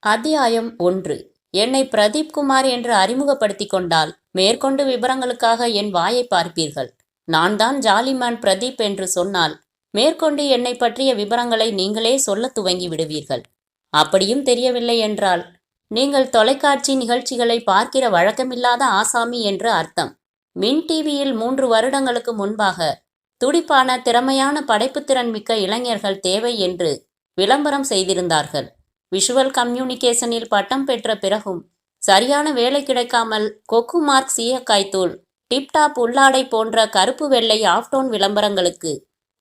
அத்தியாயம் 1. என்னை பிரதீப் குமார் என்று அறிமுகப்படுத்திக் கொண்டால் மேற்கொண்டு விவரங்களுக்காக என் வாயை பார்ப்பீர்கள். நான் தான் ஜாலிமேன் பிரதீப் என்று சொன்னால் மேற்கொண்டு என்னை பற்றிய விவரங்களை நீங்களே சொல்ல துவங்கி விடுவீர்கள். அப்படியும் தெரியவில்லை என்றால் நீங்கள் தொலைக்காட்சி நிகழ்ச்சிகளை பார்க்கிற வழக்கமில்லாத ஆசாமி என்று அர்த்தம். மின் டிவியில் 3 வருடங்களுக்கு முன்பாக துடிப்பான திறமையான படைப்புத்திறன் மிக்க இளைஞர்கள் தேவை என்று விளம்பரம் செய்திருந்தார்கள். விஷுவல் கம்யூனிகேஷனில் பட்டம் பெற்ற பிறகும் சரியான வேலை கிடைக்காமல் கொக்கு மார்க் சீயக்காய்த்தூள் டிப்டாப் உள்ளாடை போன்ற கருப்பு வெள்ளை ஆஃப்டோன் விளம்பரங்களுக்கு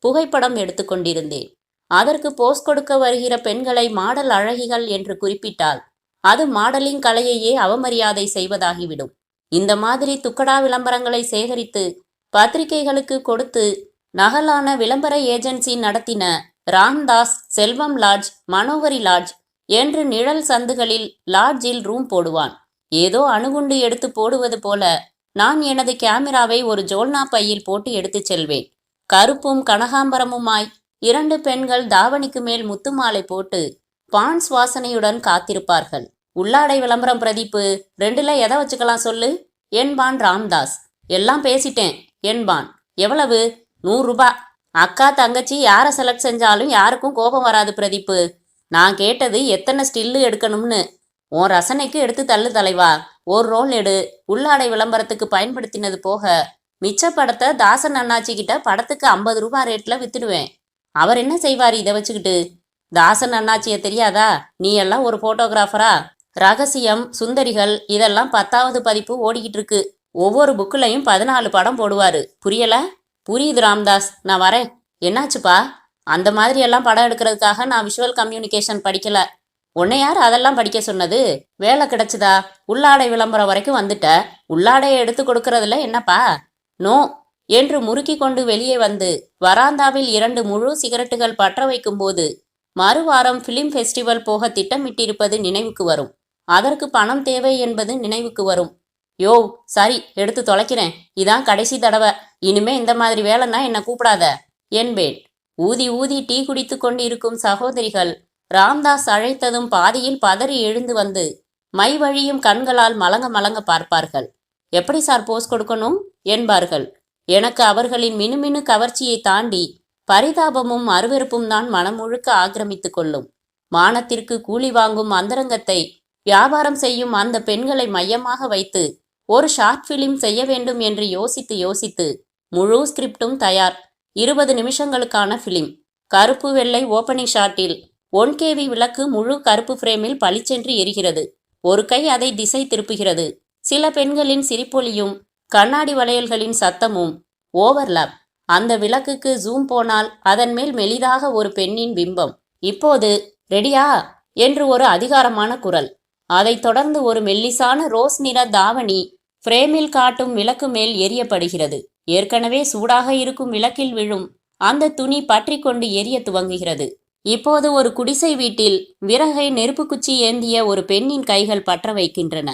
புகைப்படம் எடுத்துக்கொண்டிருந்தேன். அதற்கு போஸ் கொடுக்க வருகிற பெண்களை மாடல் அழகிகள் என்று குறிப்பிட்டால் அது மாடலிங் கலையையே அவமரியாதை செய்வதாகிவிடும். இந்த மாதிரி துக்கடா விளம்பரங்களை சேகரித்து பத்திரிகைகளுக்கு கொடுத்து நகலான விளம்பர ஏஜென்சி நடத்தின ராம்தாஸ், செல்வம் லாட்ஜ், மனோகரி லாட்ஜ் என்று நிழல் சந்துகளில் லாட்ஜில் ரூம் போடுவான். ஏதோ அணுகுண்டு எடுத்து போடுவது போல நான் எனது கேமராவை ஒரு ஜோல்னா பையில் போட்டு எடுத்துச் செல்வேன். கருப்பும் கனகாம்பரமுமாய் 2 பெண்கள் தாவணிக்கு மேல் முத்துமாலை போட்டு பான்ஸ் வாசனையுடன் காத்திருப்பார்கள். உள்ளாடை விளம்பரம் பிரதீப்பு, 2ல எதை வச்சுக்கலாம் சொல்லு என்பான் ராம்தாஸ். எல்லாம் பேசிட்டேன் என்பான். எவ்வளவு? 100 ரூபாய். அக்கா தங்கச்சி யாரை செலக்ட் செஞ்சாலும் யாருக்கும் கோபம் வராது பிரதீப்பு. நான் கேட்டது எத்தனை ஸ்டில்லு எடுக்கணும்னு. உன் ரசனைக்கு எடுத்து தள்ளு தலைவா. ஒரு ரோல் எடு. உள்ளாடை விளம்பரத்துக்கு பயன்படுத்தினது போக மிச்ச படத்தை தாசன் அண்ணாச்சி கிட்ட படத்துக்கு 50 ரூபாய் ரேட்ல வித்துடுவேன். அவர் என்ன செய்வார் இதை வச்சுக்கிட்டு? தாசன் அண்ணாச்சிய தெரியாதா? நீ எல்லாம் ஒரு போட்டோகிராஃபரா? ரகசியம், சுந்தரிகள் இதெல்லாம் 10வது பதிப்பு ஓடிக்கிட்டு இருக்கு. ஒவ்வொரு புக்குலையும் 14 படம் போடுவாரு. புரியல? புரியுது ராம்தாஸ், நான் வரேன். என்னாச்சுப்பா? அந்த மாதிரி எல்லாம் படம் எடுக்கிறதுக்காக நான் விஷுவல் கம்யூனிகேஷன் படிக்கல. உன்னை யார் அதெல்லாம் படிக்க சொன்னது? வேலை கிடைச்சதா? உள்ளாடை விளம்பரம் வரைக்கும் வந்துட்ட. உள்ளாடையை எடுத்து கொடுக்கறதுல என்னப்பா? நோ என்று முறுக்கி கொண்டு வெளியே வந்து வராந்தாவில் 2 முழு சிகரெட்டுகள் பற்ற வைக்கும் போது மறுவாரம் பிலிம் ஃபெஸ்டிவல் போக திட்டமிட்டிருப்பது நினைவுக்கு வரும். அதற்கு பணம் தேவை என்பது நினைவுக்கு வரும். யோ, சரி, எடுத்து தொலைக்கிறேன். இதான் கடைசி தடவை. இனிமே இந்த மாதிரி வேலைன்னா என்னை கூப்பிடாத என்பேன். ஊதி ஊதி டீ குடித்து கொண்டிருக்கும் சகோதரிகள் ராம்தாஸ் அழைத்ததும் பாதியில் பதறி எழுந்து வந்து மை வழியும் கண்களால் மலங்க மலங்க பார்ப்பார்கள். எப்படி சார் போஸ் கொடுக்கணும் என்பார்கள். எனக்கு அவர்களின் மினுமினு கவர்ச்சியை தாண்டி பரிதாபமும் அருவெறுப்பும் தான் மனம் முழுக்க ஆக்கிரமித்து கொள்ளும். மானத்திற்கு கூலி வாங்கும் அந்தரங்கத்தை வியாபாரம் செய்யும் அந்த பெண்களை மையமாக வைத்து ஒரு ஷார்ட் பிலிம் செய்ய வேண்டும் என்று யோசித்து யோசித்து முழு ஸ்கிரிப்டும் தயார். 20 நிமிஷங்களுக்கான பிலிம். கருப்பு வெள்ளை ஓப்பனிங் ஷாட்டில் 1kV விளக்கு முழு கருப்பு பிரேமில் பளிச்சென்று எரிகிறது. ஒரு கை அதை திசை திருப்புகிறது. சில பெண்களின் சிரிப்பொலியும் கண்ணாடி வளையல்களின் சத்தமும் ஓவர்லாப். அந்த விளக்குக்கு ஜூம் போனால் அதன் மேல் மெலிதாக ஒரு பெண்ணின் பிம்பம். இப்போது ரெடியா என்று ஒரு அதிகாரமான குரல். அதைத் தொடர்ந்து ஒரு மெல்லிசான ரோஸ் நிற தாவணி பிரேமில் காட்டும் விளக்கு மேல் எரியப்படுகிறது. ஏற்கனவே சூடாக இருக்கும் விளக்கில் விழும் அந்த துணி பற்றி கொண்டு எரிய துவங்குகிறது. இப்போது ஒரு குடிசை வீட்டில் விறகை நெருப்பு குச்சி ஏந்திய ஒரு பெண்ணின் கைகள் பற்ற வைக்கின்றன.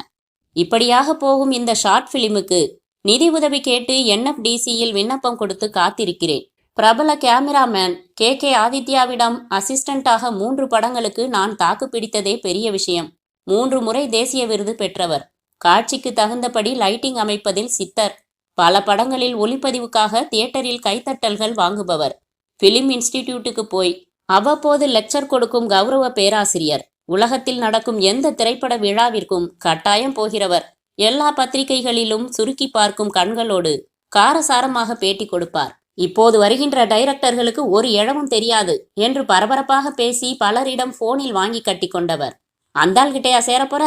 இப்படியாக போகும் இந்த ஷார்ட் பிலிமுக்கு நிதி உதவி கேட்டு NFDCயில் விண்ணப்பம் கொடுத்து காத்திருக்கிறேன். பிரபல கேமராமேன் கே ஆதித்யாவிடம் அசிஸ்டண்டாக 3 படங்களுக்கு நான் தாக்கு பிடித்ததே பெரிய விஷயம். 3 முறை தேசிய விருது பெற்றவர். காட்சிக்கு தகுந்தபடி லைட்டிங் அமைப்பதில் சித்தர். பல படங்களில் ஒளிப்பதிவுக்காக தியேட்டரில் கைத்தட்டல்கள் வாங்குபவர். பிலிம் இன்ஸ்டிடியூட்டுக்கு போய் அவ்வப்போது லெக்சர் கொடுக்கும் கௌரவ பேராசிரியர். உலகத்தில் நடக்கும் எந்த திரைப்பட விழாவிற்கும் கட்டாயம் போகிறவர். எல்லா பத்திரிகைகளிலும் சுருக்கி பார்க்கும் கண்களோடு காரசாரமாக பேட்டி கொடுப்பார். இப்போது வருகின்ற டைரக்டர்களுக்கு ஒரு இழவும் தெரியாது என்று பரபரப்பாக பேசி பலரிடம் போனில் வாங்கி கட்டி கொண்டவர். அந்தாள்கிட்டையா சேரப்போற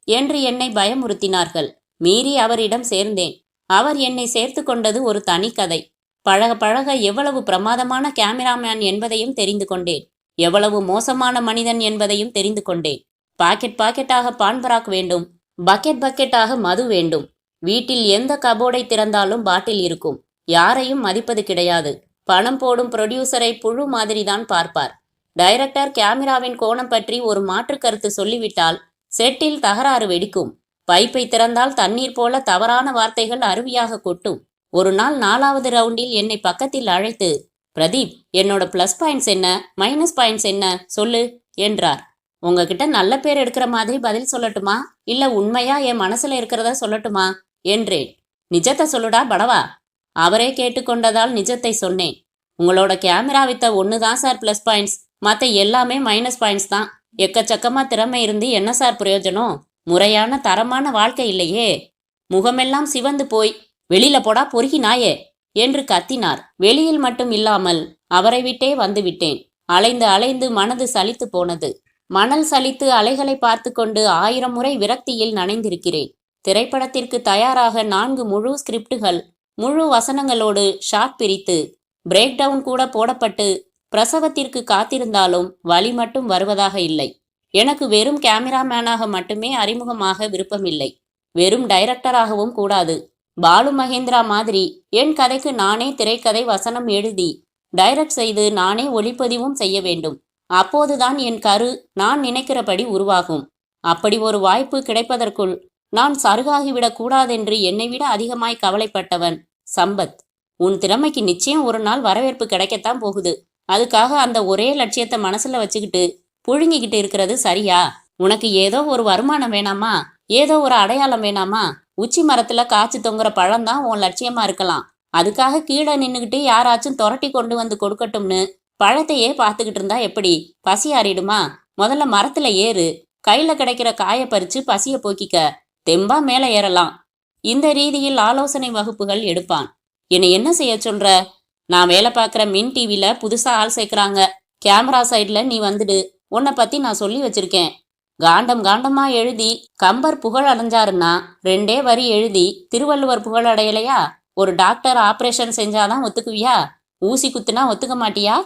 என்று என்னை பயமுறுத்தினார்கள். மீறி அவரிடம் சேர்ந்தேன். அவர் என்னை சேர்த்து கொண்டது ஒரு தனி கதை. பழக பழக எவ்வளவு பிரமாதமான கேமராமேன் என்பதையும் தெரிந்து கொண்டேன். எவ்வளவு மோசமான மனிதன் என்பதையும் தெரிந்து கொண்டேன். பாக்கெட் பாக்கெட்டாக பான்பராக் வேண்டும். பக்கெட் பக்கெட்டாக மது வேண்டும். வீட்டில் எந்த கபோர்டை திறந்தாலும் பாட்டில் இருக்கும். யாரையும் மதிப்பது கிடையாது. பணம் போடும் ப்ரொடியூசரை புழு மாதிரிதான் பார்ப்பார். டைரக்டர் கேமராவின் கோணம் பற்றி ஒரு மாற்று கருத்து சொல்லிவிட்டால் செட்டில் தகராறு வெடிக்கும். பைப்பை திறந்தால் தண்ணீர் போல தவறான வார்த்தைகள் அருவியாக கொட்டும். ஒரு நாள் 4வது ரவுண்டில் என்னை பக்கத்தில் அழைத்து, பிரதீப், என்னோட ப்ளஸ் பாயிண்ட்ஸ் என்ன, மைனஸ் பாயிண்ட்ஸ் என்ன சொல்லு என்றார். உங்ககிட்ட நல்ல பேர் எடுக்கிற மாதிரி பதில் சொல்லட்டுமா, இல்ல உண்மையா என் மனசுல இருக்கிறத சொல்லட்டுமா என்றேன். நிஜத்தை சொல்லுடா படவா. அவரே கேட்டுக்கொண்டதால் நிஜத்தை சொன்னேன். உங்களோட கேமரா வித்த ஒண்ணுதான் சார் பிளஸ் பாயிண்ட்ஸ், மத்த எல்லாமே மைனஸ் பாயிண்ட்ஸ் தான். எக்கச்சக்கமா திறமை இருந்து என்ன சார் பிரயோஜனம்? முறையான தரமான வாழ்க்கை இல்லையே. முகமெல்லாம் சிவந்து போய் வெளியில போடா பொறுக்கி நாயே என்று கத்தினார். வெளியில் மட்டும் இல்லாமல் அவரை விட்டே வந்து விட்டேன். அலைந்து அலைந்து மனது சலித்து போனது. மணல் சலித்து அலைகளை பார்த்து கொண்டு 1000 முறை விரக்தியில் நனைந்திருக்கிறேன். திரைப்படத்திற்கு தயாராக 4 முழு ஸ்கிரிப்டுகள் முழு வசனங்களோடு ஷார்ட் பிரித்து பிரேக் டவுன் கூட போடப்பட்டு பிரசவத்திற்கு காத்திருந்தாலும் வழி மட்டும் வருவதாக இல்லை. எனக்கு வெறும் கேமராமேனாக மட்டுமே அறிமுகமாக விருப்பமில்லை. வெறும் டைரக்டராகவும் கூடாது. பாலு மகேந்திரா மாதிரி என் கதைக்கு நானே திரைக்கதை வசனம் எழுதி டைரக்ட் செய்து நானே ஒளிப்பதிவும் செய்ய வேண்டும். அப்போதுதான் என் கரு நான் நினைக்கிறபடி உருவாகும். அப்படி ஒரு வாய்ப்பு கிடைப்பதற்குள் நான் சருகாகிவிடக் கூடாதென்று என்னை விட அதிகமாய் கவலைப்பட்டவன் சம்பத். உன் திறமைக்கு நிச்சயம் ஒரு நாள் வரவேற்பு கிடைக்கத்தான் போகுது. அதுக்காக அந்த ஒரே லட்சியத்தை மனசுல வச்சுக்கிட்டு புழுங்கிக்கிட்டு இருக்கிறது சரியா? உனக்கு ஏதோ ஒரு வருமானம் வேணாமா? ஏதோ ஒரு அடையாளம் வேணாமா? உச்சி மரத்துல காய்ச்சி தொங்குற பழம்தான் உன் லட்சியமா இருக்கலாம். அதுக்காக கீழே நின்னுகிட்டு யாராச்சும் துரட்டி கொண்டு வந்து கொடுக்கட்டும்னு பழத்தையே பார்த்துக்கிட்டு இருந்தா எப்படி? பசி ஆறிடுமா? முதல்ல மரத்துல ஏறு. கையில கிடைக்கிற காய பறிச்சு பசிய போக்கிக்க. தெம்பா மேல ஏறலாம். இந்த ரீதியில் ஆலோசனை வகுப்புகள் எடுப்பான். என்னை என்ன செய்ய சொல்ற? நான் வேலை பார்க்குற மின் டிவில புதுசா ஆள் சேர்க்கிறாங்க. கேமரா சைட்ல நீ வந்துடு. உன்னை பத்தி நான் சொல்லி வச்சிருக்கேன். காண்டம் காண்டமா எழுதி கம்பர் புகழ் அடைஞ்சாருன்னா 2 வரி எழுதி திருவள்ளுவர் புகழ் அடையலையா? ஒரு டாக்டர் ஆபரேஷன் செஞ்சாதான் ஒத்துக்குவியா? ஊசி குத்துனா ஒத்துக்க மாட்டியா?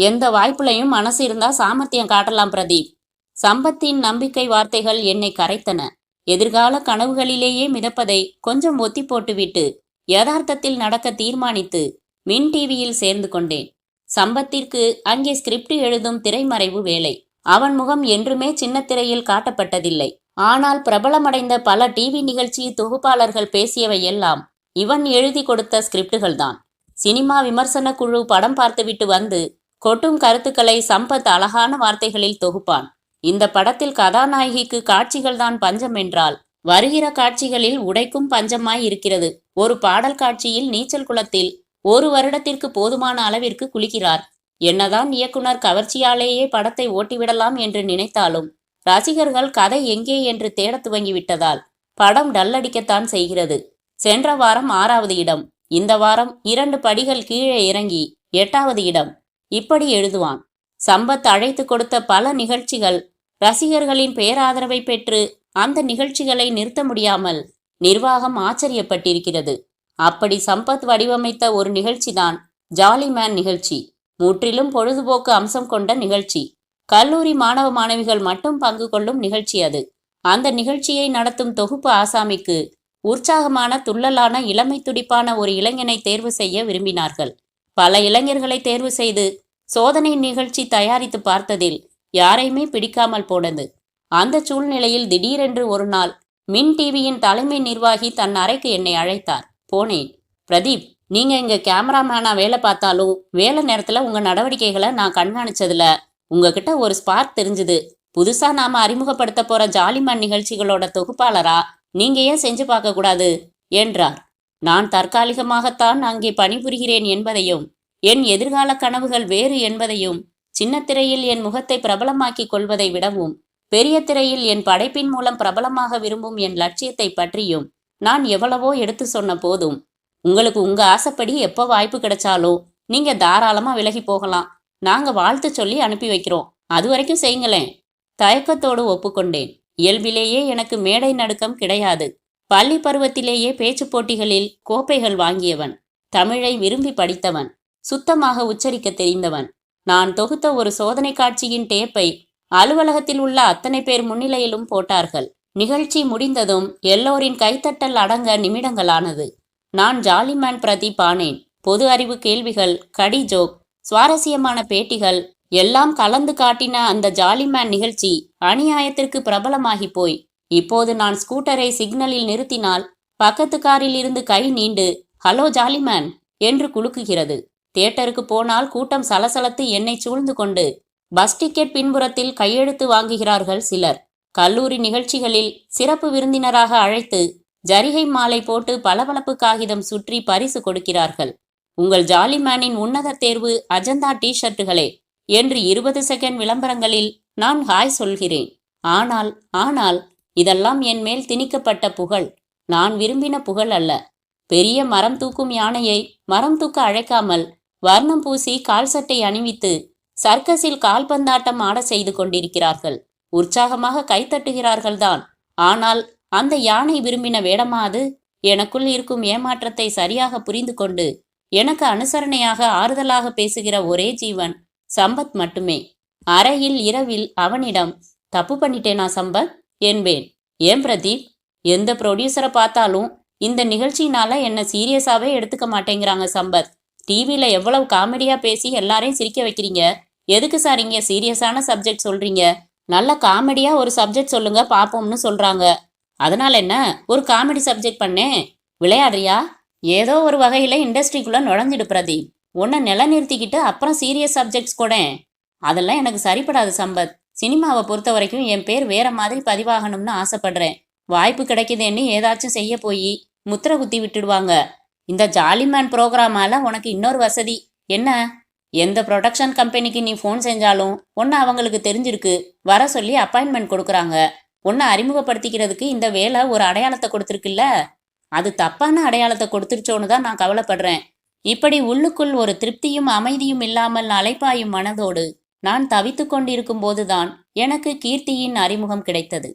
எந்த வாய்ப்புலையும் மனசு இருந்தா சாமர்த்தியம் காட்டலாம் பிரதீப். சம்பத்தின் நம்பிக்கை வார்த்தைகள் என்னை கரைத்தன. எதிர்கால கனவுகளிலேயே மிதப்பதை கொஞ்சம் ஒத்தி போட்டுவிட்டு யதார்த்தத்தில் நடக்க தீர்மானித்து மின் டிவியில் சேர்ந்து கொண்டேன். சம்பத்திற்கு அங்கே ஸ்கிரிப்ட் எழுதும் திரைமறைவு வேலை. அவன் முகம் என்றுமே சின்ன திரையில் காட்டப்பட்டதில்லை. ஆனால் பிரபலமடைந்த பல டிவி நிகழ்ச்சி தொகுப்பாளர்கள் பேசியவை எல்லாம் இவன் எழுதி கொடுத்த ஸ்கிரிப்டுகள் தான். சினிமா விமர்சன குழு படம் பார்த்துவிட்டு வந்து கொட்டும் கருத்துக்களை சம்பத் அழகான வார்த்தைகளில் தொகுப்பான். இந்த படத்தில் கதாநாயகிக்கு காட்சிகள் தான் பஞ்சம் என்றால் வருகிற காட்சிகளில் உடைக்கும் பஞ்சமாய் இருக்கிறது. ஒரு பாடல் காட்சியில் நீச்சல் குளத்தில் 1 வருடத்திற்கு போதுமான அளவிற்கு குளிக்கிறார். என்னதான் இயக்குனர் கவர்ச்சியாலேயே படத்தை ஓட்டிவிடலாம் என்று நினைத்தாலும் ரசிகர்கள் கதை எங்கே என்று தேட துவங்கிவிட்டதால் படம் டல்லடிக்கத்தான் செய்கிறது. சென்ற வாரம் 6வது இடம், இந்த வாரம் 2 படிகள் கீழே இறங்கி 8வது இடம். இப்படி எழுதுவான். சம்பத் அழைத்து கொடுத்த பல நிகழ்ச்சிகள் ரசிகர்களின் பேராதரவை பெற்று அந்த நிகழ்ச்சிகளை நிறுத்த முடியாமல் நிர்வாகம் ஆச்சரியப்பட்டிருக்கிறது. அப்படி சம்பத் வடிவமைத்த ஒரு நிகழ்ச்சிதான் ஜாலிமேன் நிகழ்ச்சி. முற்றிலும் பொழுதுபோக்கு அம்சம் கொண்ட நிகழ்ச்சி. கல்லூரி மாணவ மாணவிகள் மட்டும் பங்கு கொள்ளும் நிகழ்ச்சி அது. அந்த நிகழ்ச்சியை நடத்தும் தொகுப்பு ஆசாமிக்கு உற்சாகமான துள்ளலான இளமை துடிப்பான ஒரு இளைஞனை தேர்வு செய்ய விரும்பினார்கள். பல இளைஞர்களை தேர்வு செய்து சோதனை நிகழ்ச்சி தயாரித்து பார்த்ததில் யாரையுமே பிடிக்காமல் போனது. அந்த சூழ்நிலையில் திடீரென்று ஒரு நாள் மின் டிவியின் தலைமை நிர்வாகி தன் அறைக்கு என்னை அழைத்தார். போனேன். பிரதீப், நீங்க இங்க கேமராமேனா வேலை பார்த்தாலும் வேலை நேரத்துல உங்க நடவடிக்கைகளை நான் கண்காணிச்சதுல உங்ககிட்ட ஒரு ஸ்பார்க் தெரிஞ்சுது. புதுசா நாம அறிமுகப்படுத்த போற ஜாலிமேன் நிகழ்ச்சிகளோட தொகுப்பாளரா நீங்க ஏன் செஞ்சு பார்க்க கூடாது என்றார். நான் தற்காலிகமாகத்தான் அங்கே பணிபுரிகிறேன் என்பதையும் என் எதிர்கால கனவுகள் வேறு என்பதையும் சின்ன திரையில் என் முகத்தை பிரபலமாக்கிக் கொள்வதை விடவும் பெரிய திரையில் என் படைப்பின் மூலம் பிரபலமாக விரும்பும் என் லட்சியத்தை பற்றியும் நான் எவ்வளவோ எடுத்து சொன்ன போதும் உங்களுக்கு உங்க ஆசைப்படி எப்போ வாய்ப்பு கிடைச்சாலும் நீங்க தாராளமா விலகி போகலாம். நாங்க வாழ்த்து சொல்லி அனுப்பி வைக்கிறோம். அது வரைக்கும் செய்யுங்களேன். தயக்கத்தோடு ஒப்புக்கொண்டேன். இயல்பிலேயே எனக்கு மேடை நடுக்கம் கிடையாது. பள்ளி பருவத்திலேயே பேச்சு போட்டிகளில் கோப்பைகள் வாங்கியவன். தமிழை விரும்பி படித்தவன். சுத்தமாக உச்சரிக்க தெரிந்தவன். நான் தொகுத்த ஒரு சோதனை காட்சியின் டேப்பை அலுவலகத்தில் உள்ள அத்தனை பேர் முன்னிலையிலும் போட்டார்கள். நிகழ்ச்சி முடிந்ததும் எல்லோரின் கைத்தட்டல் அடங்க நிமிடங்களானது. நான் ஜாலிமேன் பிரதீப் ஆனேன். பொது அறிவு கேள்விகள், கடி ஜோக், சுவாரஸ்யமான பேட்டிகள் எல்லாம் கலந்து காட்டின அந்த ஜாலிமேன் நிகழ்ச்சி அநியாயத்திற்கு பிரபலமாகி போய் இப்போது நான் ஸ்கூட்டரை சிக்னலில் நிறுத்தினால் பக்கத்து காரில் இருந்து கை நீண்டு ஹலோ ஜாலிமேன் என்று குலுக்குகிறது. தியேட்டருக்கு போனால் கூட்டம் சலசலத்து என்னை சூழ்ந்து கொண்டு பஸ் டிக்கெட் பின்புறத்தில் கையெழுத்து வாங்குகிறார்கள் சிலர். கல்லூரி நிகழ்ச்சிகளில் சிறப்பு விருந்தினராக அழைத்து ஜரிகை மாலை போட்டு பளபளப்பு காகிதம் சுற்றி பரிசு கொடுக்கிறார்கள். உங்கள் ஜாலிமேனின் உன்னத தேர்வு அஜந்தா டி ஷர்ட்டுகளே என்று 20 செகண்ட் விளம்பரங்களில் நான் ஹாய் சொல்கிறேன். ஆனால் ஆனால் இதெல்லாம் என் மேல் திணிக்கப்பட்ட புகழ். நான் விரும்பின புகழ் அல்ல. பெரிய மரம் தூக்கும் யானையை மரம் தூக்க அழைக்காமல் வர்ணம் பூசி கால் சட்டை அணிவித்து சர்க்கஸில் கால்பந்தாட்டம் ஆட செய்து கொண்டிருக்கிறார்கள். உற்சாகமாக கைத்தட்டுகிறார்கள்தான். ஆனால் அந்த யானை விரும்பின வேடமா அது? எனக்குள் இருக்கும் ஏமாற்றத்தை சரியாக புரிந்து கொண்டு எனக்கு அனுசரணையாக ஆறுதலாக பேசுகிற ஒரே ஜீவன் சம்பத் மட்டுமே. அறையில் இரவில் அவனிடம், தப்பு பண்ணிட்டேனா சம்பத் என்பேன். ஏன் பிரதீப்? எந்த ப்ரொடியூசரை பார்த்தாலும் இந்த நிகழ்ச்சினால என்ன சீரியஸாவே எடுத்துக்க மாட்டேங்கிறாங்க சம்பத். டிவியில எவ்வளவு காமெடியா பேசி எல்லாரையும் சிரிக்க வைக்கிறீங்க. எதுக்கு சார் இங்க சீரியஸான சப்ஜெக்ட் சொல்றீங்க? நல்ல காமெடியா ஒரு சப்ஜெக்ட் சொல்லுங்க பாப்போம்னு சொல்றாங்க. அதனால என்ன, ஒரு காமெடி சப்ஜெக்ட் பண்ணேன். விளையாடுறியா? ஏதோ ஒரு வகையில இண்டஸ்ட்ரிக்குள்ள நுழைஞ்சிடு பிரதீப். உன்னை நிலைநிறுத்திக்கிட்டு அப்புறம் சீரியஸ் சப்ஜெக்ட்ஸ் கூட. அதெல்லாம் எனக்கு சரிப்படாது சம்பத். சினிமாவை பொறுத்த வரைக்கும் என் பேர் வேற மாதிரி பதிவாகணும்னு ஆசைப்படுறேன். வாய்ப்பு கிடைக்குதுன்னு ஏதாச்சும் செய்ய போய் முத்திரை குத்தி விட்டுடுவாங்க. இந்த ஜாலிமேன் ப்ரோக்ராமால உனக்கு இன்னொரு வசதி என்ன? எந்த ப்ரொடக்ஷன் கம்பெனிக்கு நீ ஃபோன் செஞ்சாலும் ஒன்று அவங்களுக்கு தெரிஞ்சிருக்கு, வர சொல்லி அப்பாயின்மெண்ட் கொடுக்குறாங்க. ஒன்று அறிமுகப்படுத்திக்கிறதுக்கு இந்த வேலை ஒரு அடையாளத்தை கொடுத்துருக்குல்ல, அது தப்பான அடையாளத்தை கொடுத்துருச்சோன்னு தான் நான் கவலைப்படுறேன். இப்படி உள்ளுக்குள் ஒரு திருப்தியும் அமைதியும் இல்லாமல் அலைப்பாயும் மனதோடு நான் தவித்து கொண்டிருக்கும் போதுதான் எனக்கு கீர்த்தியின் அறிமுகம் கிடைத்தது.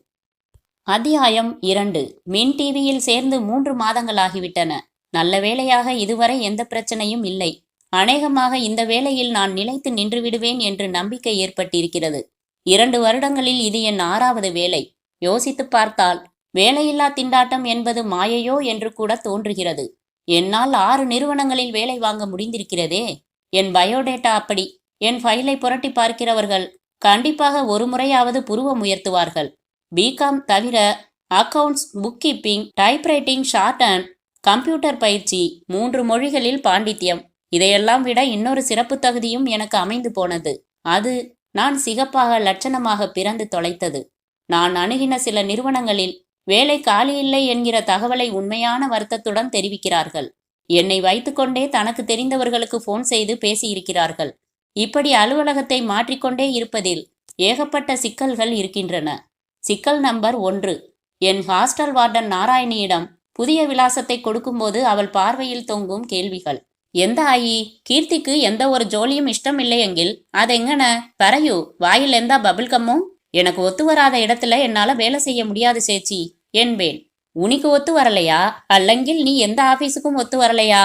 அத்தியாயம் 2. மின் டிவியில் சேர்ந்து 3 மாதங்களாகிவிட்டன. நல்ல வேளையாக இதுவரை எந்த பிரச்சனையும் இல்லை. அநேகமாக இந்த வேளையில் நான் நிலைத்து நின்று விடுவேன் என்று நம்பிக்கை ஏற்பட்டிருக்கிறது. 2 வருடங்களில் இது என் 6வது வேலை. யோசித்து பார்த்தால் வேலையில்லா திண்டாட்டம் என்பது மாயையோ என்று கூட தோன்றுகிறது. என்னால் 6 நிறுவனங்களில் வேலை வாங்க முடிந்திருக்கிறதே. என் பயோடேட்டா அப்படி. என் ஃபைலை புரட்டி பார்க்கிறவர்கள் கண்டிப்பாக ஒரு முறையாவது புருவம் உயர்த்துவார்கள். பிகாம் தவிர accounts, book keeping, typewriting, short and computer பயிற்சி, 3 மொழிகளில் பாண்டித்யம். இதையெல்லாம் விட இன்னொரு சிறப்பு தகுதியும் எனக்கு அமைந்து போனது. அது நான் சிகப்பாக லட்சணமாக பிறந்து தொலைத்தது. நான் அணுகின சில நிறுவனங்களில் வேலை காலி இல்லை என்கிற தகவலை உண்மையான வருத்தத்துடன் தெரிவிக்கிறார்கள். என்னை வைத்துக்கொண்டே தனக்கு தெரிந்தவர்களுக்கு போன் செய்து பேசியிருக்கிறார்கள். இப்படி அலுவலகத்தை மாற்றிக்கொண்டே இருப்பதில் ஏகப்பட்ட சிக்கல்கள் இருக்கின்றன. சிக்கல் நம்பர் 1. என் ஹாஸ்டல் வார்டன் நாராயணியிடம் புதிய விலாசத்தை கொடுக்கும்போது அவள் பார்வையில் தொங்கும் கேள்விகள். எந்த ஆயி? கீர்த்திக்கு எந்த ஒரு ஜோலியும் இஷ்டம் இல்லை எங்கில் அதெங்கன பரையு வாயில் எந்தா பபிள் கம்மும்? எனக்கு ஒத்து வராத இடத்துல என்னால வேலை செய்ய முடியாது சேச்சி என்பேன். உனக்கு ஒத்து வரலையா? அல்லங்கில் நீ எந்த ஆபீஸுக்கும் ஒத்து வரலையா?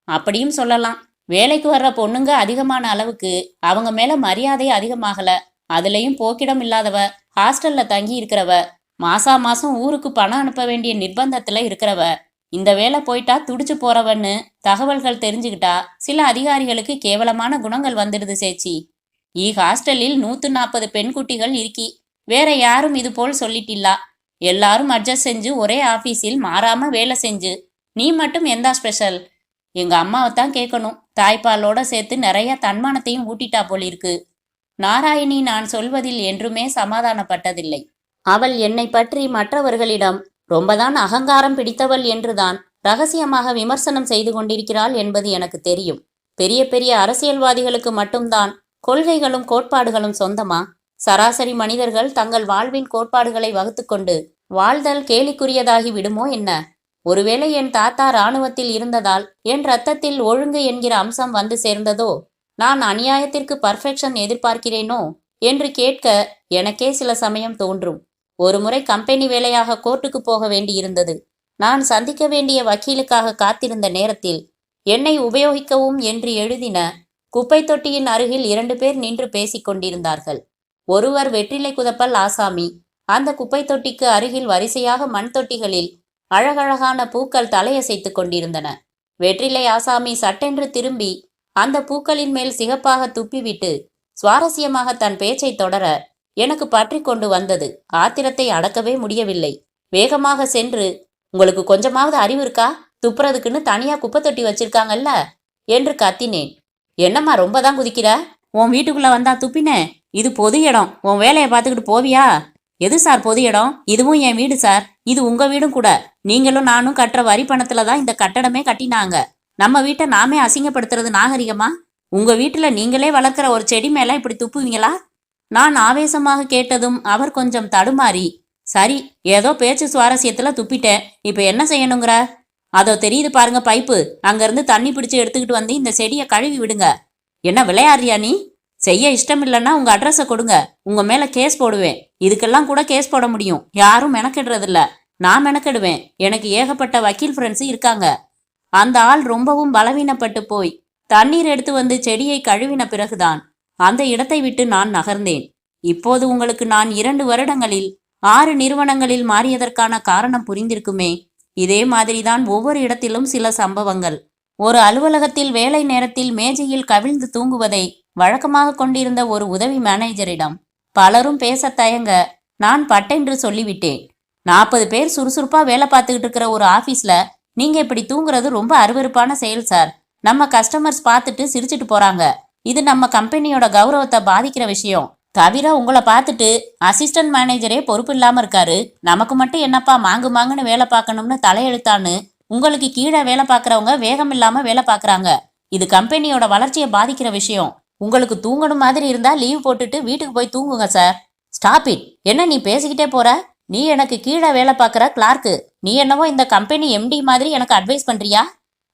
அப்படியும் சொல்லலாம். வேலைக்கு வர்ற பொண்ணுங்க அதிகமான அளவுக்கு அவங்க மேல மரியாதை அதிகமாகல. அதுலயும் போக்கிடம் இல்லாதவ, ஹாஸ்டல்ல தங்கி இருக்கிறவ, மாசா மாசம் ஊருக்கு பணம் அனுப்ப வேண்டிய நிர்பந்தத்துல இருக்கிறவ, இந்த வேலை போயிட்டா துடிச்சு போறவன்னு தகவல்கள் தெரிஞ்சுக்கிட்டா சில அதிகாரிகளுக்கு கேவலமான குணங்கள் வந்துடுது சேச்சி. ஹாஸ்டலில் 140 பெண்குட்டிகள் இருக்கி. வேற யாரும் இது போல் சொல்லிட்டில்லா. எல்லாரும் அட்ஜஸ்ட் செஞ்சு ஒரே ஆபீஸில் மாறாம வேலை செஞ்சு நீ மட்டும் எந்த ஸ்பெஷல்? எங்க அம்மாவைத்தான் கேட்கணும். தாய்ப்பாலோட சேர்த்து நிறைய தன்மானத்தையும் ஊட்டிட்டா போலிருக்கு. நாராயணி நான் சொல்வதில் என்றுமே சமாதானப்பட்டதில்லை. அவள் என்னை பற்றி மற்றவர்களிடம் ரொம்பதான் அகங்காரம் பிடித்தவள் என்றுதான் ரகசியமாக விமர்சனம் செய்து கொண்டிருக்கிறாள் என்பது எனக்கு தெரியும். பெரிய பெரிய அரசியல்வாதிகளுக்கு மட்டும்தான் கொள்கைகளும் கோட்பாடுகளும் சொந்தமா? சராசரி மனிதர்கள் தங்கள் வாழ்வின் கோட்பாடுகளை வகுத்து கொண்டு வாழ்தல் கேலிக்குரியதாகி விடுமோ என்ன? ஒருவேளை என் தாத்தா இராணுவத்தில் இருந்ததால் என் ரத்தத்தில் ஒழுங்கு என்கிற அம்சம் வந்து சேர்ந்ததோ? நான் அநியாயத்திற்கு பர்ஃபெக்ஷன் எதிர்பார்க்கிறேனோ என்று கேட்க எனக்கே சில சமயம் தோன்றும். ஒரு முறை கம்பெனி வேலையாக கோர்ட்டுக்கு போக வேண்டியிருந்தது. நான் சந்திக்க வேண்டிய வக்கீலுக்காக காத்திருந்த நேரத்தில் என்னை உபயோகிக்கவும் என்று எழுதின குப்பை தொட்டியின் அருகில் 2 பேர் நின்று பேசிக் கொண்டிருந்தார்கள். ஒருவர் வெற்றிலை குதப்பல் ஆசாமி. அந்த குப்பை தொட்டிக்கு அருகில் வரிசையாக மண் தொட்டிகளில் அழகழகான பூக்கள் தலையசைத்து கொண்டிருந்தன. வெற்றிலை ஆசாமி சட்டென்று திரும்பி அந்த பூக்களின் மேல் சிகப்பாக துப்பிவிட்டு சுவாரஸ்யமாக தன் பேச்சை தொடர எனக்கு பற்றி கொண்டு வந்தது. ஆத்திரத்தை அடக்கவே முடியவில்லை. வேகமாக சென்று, உங்களுக்கு கொஞ்சமாவது அறிவு இருக்கா? துப்புறதுக்குன்னு தனியா குப்பை தொட்டி வச்சிருக்காங்கல்ல என்று கத்தினேன். என்னம்மா ரொம்ப தான் குதிக்கிற? உன் வீட்டுக்குள்ள வந்தா துப்பினேன்? இது பொது இடம், உன் வேலையை பார்த்துக்கிட்டு போவியா? எது சார் பொது இடம்? இதுவும் என் வீடு சார், இது உங்க வீடும் கூட. நீங்களும் நானும் கட்டுற வரி பணத்துல தான் இந்த கட்டடமே கட்டினாங்க. நம்ம வீட்டை நாமே அசிங்கப்படுத்துறது நாகரிகமா? உங்க வீட்டுல நீங்களே வளர்க்குற ஒரு செடி மேல இப்படி துப்புவீங்களா? நான் ஆவேசமாக கேட்டதும் அவர் கொஞ்சம் தடுமாறி, சரி ஏதோ பேச்சு சுவாரஸ்யத்துல துப்பிட்டேன், இப்ப என்ன செய்யணுங்கிற? அதோ தெரியுது பாருங்க பைப்பு, அங்கிருந்து தண்ணி பிடிச்சு எடுத்துக்கிட்டு வந்து இந்த செடியை கழுவி விடுங்க. என்ன விளையாடுறியா நீ? செய்ய இஷ்டம் இல்லைன்னா உங்க அட்ரஸை கொடுங்க, உங்க மேல கேஸ் போடுவேன். இதுக்கெல்லாம் கூட கேஸ் போட முடியும், யாரும் மெனக்கெடுறது இல்ல, நான் மெனக்கெடுவேன். எனக்கு ஏகப்பட்ட வக்கீல் ஃப்ரெண்ட்ஸ் இருக்காங்க. அந்த ஆள் ரொம்பவும் பலவீனப்பட்டு போய் தண்ணீர் எடுத்து வந்து செடியை கழுவின பிறகுதான் அந்த இடத்தை விட்டு நான் நகர்ந்தேன். இப்போது உங்களுக்கு நான் 2 வருடங்களில் 6 நிறுவனங்களில் மாறியதற்கான காரணம் புரிந்திருக்குமே. இதே மாதிரிதான் ஒவ்வொரு இடத்திலும் சில சம்பவங்கள். ஒரு அலுவலகத்தில் வேலை நேரத்தில் மேஜையில் கவிழ்ந்து தூங்குவதை வழக்கமாக கொண்டிருந்த ஒரு உதவி மேனேஜரிடம் பலரும் பேச தயங்க நான் பட்டென்று சொல்லிவிட்டேன். 40 பேர் சுறுசுறுப்பா வேலை பார்த்துக்கிட்டு இருக்கிற ஒரு ஆபீஸ்ல நீங்க இப்படி தூங்குறது ரொம்ப அருவருப்பான செயல் சார். நம்ம கஸ்டமர்ஸ் பார்த்துட்டு சிரிச்சிட்டு போறாங்க. இது நம்ம கம்பெனியோட கௌரவத்தை பாதிக்கிற விஷயம். தவிர உங்களை பார்த்துட்டு அசிஸ்டன்ட் மேனேஜரே பொறுப்பு இல்லாம இருக்காரு. நமக்கு மட்டும் என்னப்பா மாங்கு மாங்குன்னு வேலை பார்க்கணும்னு தலையெழுத்தான்னு உங்களுக்கு கீழே வேலை பார்க்கறவங்க வேகம் இல்லாம வேலை பார்க்கறாங்க. இது கம்பெனியோட வளர்ச்சியை பாதிக்கிற விஷயம். உங்களுக்கு தூங்கணும் மாதிரி இருந்தா லீவ் போட்டுட்டு வீட்டுக்கு போய் தூங்குங்க சார். Stop it. என்ன நீ பேசிக்கிட்டே போற? நீ எனக்கு கீழே வேலை பார்க்குற கிளார்க்கு. நீ என்னவோ இந்த கம்பெனி எம்டி மாதிரி எனக்கு அட்வைஸ் பண்றியா?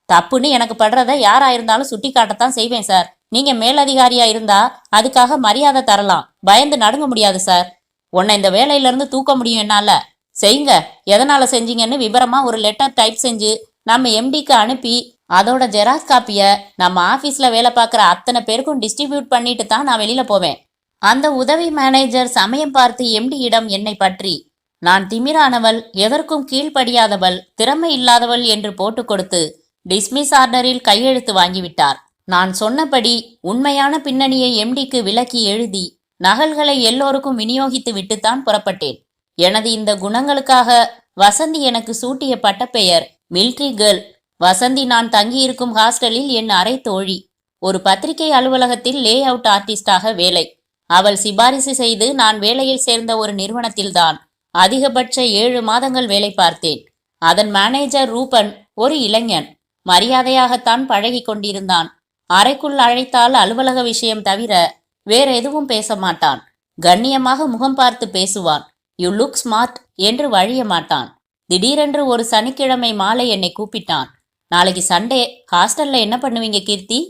தப்புன்னு எனக்கு படுறத யாரா இருந்தாலும் சுட்டி காட்டத்தான் செய்வேன் சார். நீங்க மேலதிகாரியா இருந்தா அதுக்காக மரியாதை தரலாம், பயந்து நடுங்க முடியாது சார். உன்னை இந்த வேலையில இருந்து தூக்க முடியும் என்னால. செய்யுங்க. எதனால செஞ்சீங்கன்னு விவரமா ஒரு லெட்டர் டைப் செஞ்சு நம்ம எம்டிக்கு அனுப்பி அதோட ஜெராக்ஸ் காப்பிய நம்ம ஆபீஸ்ல வேலை பார்க்குற அத்தனை பேருக்கும் டிஸ்ட்ரிபியூட் பண்ணிட்டு தான் நான் வெளியில போவேன். அந்த உதவி மேனேஜர் சமயம் பார்த்து எம்டியிடம் என்னை பற்றி நான் திமிரானவள், எதற்கும் கீழ்ப்படியாதவள், திறமை இல்லாதவள் என்று போட்டு கொடுத்து டிஸ்மிஸ் ஆர்டரில் கையெழுத்து வாங்கிவிட்டார். நான் சொன்னபடி உண்மையான பின்னணியை எம்டிக்கு விளக்கி எழுதி நகல்களை எல்லோருக்கும் விநியோகித்து விட்டுத்தான் புறப்பட்டேன். எனது இந்த குணங்களுக்காக வசந்தி எனக்கு சூட்டிய பட்டப்பெயர் மிலிட்ரி கேர்ள். வசந்தி நான் தங்கியிருக்கும் ஹாஸ்டலில் என் அறை தோழி. ஒரு பத்திரிகை அலுவலகத்தில் லே அவுட் ஆர்டிஸ்டாக வேலை. அவள் சிபாரிசு செய்து நான் வேலையில் சேர்ந்த ஒரு நிறுவனத்தில்தான் அதிகபட்ச 7 மாதங்கள் வேலை பார்த்தேன். அதன் மேனேஜர் ரூபன் ஒரு இளைஞன். மரியாதையாகத்தான் பழகி கொண்டிருந்தான். அறைக்குள் அழைத்தால் அலுவலக விஷயம் தவிர வேற எதுவும் பேச மாட்டான். கண்ணியமாக முகம் பார்த்து பேசுவான். யூ லுக் ஸ்மார்ட் என்று வழிய மாட்டான். திடீரென்று ஒரு சனிக்கிழமை மாலை என்னை கூப்பிட்டான். நாளைக்கு சண்டே, ஹாஸ்டல்ல என்ன பண்ணுவீங்க கீர்த்தி?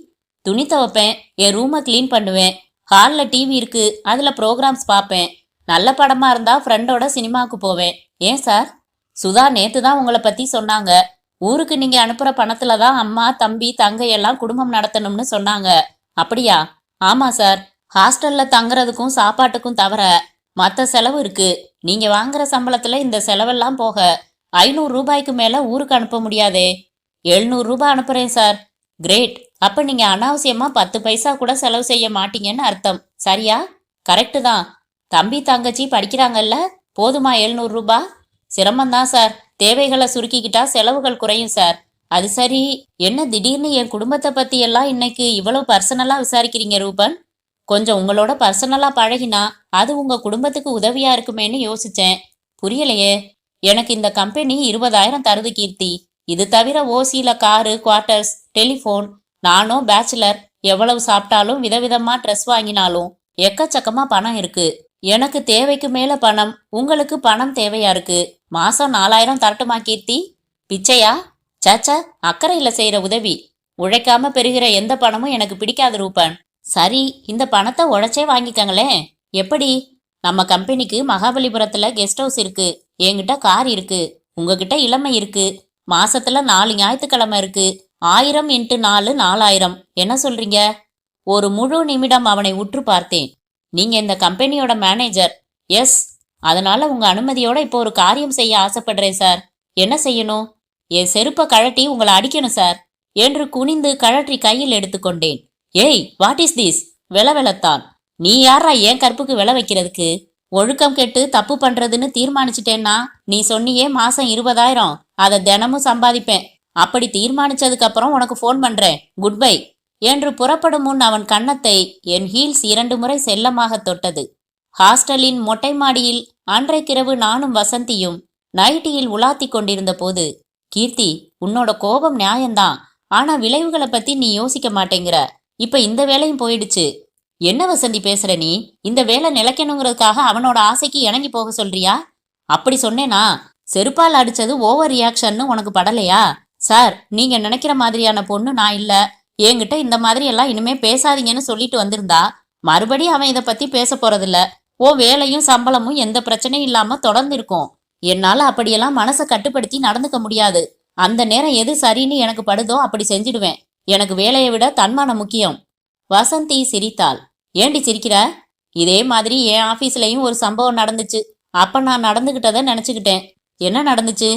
துணி துவைப்பேன், என் ரூமை கிளீன் பண்ணுவேன், ஹாலில் டிவி இருக்கு, அதில் ப்ரோக்ராம்ஸ் பார்ப்பேன், நல்ல படமா இருந்தா ஃப்ரெண்டோட சினிமாவுக்கு போவேன். ஏன் சார்? சுதா நேத்து தான் உங்களை பத்தி சொன்னாங்க. ஊருக்கு நீங்க அனுப்புற பணத்துல தான் அம்மா தம்பி தங்கை எல்லாம் குடும்பம் நடத்தணும்னு சொன்னாங்க. அப்படியா? ஆமா சார். ஹாஸ்டல்ல தங்குறதுக்கும் சாப்பாட்டுக்கும் தவிர மற்ற செலவு இருக்கு. நீங்க வாங்குற சம்பளத்துல இந்த செலவெல்லாம் போக 500 ரூபாய்க்கு மேல ஊருக்கு அனுப்ப முடியாதே. 700 ரூபாய் அனுப்புறேன் சார். கிரேட். அப்ப நீங்க அனாவசியமா 10 பைசா கூட செலவு செய்ய மாட்டீங்கன்னு அர்த்தம், சரியா? கரெக்டு தான். தம்பி தங்கச்சி படிக்கிறாங்கல்ல, போதுமா 700 ரூபாய்? சிரமம்தான் சார். தேவைகளை சுருக்கிக்கிட்டா செலவுகள் குறையும் சார். அது சரி, என்ன திடீர்னு என் குடும்பத்தை பத்தி எல்லாம் இன்னைக்கு இவ்வளவு பர்சனலா விசாரிக்கிறீங்க ரூபன்? கொஞ்சம் உங்களோட பர்சனலா பழகினா அது உங்க குடும்பத்துக்கு உதவியா இருக்குமேன்னு யோசிச்சேன். புரியலையே. எனக்கு இந்த கம்பெனி 20,000 தருது கீர்த்தி. இது தவிர ஓசியில காரு, குவார்ட்டர்ஸ், டெலிஃபோன். நானும் பேச்சுலர். எவ்வளவு சாப்பிட்டாலும் விதவிதமா ட்ரெஸ் வாங்கினாலும் எக்கச்சக்கமா பணம் இருக்கு. எனக்கு தேவைக்கு மேல பணம், உங்களுக்கு பணம் தேவையா இருக்கு. மாசம் 4,000 தரட்டுமா கீர்த்தி? பிச்சையா? சாச்சா, அக்கறையில செய்யற உதவி. உழைக்காம பெறுகிற எந்த பணமும் எனக்கு பிடிக்காது ரூபன். சரி, இந்த பணத்தை உழைச்சே வாங்கிக்கங்களேன். எப்படி? நம்ம கம்பெனிக்கு மகாபலிபுரத்துல கெஸ்ட் ஹவுஸ் இருக்கு, என்கிட்ட கார் இருக்கு, உங்ககிட்ட இளமை இருக்கு, மாசத்துல 4 ஞாயிற்றுக்கிழமை இருக்கு. 1000 × 4 4000. என்ன சொல்றீங்க? ஒரு முழு நிமிடம் அவனை உற்று பார்த்தேன். நீங்க இந்த கம்பெனியோட மேனேஜர். எஸ். அதனால உங்க அனுமதியோட இப்போ ஒரு காரியம் செய்ய ஆசைப்படுறேன் சார். என்ன செய்யணும்? என் செருப்பை கழட்டி உங்களை அடிக்கணும் சார் என்று குனிந்து கழற்றி கையில் எடுத்துக்கொண்டேன். ஏய், வாட் இஸ் திஸ்? வெளவெளத்தான். நீ யாரா என் கற்புக்கு விளை வைக்கிறதுக்கு? ஒழுக்கம் கெட்டு தப்பு பண்றதுன்னு தீர்மானிச்சிட்டேன்னா நீ சொன்னியே மாசம் 20,000, அதை தினமும் சம்பாதிப்பேன். அப்படி தீர்மானிச்சதுக்கு அப்புறம் உனக்கு ஃபோன் பண்றேன். Good bye. என்று புறப்படும் முன் அவன் கன்னத்தை என் ஹீல்ஸ் 2 முறை செல்லமாக தொட்டது. ஹாஸ்டலின் மொட்டை மாடியில் அன்றைக்கிரவு நானும் வசந்தியும் நைட்டியில் உலாத்திக் கொண்டிருந்த போது, கீர்த்தி, உன்னோட கோபம் நியாயம்தான், ஆனா விளைவுகளை பத்தி நீ யோசிக்க மாட்டேங்கிற. இப்ப இந்த வேலையும் போயிடுச்சு. என்ன வசந்தி பேசுற நீ? இந்த வேலை நிலைக்கணுங்கிறதுக்காக அவனோட ஆசைக்கு இணங்கி போக சொல்றியா? அப்படி சொன்னேனா? செருப்பால் அடிச்சது ஓவர் ரியாக்ஷன்னு உனக்கு படலையா? சார், நீங்க நினைக்கிற மாதிரியான பொண்ணு நான் இல்ல. என்கிட்ட இந்த மாதிரி எல்லாம் இனிமே பேசாதீங்கன்னு சொல்லிட்டு வந்திருந்தா மறுபடியும் அவன் இதை பத்தி பேச போறதில்ல. ஓ வேலையும் சம்பளமும் எந்த பிரச்சனையும் இல்லாம தொடர்ந்து இருக்கும். என்னால அப்படியெல்லாம் மனசை கட்டுப்படுத்தி நடந்துக்க முடியாது. அந்த நேரம் எது சரின்னு எனக்கு படுதோ அப்படி செஞ்சிடுவேன். எனக்கு வேலையை விட தன்மானம் முக்கியம். வசந்தி சிரித்தாள். ஏண்டி சிரிக்கிற? இதே மாதிரி என் ஆபீஸ்லயும் ஒரு சம்பவம் நடந்துச்சு. அப்ப நான் நடந்துகிட்டதை நினைச்சுக்கிட்டேன். என்ன நடந்துச்சு?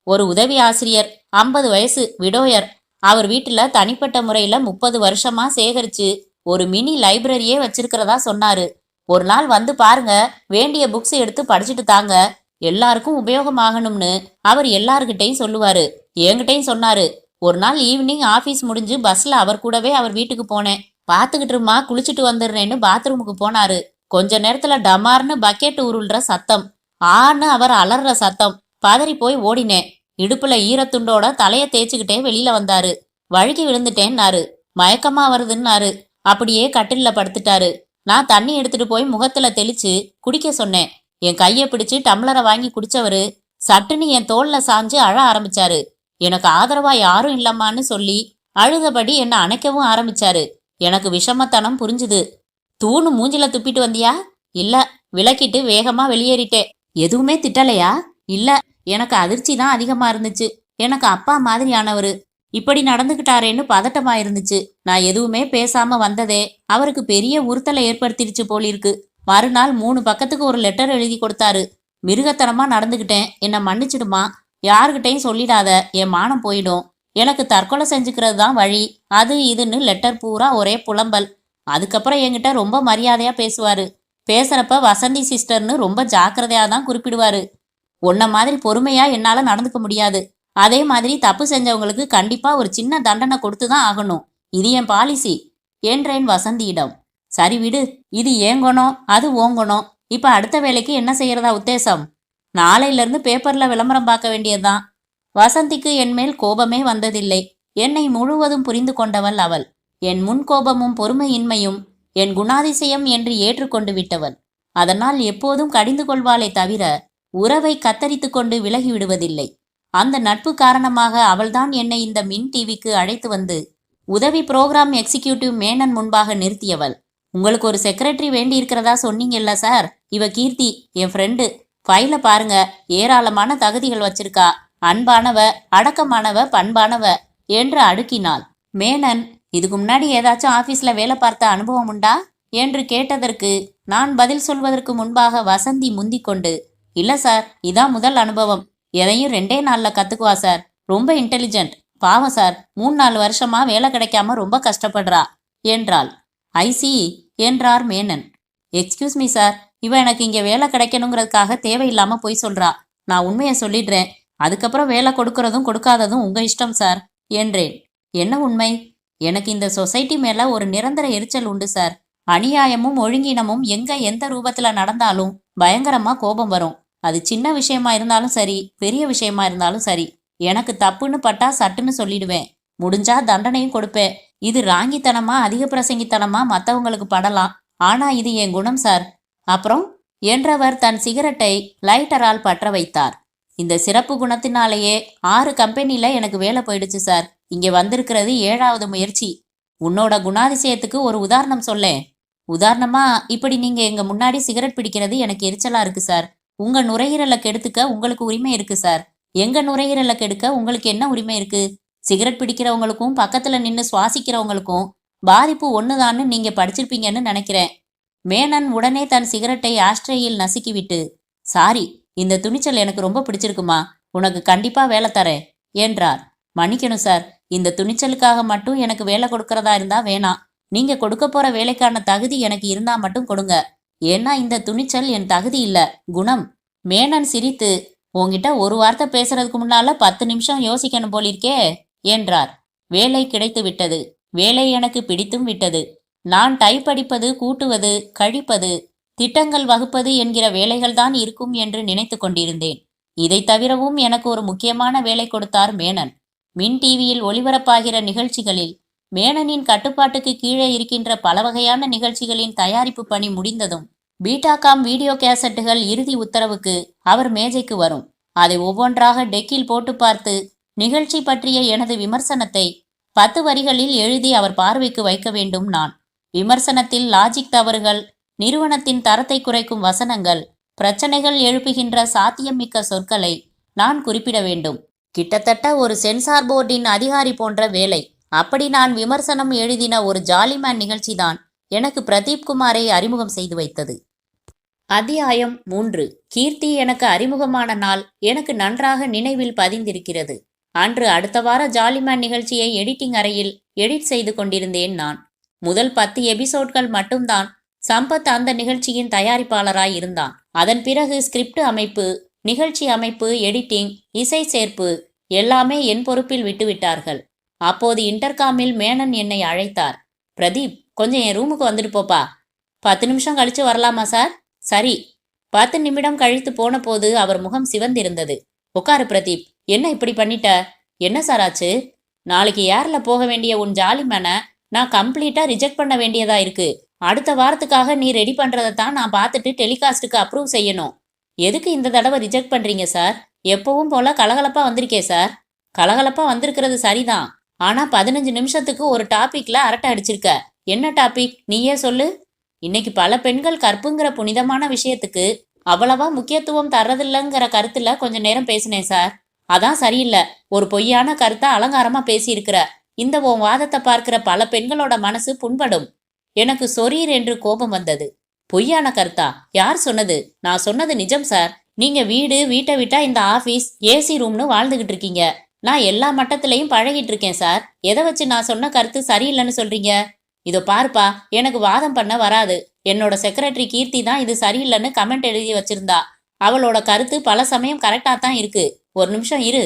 ஒரு உதவி ஆசிரியர், 50 வயசு, விடோயர். அவர் வீட்டுல தனிப்பட்ட முறையில 30 வருஷமா சேகரிச்சு ஒரு மினி லைப்ரரியே வச்சிருக்கிறதா சொன்னாரு. ஒரு நாள் வந்து பாருங்க, வேண்டிய புக்ஸ் எடுத்து படிச்சுட்டு தாங்க, எல்லாருக்கும் உபயோகமாகணும்னு அவர் எல்லார்கிட்டையும் சொல்லுவாரு. என்கிட்டையும் சொன்னாரு. ஒரு நாள் ஈவினிங் ஆபீஸ் முடிஞ்சு பஸ்ல அவர் கூடவே அவர் வீட்டுக்கு போனேன். பாத்துக்கிட்டுமா குளிச்சுட்டு வந்துடுறேன்னு பாத்ரூமுக்கு போனாரு. கொஞ்ச நேரத்துல டமார்னு பக்கெட் உருள்ற சத்தம், ஆன்னு அவர் அலற சத்தம். பதறி போய் ஓடினேன். இடுப்புல ஈரத்துண்டோட தலைய தேய்ச்சிக்கிட்டே வெளியில வந்தாரு. வழுக்கி விழுந்துட்டேன்னாரு. மயக்கமா வருதுன்னாரு. அப்படியே கட்டில்ல படுத்துட்டாரு. நான் தண்ணி எடுத்துட்டு போய் முகத்துல தெளிச்சு குடிக்க சொன்னேன். என் கைய பிடிச்சு டம்ளரை வாங்கி குடிச்சவரு சட்டுன்னு என் தோல்ல சாஞ்சு அழ ஆரம்பிச்சாரு. எனக்கு ஆதரவா யாரும் இல்லம்மான்னு சொல்லி அழுதபடி என்ன அணைக்கவும் ஆரம்பிச்சாரு. எனக்கு விஷமத்தனம் புரிஞ்சுது. தூணு மூஞ்சில துப்பிட்டு வந்தியா? இல்ல, விளக்கிட்டு வேகமா வெளியேறிட்டேன். எதுவுமே திட்டலையா? இல்ல, எனக்கு அதிர்ச்சி தான் அதிகமா இருந்துச்சு. எனக்கு அப்பா மாதிரியானவரு இப்படி நடந்துகிட்டாரேன்னு பதட்டமா இருந்துச்சு. நான் எதுவுமே பேசாம வந்ததே அவருக்கு பெரிய உறுத்தலை ஏற்படுத்திடுச்சு போலிருக்கு. மறுநாள் 3 பக்கத்துக்கு ஒரு லெட்டர் எழுதி கொடுத்தாரு. மிருகத்தனமா நடந்துகிட்டேன், என்ன மன்னிச்சிடுமா, யாருகிட்டையும் சொல்லிடாத, என் மானம் போயிடும், எனக்கு தற்கொலை செஞ்சுக்கிறது தான் வழி, அது இதுன்னு லெட்டர் பூரா ஒரே புலம்பல். அதுக்கப்புறம் என்கிட்ட ரொம்ப மரியாதையா பேசுவாரு. பேசுறப்ப வசந்தி சிஸ்டர்னு ரொம்ப ஜாக்கிரதையா தான் குறிப்பிடுவாரு. உன்ன மாதிரி பொறுமையா என்னால நடந்துக்க முடியாது. அதே மாதிரி தப்பு செஞ்சவங்களுக்கு கண்டிப்பா ஒரு சின்ன தண்டனை கொடுத்துதான் ஆகணும். இது என் பாலிசி என்றேன் வசந்தியிடம். சரி விடு, இது ஏன் குணம், அது ஓங்கணும். இப்ப அடுத்த வேலைக்கு என்ன செய்யறதா உத்தேசம்? நாளையில இருந்து பேப்பர்ல விளம்பரம் பார்க்க வேண்டியதுதான். வசந்திக்கு என் மேல் கோபமே வந்ததில்லை. என்னை முழுவதும் புரிந்து கொண்டவள் அவள். என் முன்கோபமும் பொறுமையின்மையும் என் குணாதிசயம் என்று ஏற்றுக்கொண்டு விட்டவள். அதனால் எப்போதும் கடிந்து கொள்வாளே தவிர உறவை கத்தரித்து கொண்டு விலகி விடுவதில்லை. அந்த நட்பு காரணமாக அவள்தான் என்னை இந்த மின் டிவிக்கு அழைத்து வந்து உதவி புரோகிராம் எக்ஸிக்யூட்டிவ் மேனன் முன்பாக நிறுத்தியவள். உங்களுக்கு ஒரு செக்ரட்டரி வேண்டி இருக்கிறதா சொன்னீங்கல்ல சார், இவ கீர்த்தி, என் ஃப்ரெண்டு. ஃபைல பாருங்க, ஏராளமான தகுதிகள் வச்சிருக்கா. அன்பானவ, அடக்கமானவ, பண்பானவ என்று அடுக்கினாள். மேனன், இதுக்கு முன்னாடி ஏதாச்சும் ஆபீஸ்ல வேலை பார்த்த அனுபவம் உண்டா என்று கேட்டதற்கு நான் பதில் சொல்வதற்கு முன்பாக வசந்தி முந்திக் கொண்டு, இல்ல சார், இதான் முதல் அனுபவம். எதையும் 2 நாள்ல கத்துக்குவா சார். ரொம்ப இன்டெலிஜென்ட். பாவம் சார், 3-4 வருஷமா வேலை கிடைக்காம ரொம்ப கஷ்டப்படுறா என்றாள். ஐசி என்றார் மேனன். எக்ஸ்கியூஸ் மீ சார், இவ எனக்கு இங்க வேலை கிடைக்கணுங்கிறதுக்காக தேவையில்லாம போய் சொல்றா. நான் உண்மையை சொல்லிடுறேன். அதுக்கப்புறம் வேலை கொடுக்கறதும் கொடுக்காததும் உங்க இஷ்டம் சார் என்றேன். என்ன உண்மை? எனக்கு இந்த சொசைட்டி மேல ஒரு நிரந்தர எரிச்சல் உண்டு சார். அநியாயமும் ஒழுங்கினமும் எங்க எந்த ரூபத்துல நடந்தாலும் பயங்கரமா கோபம் வரும். அது சின்ன விஷயமா இருந்தாலும் சரி, பெரிய விஷயமா இருந்தாலும் சரி, எனக்கு தப்புன்னு பட்டா சட்டுன்னு சொல்லிடுவேன். முடிஞ்சா தண்டனையும் கொடுப்பேன். இது ராங்கித்தனமா அதிக பிரசங்கித்தனமா மற்றவங்களுக்கு படலாம். ஆனா இது என் குணம் சார். அப்புறம் என்றவர் தன் சிகரெட்டை லைட்டரால் பற்ற வைத்தார். இந்த சிறப்பு குணத்தினாலேயே 6 கம்பெனில எனக்கு வேலை போயிடுச்சு சார். இங்க வந்திருக்கிறது 7வது முயற்சி. உன்னோட குணாதிசயத்துக்கு ஒரு உதாரணம் சொல்லேன். உதாரணமா, இப்படி நீங்க எங்க முன்னாடி சிகரெட் பிடிக்கிறது எனக்கு எரிச்சலா இருக்கு சார். உங்க நுரையீரலை கெடுத்துக்க உங்களுக்கு உரிமை இருக்கு சார். எங்க நுரையீரலை கெடுக்க உங்களுக்கு என்ன உரிமை இருக்கு? சிகரெட் பிடிக்கிறவங்களுக்கும் பக்கத்துல நின்று சுவாசிக்கிறவங்களுக்கும் பாதிப்பு ஒண்ணுதான்னு நீங்க படிச்சிருப்பீங்கன்னு நினைக்கிறேன். மேனன் உடனே தன் சிகரெட்டை ஆஸ்ட்ரேயில் நசுக்கிவிட்டு, சாரி, இந்த துணிச்சல் எனக்கு ரொம்ப பிடிச்சிருக்குமா, உனக்கு கண்டிப்பா வேலை தரேன் என்றார். மன்னிக்கணும் சார், இந்த துணிச்சலுக்காக மட்டும் எனக்கு வேலை கொடுக்கறதா இருந்தா வேணாம். நீங்க கொடுக்க போற வேலைக்கான தகுதி எனக்கு இருந்தா மட்டும் கொடுங்க. ஏன்னா இந்த துணிச்சல் என் தகுதி இல்ல, குணம். மேனன் சிரித்து, உன்கிட்ட ஒரு வார்த்தை பேசுறதுக்கு முன்னால 10 நிமிஷம் யோசிக்கணும் போலிருக்கே என்றார். வேலை கிடைத்து விட்டது. வேலை எனக்கு பிடித்தும் விட்டது. நான் டைப் அடிப்பது, கூட்டுவது, கழிப்பது, திட்டங்கள் வகுப்பது என்கிற வேலைகள்தான் இருக்கும் என்று நினைத்து கொண்டிருந்தேன். இதை தவிரவும் எனக்கு ஒரு முக்கியமான வேலை கொடுத்தார் மேனன். மின் டிவியில் ஒளிபரப்பாகிற நிகழ்ச்சிகளில் மேனனின் கட்டுப்பாட்டுக்கு கீழே இருக்கின்ற பல வகையான நிகழ்ச்சிகளின் தயாரிப்பு பணி முடிந்ததும் பீட்டாகாம் வீடியோ கேசட்டுகள் இறுதி உத்தரவுக்கு அவர் மேஜைக்கு வரும். அதை ஒவ்வொன்றாக டெக்கில் போட்டு பார்த்து நிகழ்ச்சி பற்றிய எனது விமர்சனத்தை 10 வரிகளில் எழுதி அவர் பார்வைக்கு வைக்க வேண்டும். நான் விமர்சனத்தில் லாஜிக் தவறுகள், நிறுவனத்தின் தரத்தை குறைக்கும் வசனங்கள், பிரச்சனைகள் எழுப்புகின்ற சாத்தியமிக்க சொற்களை நான் குறிப்பிட வேண்டும். கிட்டத்தட்ட ஒரு சென்சார் போர்டின் அதிகாரி போன்ற வேலை. அப்படி நான் விமர்சனம் எழுதின ஒரு ஜாலிமேன் நிகழ்ச்சிதான் எனக்கு பிரதீப் குமாரை அறிமுகம் செய்து வைத்தது. அத்தியாயம் 3. கீர்த்தி எனக்கு அறிமுகமான நாள் எனக்கு நன்றாக நினைவில் பதிந்திருக்கிறது. அன்று அடுத்த வார ஜாலிமேன் நிகழ்ச்சியை எடிட்டிங் அறையில் எடிட் செய்து கொண்டிருந்தேன் நான். முதல் 10 எபிசோட்கள் மட்டும்தான் சம்பத் அந்த நிகழ்ச்சியின் தயாரிப்பாளராய் இருந்தான். அதன் பிறகு ஸ்கிரிப்ட் அமைப்பு, நிகழ்ச்சி அமைப்பு, எடிட்டிங், இசை சேர்ப்பு எல்லாமே என் பொறுப்பில் விட்டுவிட்டார்கள். அப்போது இன்டர்காமில் மேனன் என்னை அழைத்தார். பிரதீப், கொஞ்சம் என் ரூமுக்கு வந்துட்டு போப்பா. 10 நிமிஷம் கழிச்சு வரலாமா சார்? சரி. 10 நிமிடம் கழித்து போன போது அவர் முகம் சிவந்திருந்தது. உட்காரு பிரதீப், என்ன இப்படி பண்ணிட்ட? என்ன சார் ஆச்சு? நாளைக்கு ஏர்ல போக வேண்டிய உன் ஜாலிமேனை நான் கம்ப்ளீட்டா ரிஜெக்ட் பண்ண வேண்டியதா இருக்கு. அடுத்த வாரத்துக்காக நீ ரெடி பண்றதை தான் நான் பார்த்துட்டு டெலிகாஸ்டுக்கு அப்ரூவ் செய்யணும். எதுக்கு இந்த தடவை ரிஜெக்ட் பண்றீங்க சார்? எப்பவும் போல கலகலப்பா வந்திருக்கே சார். கலகலப்பா வந்திருக்கிறது சரிதான். ஆனா 15 நிமிஷத்துக்கு ஒரு டாபிக்ல அரட்டை அடிச்சிருக்க. என்ன டாபிக் நீயே சொல்லு. இன்னைக்கு பல பெண்கள் கற்புங்கிற புனிதமான விஷயத்துக்கு அவ்வளவா முக்கியத்துவம் தர்றதில்லைங்கிற கருத்துல கொஞ்ச நேரம் பேசினேன் சார். அதான் சரியில்லை. ஒரு பொய்யான கருத்தை அலங்காரமா பேசியிருக்கிற. இந்த உன் வாதத்தை பார்க்கிற பல பெண்களோட மனசு புண்படும். எனக்கு சொரீர் என்று கோபம் வந்தது. பொய்யான கருத்தா? யார் சொன்னது? நான் சொன்னது நிஜம் சார். நீங்க வீட்டை விட்டா இந்த ஆபீஸ், ஏசி ரூம்னு வாழ்ந்துகிட்டு இருக்கீங்க. நான் எல்லா மட்டத்திலையும் பழகிட்டு இருக்கேன் சார். எதை வச்சு நான் சொன்ன கருத்து சரியில்லைன்னு சொல்றீங்க? இதோ பாருப்பா, எனக்கு வாதம் பண்ண வராது. என்னோட செக்ரட்டரி கீர்த்தி தான் இது சரியில்லைன்னு கமெண்ட் எழுதி வச்சிருந்தா. அவளோட கருத்து பல சமயம் கரெக்டா தான் இருக்கு. ஒரு நிமிஷம் இரு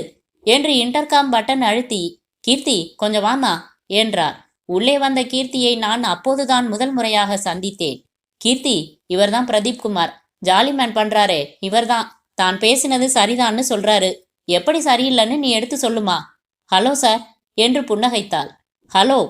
என்று இன்டர்காம் பட்டன் அழுத்தி, கீர்த்தி கொஞ்சம் வாமா என்றார். உள்ளே வந்த கீர்த்தியை நான் அப்போதுதான் முதல் முறையாக சந்தித்தேன். கீர்த்தி, இவர்தான் பிரதீப் குமார். ஜாலிமேன் பண்றாரே இவர்தான். தான் பேசினது சரிதான்னு சொல்றாரு. எப்படி சரியில்லைன்னு நீ எடுத்து சொல்லுமா. ஹலோ சார் என்று புன்னகைத்தாள். ஹலோ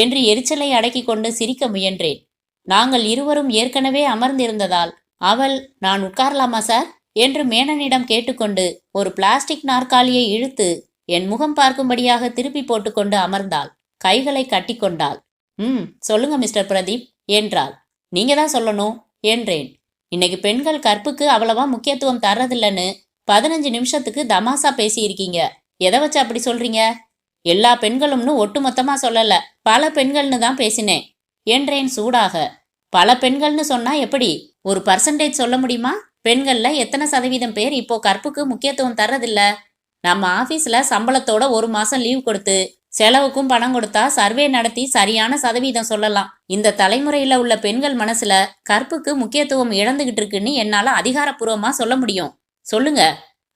என்று எரிச்சலை அடக்கி கொண்டு சிரிக்க முயன்றேன். நாங்கள் இருவரும் ஏற்கனவே அமர்ந்திருந்ததால் அவள், நான் உட்காரலாமா சார் என்று மேனனிடம் கேட்டுக்கொண்டு ஒரு பிளாஸ்டிக் நாற்காலியை இழுத்து என் முகம் பார்க்கும்படியாக திருப்பி போட்டுக்கொண்டு அமர்ந்தாள். கைகளை கட்டி கொண்டாள். சொல்லுங்க மிஸ்டர் பிரதீப் என்றாள். நீங்க தான் சொல்லணும் என்றேன். இன்னைக்கு பெண்கள் கற்புக்கு அவ்வளவா முக்கியத்துவம் தர்றதில்லைன்னு 15 நிமிஷத்துக்கு தமாசா பேசியிருக்கீங்க. எதை வச்சு அப்படி சொல்றீங்க? எல்லா பெண்களும்னு ஒட்டுமொத்தமா சொல்லல, பல பெண்கள்னு தான் பேசினேன் என்றேன் சூடாக. பல பெண்கள்னு சொன்னா எப்படி? ஒரு பர்சன்டேஜ் சொல்ல முடியுமா? பெண்கள்ல எத்தனை சதவீதம் பேர் இப்போ கற்புக்கு முக்கியத்துவம் தர்றதில்ல? நம்ம ஆபீஸ்ல சம்பளத்தோட 1 மாசம் லீவ் கொடுத்து செலவுக்கும் பணம் கொடுத்தா சர்வே நடத்தி சரியான சதவீதம் சொல்லலாம். இந்த தலைமுறையில உள்ள பெண்கள் மனசுல கற்புக்கு முக்கியத்துவம் இழந்துகிட்டு இருக்குன்னு என்னால அதிகாரப்பூர்வமா சொல்ல முடியும். சொல்லுங்க.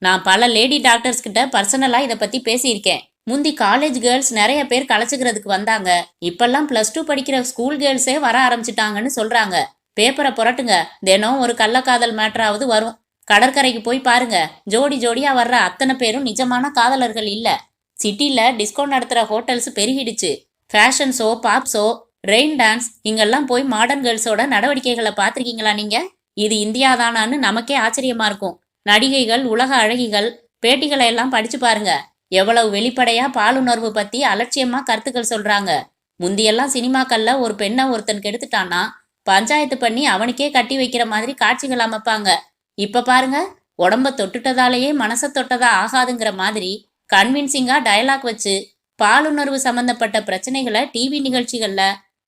நான் பல லேடி டாக்டர்ஸ் கிட்ட பர்சனலா இதை பத்தி பேசியிருக்கேன். முந்தி காலேஜ் கேர்ள்ஸ் நிறைய பேர் கலைச்சுக்கிறதுக்கு வந்தாங்க. இப்பெல்லாம் +2 படிக்கிற ஸ்கூல் கேர்ள்ஸே வர ஆரம்பிச்சிட்டாங்கன்னு சொல்றாங்க. பேப்பரை புரட்டுங்க, தினம் ஒரு கள்ளக்காதல் மேட்டராவது வரும். கடற்கரைக்கு போய் பாருங்க, ஜோடி ஜோடியா வர்ற அத்தனை பேரும் நிஜமான காதலர்கள் இல்ல. சிட்டில டிஸ்கோ நடத்துற ஹோட்டல்ஸ் பெருகிடுச்சு. Fashion show, pop show, rain dance, இங்கெல்லாம் போய் மாடர்ன் கேர்ள்ஸோட நடவடிக்கைகளை பார்த்திருக்கீங்களா நீங்க? இது இந்தியாதானான்னு நமக்கே ஆச்சரியமா இருக்கும். நடிகைகள், உலக அழகிகள் பேட்டிகளை எல்லாம் படிச்சு பாருங்க. எவ்வளவு வெளிப்படையா பாலுணர்வு பத்தி அலட்சியமா கருத்துக்கள் சொல்றாங்க. முந்தியெல்லாம் சினிமாக்கள்ல ஒரு பெண்ணை ஒருத்தன் கெடுத்துட்டான்னா பஞ்சாயத்து பண்ணி அவனுக்கே கட்டி வைக்கிற மாதிரி காட்சிகள் அமைப்பாங்க. இப்ப பாருங்க, உடம்ப தொட்டுட்டதாலேயே மனசை தொட்டதா ஆகாதுங்கிற மாதிரி கன்வின்சிங்கா டயலாக் வச்சு பாலுணர்வு சம்பந்தப்பட்ட பிரச்சனைகளை டிவி நிகழ்ச்சிகள்ல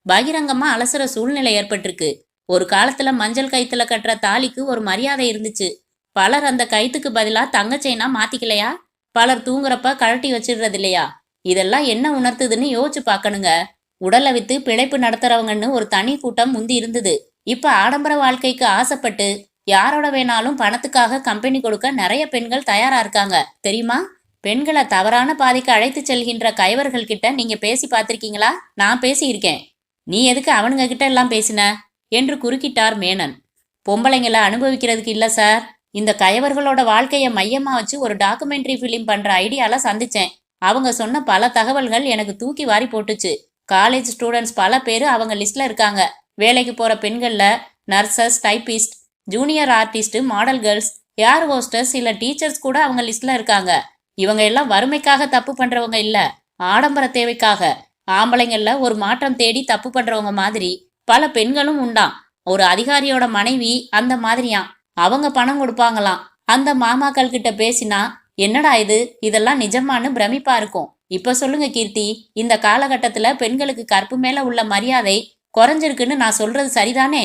பகிரங்கமா அலசுற சூழ்நிலை ஏற்பட்டிருக்கு. ஒரு காலத்துல மஞ்சள் கயித்துல கட்டுற தாலிக்கு ஒரு மரியாதை இருந்துச்சு. பலர் அந்த கயித்துக்கு பதிலா தங்கச்சைனா மாத்திக்கலையா? பலர் தூங்குறப்ப கழட்டி வச்சிடுறது இல்லையா? இதெல்லாம் என்ன உணர்த்துதுன்னு யோசிச்சு பார்க்கணுங்க. உடலை வித்து பிழைப்பு நடத்துறவங்கன்னு ஒரு தனி கூட்டம் முந்தி இருந்தது. இப்ப ஆடம்பர வாழ்க்கைக்கு ஆசைப்பட்டு யாரோட வேணாலும் பணத்துக்காக கம்பெனி கொடுக்க நிறைய பெண்கள் தயாரா இருக்காங்க தெரியுமா? பெண்களை தவறான பாதைக்கு அழைத்து செல்கின்ற கயவர்கள் கிட்ட நீங்க பேசி பார்த்திருக்கீங்களா? நான் பேசியிருக்கேன். நீ எதுக்கு அவனுங்க கிட்ட எல்லாம் பேசின என்று குறுக்கிட்டார் மேனன். பொம்பளைங்களை அனுபவிக்கிறதுக்கு இல்ல சார், இந்த கயவர்களோட வாழ்க்கைய மையமா வச்சு ஒரு டாக்குமெண்ட்ரி ஃபிலிம் பண்ற ஐடியால சந்திச்சேன். அவங்க சொன்ன பல தகவல்கள் எனக்கு தூக்கி வாரி போட்டுச்சு. காலேஜ் ஸ்டூடெண்ட்ஸ் பல பேர் அவங்க லிஸ்ட்ல இருக்காங்க. வேலைக்கு போற பெண்கள்ல nurses, typist, junior artist, model girls, air hostess, இல்ல டீச்சர்ஸ் கூட அவங்க லிஸ்ட்ல இருக்காங்க. இவங்க எல்லாம் வறுமைக்காக தப்பு பண்றவங்க இல்ல, ஆடம்பர தேவைக்காக. ஆம்பளைங்கள்ல ஒரு மாற்றம் தேடி தப்பு பண்றவங்க மாதிரி பல பெண்களும் உண்டாம். ஒரு அதிகாரியோட மனைவி அந்த மாதிரியாம். அவங்க பணம் கொடுப்பாங்களாம். அந்த மாமாக்கள் கிட்ட பேசினா என்னடா இது, இதெல்லாம் நிஜமானு பிரமிப்பா இருக்கும். இப்ப சொல்லுங்க கீர்த்தி, இந்த காலகட்டத்துல பெண்களுக்கு கற்பு மேல உள்ள மரியாதை குறைஞ்சிருக்குன்னு நான் சொல்றது சரிதானே?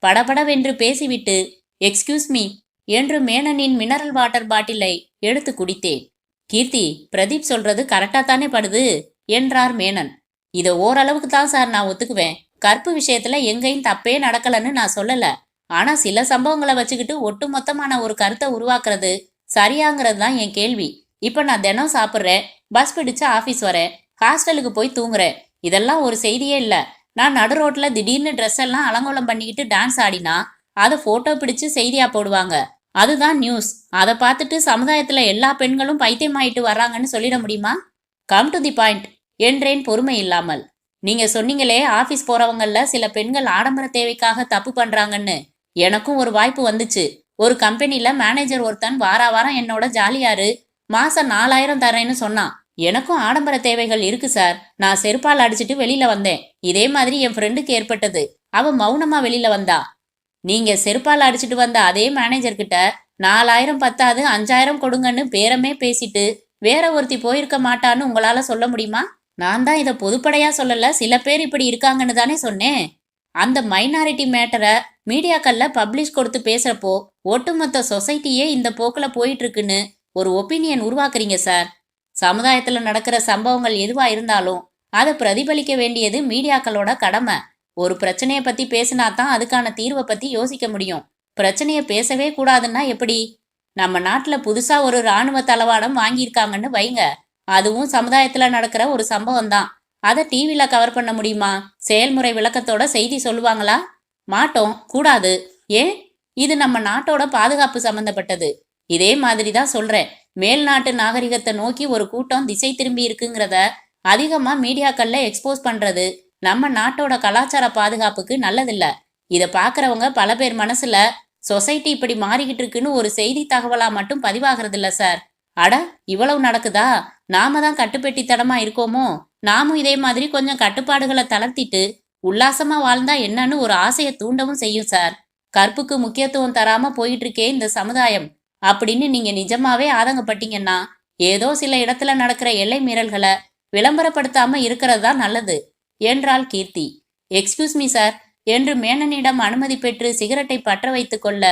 படபடவென்று பேசிவிட்டு எக்ஸ்கியூஸ் மீ என்று மேனனின் மினரல் வாட்டர் பாட்டிலை எடுத்து குடித்தேன். கீர்த்தி, பிரதீப் சொல்றது கரெக்டா தானே படுது என்றார் மேனன். இதை ஓரளவுக்கு தான் சார் நான் ஒத்துக்குவேன். கற்பு விஷயத்துல எங்கேயும் தப்பே நடக்கலன்னு நான் சொல்லல. ஆனா சில சம்பவங்களை வச்சுக்கிட்டு ஒட்டு மொத்தமான ஒரு கருத்தை உருவாக்குறது சரியாங்கிறது தான் என் கேள்வி. இப்ப நான் தினம் சாப்பிட்றேன், பஸ் பிடிச்சு ஆபீஸ் வரேன், ஹாஸ்டலுக்கு போய் தூங்குறேன். இதெல்லாம் ஒரு செய்தியே இல்ல. நான் நடு ரோட்ல திடீர்னு ட்ரெஸ் எல்லாம் அலங்கோலம் பண்ணிக்கிட்டு டான்ஸ் ஆடினா அதை போட்டோ பிடிச்சு செய்தியா போடுவாங்க. அதுதான் நியூஸ். அதை பார்த்துட்டு சமுதாயத்துல எல்லா பெண்களும் பைத்தியமாயிட்டு வர்றாங்கன்னு சொல்லிட முடியுமா? கம் டு தி பாயிண்ட் என்றேன் பொறுமை இல்லாமல். நீங்க சொன்னீங்களே ஆபீஸ் போறவங்கல்ல சில பெண்கள் ஆடம்பர தேவைக்காக தப்பு பண்றாங்கன்னு. எனக்கும் ஒரு வாய்ப்பு வந்துச்சு. ஒரு கம்பெனில மேனேஜர் ஒருத்தன் வாரம் என்னோட ஜாலியாரு மாசம் 4000 தரேன்னு சொன்னான். எனக்கும் ஆடம்பர தேவைகள் இருக்கு சார். நான் செருப்பால் அடிச்சுட்டு வெளியில வந்தேன். இதே மாதிரி என் ஃப்ரெண்டுக்கு ஏற்பட்டது. அவ மௌனமா வெளியில வந்தா. நீங்க செருப்பால் அடிச்சுட்டு வந்த அதே மேனேஜர் கிட்ட 4000 பத்தாது 5000 கொடுங்கன்னு பேரமே பேசிட்டு வேற ஒருத்தி போயிருக்க மாட்டான்னு உங்களால சொல்ல முடியுமா? நான் தான் இதை பொதுப்படையா சொல்லல, சில பேர் இப்படி இருக்காங்கன்னு தானே சொன்னேன். அந்த மைனாரிட்டி மேட்டரை மீடியாக்கள்ல பப்ளிஷ் கொடுத்து பேசுறப்போ ஒட்டுமொத்த சொசைட்டியே இந்த போக்குல போயிட்டு இருக்குன்னு ஒரு ஒப்பீனியன் உருவாக்குறீங்க சார். சமுதாயத்துல நடக்கிற சம்பவங்கள் எதுவா இருந்தாலும் அதை பிரதிபலிக்க வேண்டியது மீடியாக்களோட கடமை. ஒரு பிரச்சனைய பத்தி பேசினா தான் அதுக்கான தீர்வை பத்தி யோசிக்க முடியும். பிரச்சனைய பேசவே கூடாதுன்னா எப்படி? நம்ம நாட்டுல புதுசா ஒரு இராணுவ தளவாடம் வாங்கியிருக்காங்கன்னு வைங்க. அதுவும் சமுதாயத்துல நடக்கிற ஒரு சம்பவம் தான். அதை டிவில கவர் பண்ண முடியுமா? செயல்முறை விளக்கத்தோட செய்தி சொல்லுவாங்களா? மாட்டோம், கூடாது. ஏன்? இது நம்ம நாட்டோட பாதுகாப்பு சம்பந்தப்பட்டது. இதே மாதிரிதான் சொல்றேன். மேல் நாட்டு நாகரிகத்தை நோக்கி ஒரு கூட்டம் திசை திரும்பி இருக்குங்கிறத அதிகமா மீடியாக்கள்ல எக்ஸ்போஸ் பண்றது நம்ம நாட்டோட கலாச்சார பாதுகாப்புக்கு நல்லதில்ல. இதை பாக்குறவங்க பல பேர் மனசுல சொசைட்டி இப்படி மாறிக்கிட்டு இருக்குன்னு ஒரு செய்தி தகவலா மட்டும் பதிவாகிறது இல்ல சார். அட, இவ்வளவு நடக்குதா? நாம தான் கட்டுப்பெட்டி தடமா இருக்கோமோ? நாமும் இதே மாதிரி கொஞ்சம் கட்டுப்பாடுகளை தளர்த்திட்டு உல்லாசமா வாழ்ந்தா என்னன்னு ஒரு ஆசையை தூண்டவும் செய்யும் சார். கற்புக்கு முக்கியத்துவம் தராம போயிட்டு இருக்கே இந்த சமுதாயம் அப்படின்னு நீங்க நிஜமாவே ஆதங்கப்பட்டீங்கன்னா ஏதோ சில இடத்துல நடக்கிற எல்லை மீறல்களை விளம்பரப்படுத்தாம இருக்கிறது தான் நல்லது என்றாள் கீர்த்தி. எக்ஸ்கியூஸ் மீ சார் என்று மேனனிடம் அனுமதி பெற்று சிகரெட்டை பற்ற வைத்துக் கொள்ள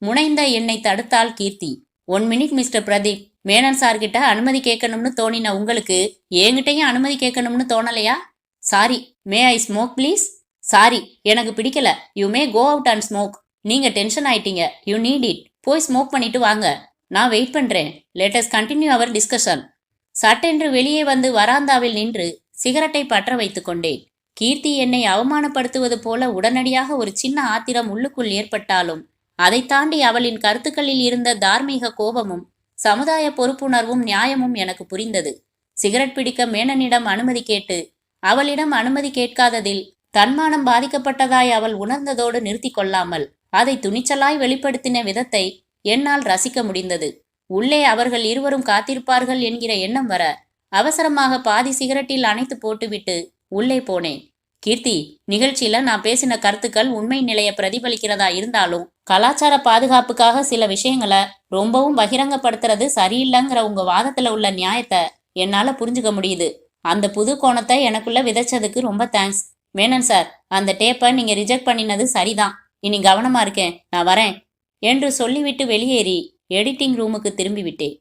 முனைந்த என்னை தடுத்தாள் கீர்த்தி. 1 மினிட் மிஸ்டர் பிரதீப், மேனன் சார்கிட்ட அனுமதி கேட்கணும்னு தோணின உங்களுக்கு என்கிட்டையும் அனுமதி கேட்கணும்னு தோணலையா? Sorry, may I smoke please? Sorry, எனக்கு பிடிக்கல. You may go out and smoke. நீங்க டென்ஷன் ஆயிட்டீங்க. You need it. போய் ஸ்மோக் பண்ணிட்டு வாங்க. நான் வெயிட் பண்றேன். Let us continue our discussion. சட்டென்று வெளியே வந்து வராந்தாவில் நின்று சிகரெட்டை பற்ற வைத்துக் கொண்டேன். கீர்த்தி என்னை அவமானப்படுத்துவது போல உடனடியாக ஒரு சின்ன ஆத்திரம் உள்ளுக்குள் ஏற்பட்டாலும் அதை தாண்டி அவளின் கருத்துக்களில் இருந்த தார்மீக கோபமும் சமுதாய பொறுப்புணர்வும் நியாயமும் எனக்கு புரிந்தது. சிகரெட் பிடிக்க மேனனிடம் அனுமதி கேட்டு அவளிடம் அனுமதி கேட்காததில் தன்மானம் பாதிக்கப்பட்டதாய் அவள் உணர்ந்ததோடு நிறுத்தி கொள்ளாமல் அதை துணிச்சலாய் வெளிப்படுத்தின விதத்தை என்னால் ரசிக்க முடிந்தது. உள்ளே அவர்கள் இருவரும் காத்திருப்பார்கள் என்கிற எண்ணம் வர அவசரமாக பாதி சிகரெட்டில் அணைத்து போட்டுவிட்டு உள்ளே போனேன். கீர்த்தி, நிகழ்ச்சியில நான் பேசின கருத்துக்கள் உண்மை நிலைய பிரதிபலிக்கிறதா இருந்தாலும் கலாச்சார பாதுகாப்புக்காக சில விஷயங்களை ரொம்பவும் பகிரங்கப்படுத்துறது சரியில்லைங்கிற உங்க வாதத்துல உள்ள நியாயத்தை என்னால புரிஞ்சுக்க முடியுது. அந்த புது கோணத்தை எனக்குள்ள விதைச்சதுக்கு ரொம்ப தேங்க்ஸ். மேனன் சார், அந்த டேப்பை நீங்க ரிஜெக்ட் பண்ணினது சரிதான். இனி கவனமா இருக்கேன். நான் வரேன் என்று சொல்லிவிட்டு வெளியேறி எடிட்டிங் ரூமுக்கு திரும்பிவிட்டேன்.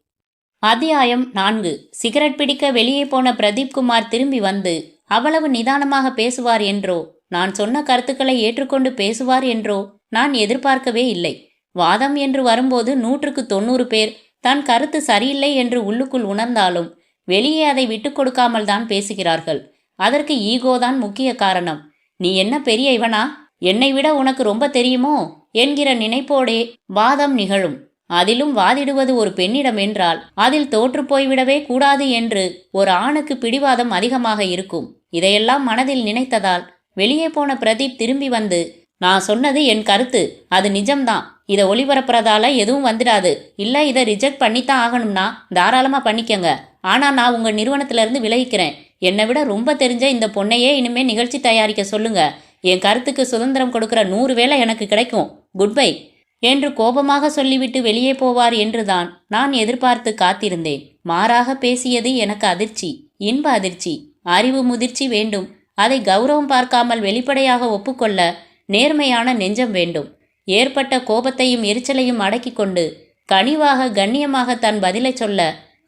அத்தியாயம் 4. சிகரெட் பிடிக்க வெளியே போன பிரதீப் குமார் திரும்பி வந்து அவ்வளவு நிதானமாக பேசுவார் என்றோ, நான் சொன்ன கருத்துக்களை ஏற்றுக்கொண்டு பேசுவார் என்றோ நான் எதிர்பார்க்கவே இல்லை. வாதம் என்று வரும்போது 100க்கு 90 பேர் தன் கருத்து சரியில்லை என்று உள்ளுக்குள் உணர்ந்தாலும் வெளியே அதை விட்டு கொடுக்காமல் தான் பேசுகிறார்கள். அதற்கு ஈகோதான் முக்கிய காரணம். நீ என்ன பெரிய இவனா, என்னை விட உனக்கு ரொம்ப தெரியுமோ என்கிற நினைப்போடே வாதம் நிகழும். அதிலும் வாதிடுவது ஒரு பெண்ணிடம் என்றால் அதில் தோற்று போய்விடவே கூடாது என்று ஒரு ஆணுக்கு பிடிவாதம் அதிகமாக இருக்கும். இதையெல்லாம் மனதில் நினைத்ததால் வெளியே போன பிரதீப் திரும்பி வந்து, நான் சொன்னது என் கருத்து, அது நிஜம்தான். இதை ஒளிபரப்புறதால எதுவும் வந்துடாது. இல்லை, இதை ரிஜெக்ட் பண்ணித்தான் ஆகணும்னா தாராளமா பண்ணிக்கங்க. ஆனா நான் உங்க நிறுவனத்திலிருந்து விலகிக்கிறேன். என்னை விட ரொம்ப தெரிஞ்ச இந்த பொண்ணையே இனிமே நிகழ்ச்சி தயாரிக்க சொல்லுங்க. என் கருத்துக்கு சுதந்திரம் கொடுக்கிற 100 வேளை எனக்கு கிடைக்கும். குட் பை என்று கோபமாக சொல்லிவிட்டு வெளியே போவார் என்றுதான் நான் எதிர்பார்த்து காத்திருந்தேன். மாறாக பேசியது எனக்கு அதிர்ச்சி, இன்ப அதிர்ச்சி. அறிவு முதிர்ச்சி வேண்டும். அதை கௌரவம் பார்க்காமல் வெளிப்படையாக ஒப்புக்கொள்ள நேர்மையான நெஞ்சம் வேண்டும். ஏற்பட்ட கோபத்தையும் எரிச்சலையும் அடக்கி கொண்டு கனிவாக கண்ணியமாக தன் பதிலை சொல்ல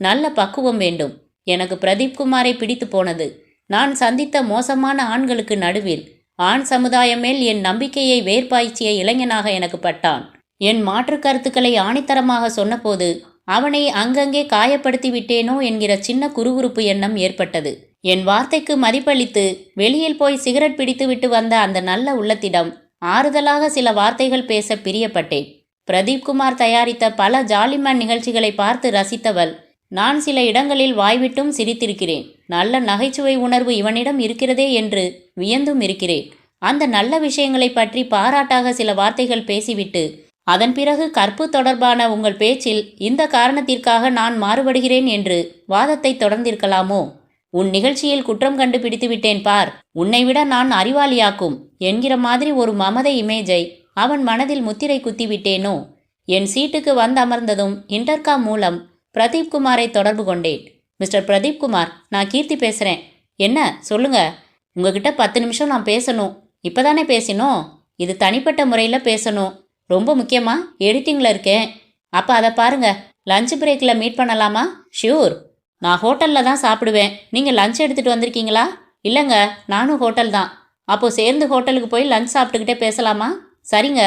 நல்ல பக்குவம் வேண்டும். எனக்கு பிரதீப் குமாரை பிடித்து போனது. நான் சந்தித்த மோசமான ஆண்களுக்கு நடுவில் ஆண் சமுதாயம் மேல் என் நம்பிக்கையை வேர்பாய்ச்சிய இளைஞனாக எனக்கு பட்டான். என் மாற்று கருத்துக்களை ஆணித்தரமாக சொன்னபோது அவனை அங்கங்கே காயப்படுத்தி விட்டேனோ என்கிற சின்ன குறுகுறுப்பு எண்ணம் ஏற்பட்டது. என் வார்த்தைக்கு மதிப்பளித்து வெளியில் போய் சிகரெட் பிடித்து விட்டு வந்த அந்த நல்ல உள்ளத்திடம் ஆறுதலாக சில வார்த்தைகள் பேச பிரியப்பட்டேன். பிரதீப் குமார் தயாரித்த பல ஜாலிமேன் நிகழ்ச்சிகளை பார்த்து ரசித்தவள் நான் சில இடங்களில் வாய்விட்டும் சிரித்திருக்கிறேன். நல்ல நகைச்சுவை உணர்வு இவனிடம் இருக்கிறதே என்று வியந்தும் இருக்கிறேன். அந்த நல்ல விஷயங்களை பற்றி பாராட்டாக சில வார்த்தைகள் பேசிவிட்டு அதன் பிறகு கற்பு தொடர்பான உங்கள் பேச்சில் இந்த காரணத்திற்காக நான் மாறுபடுகிறேன் என்று வாதத்தை தொடர்ந்திருக்கலாமோ? உன் நிகழ்ச்சியில் குற்றம் கண்டுபிடித்து விட்டேன் பார், உன்னை விட நான் அறிவாளியாக்கும் என்கிற மாதிரி ஒரு மமதை இமேஜை அவன் மனதில் முத்திரை குத்திவிட்டேனோ? என் சீட்டுக்கு வந்து அமர்ந்ததும் இன்டர்காம் மூலம் பிரதீப் குமாரை தொடர்பு கொண்டேன். மிஸ்டர் பிரதீப் குமார், நான் கீர்த்தி பேசுகிறேன். என்ன சொல்லுங்க? உங்ககிட்ட 10 நிமிஷம் நான் பேசணும். இப்போதானே பேசினோம். இது தனிப்பட்ட முறையில் பேசணும். ரொம்ப முக்கியமாக எடிட்டிங்கில் இருக்கேன். அப்போ அதை பாருங்க. லஞ்ச் பிரேக்கில் மீட் பண்ணலாமா? ஷியூர். நான் ஹோட்டலில் தான் சாப்பிடுவேன். நீங்கள் லஞ்ச் எடுத்துகிட்டு வந்திருக்கீங்களா? இல்லைங்க, நானும் ஹோட்டல் தான். அப்போது சேர்ந்து ஹோட்டலுக்கு போய் லஞ்ச் சாப்பிட்டுக்கிட்டே பேசலாமா? சரிங்க.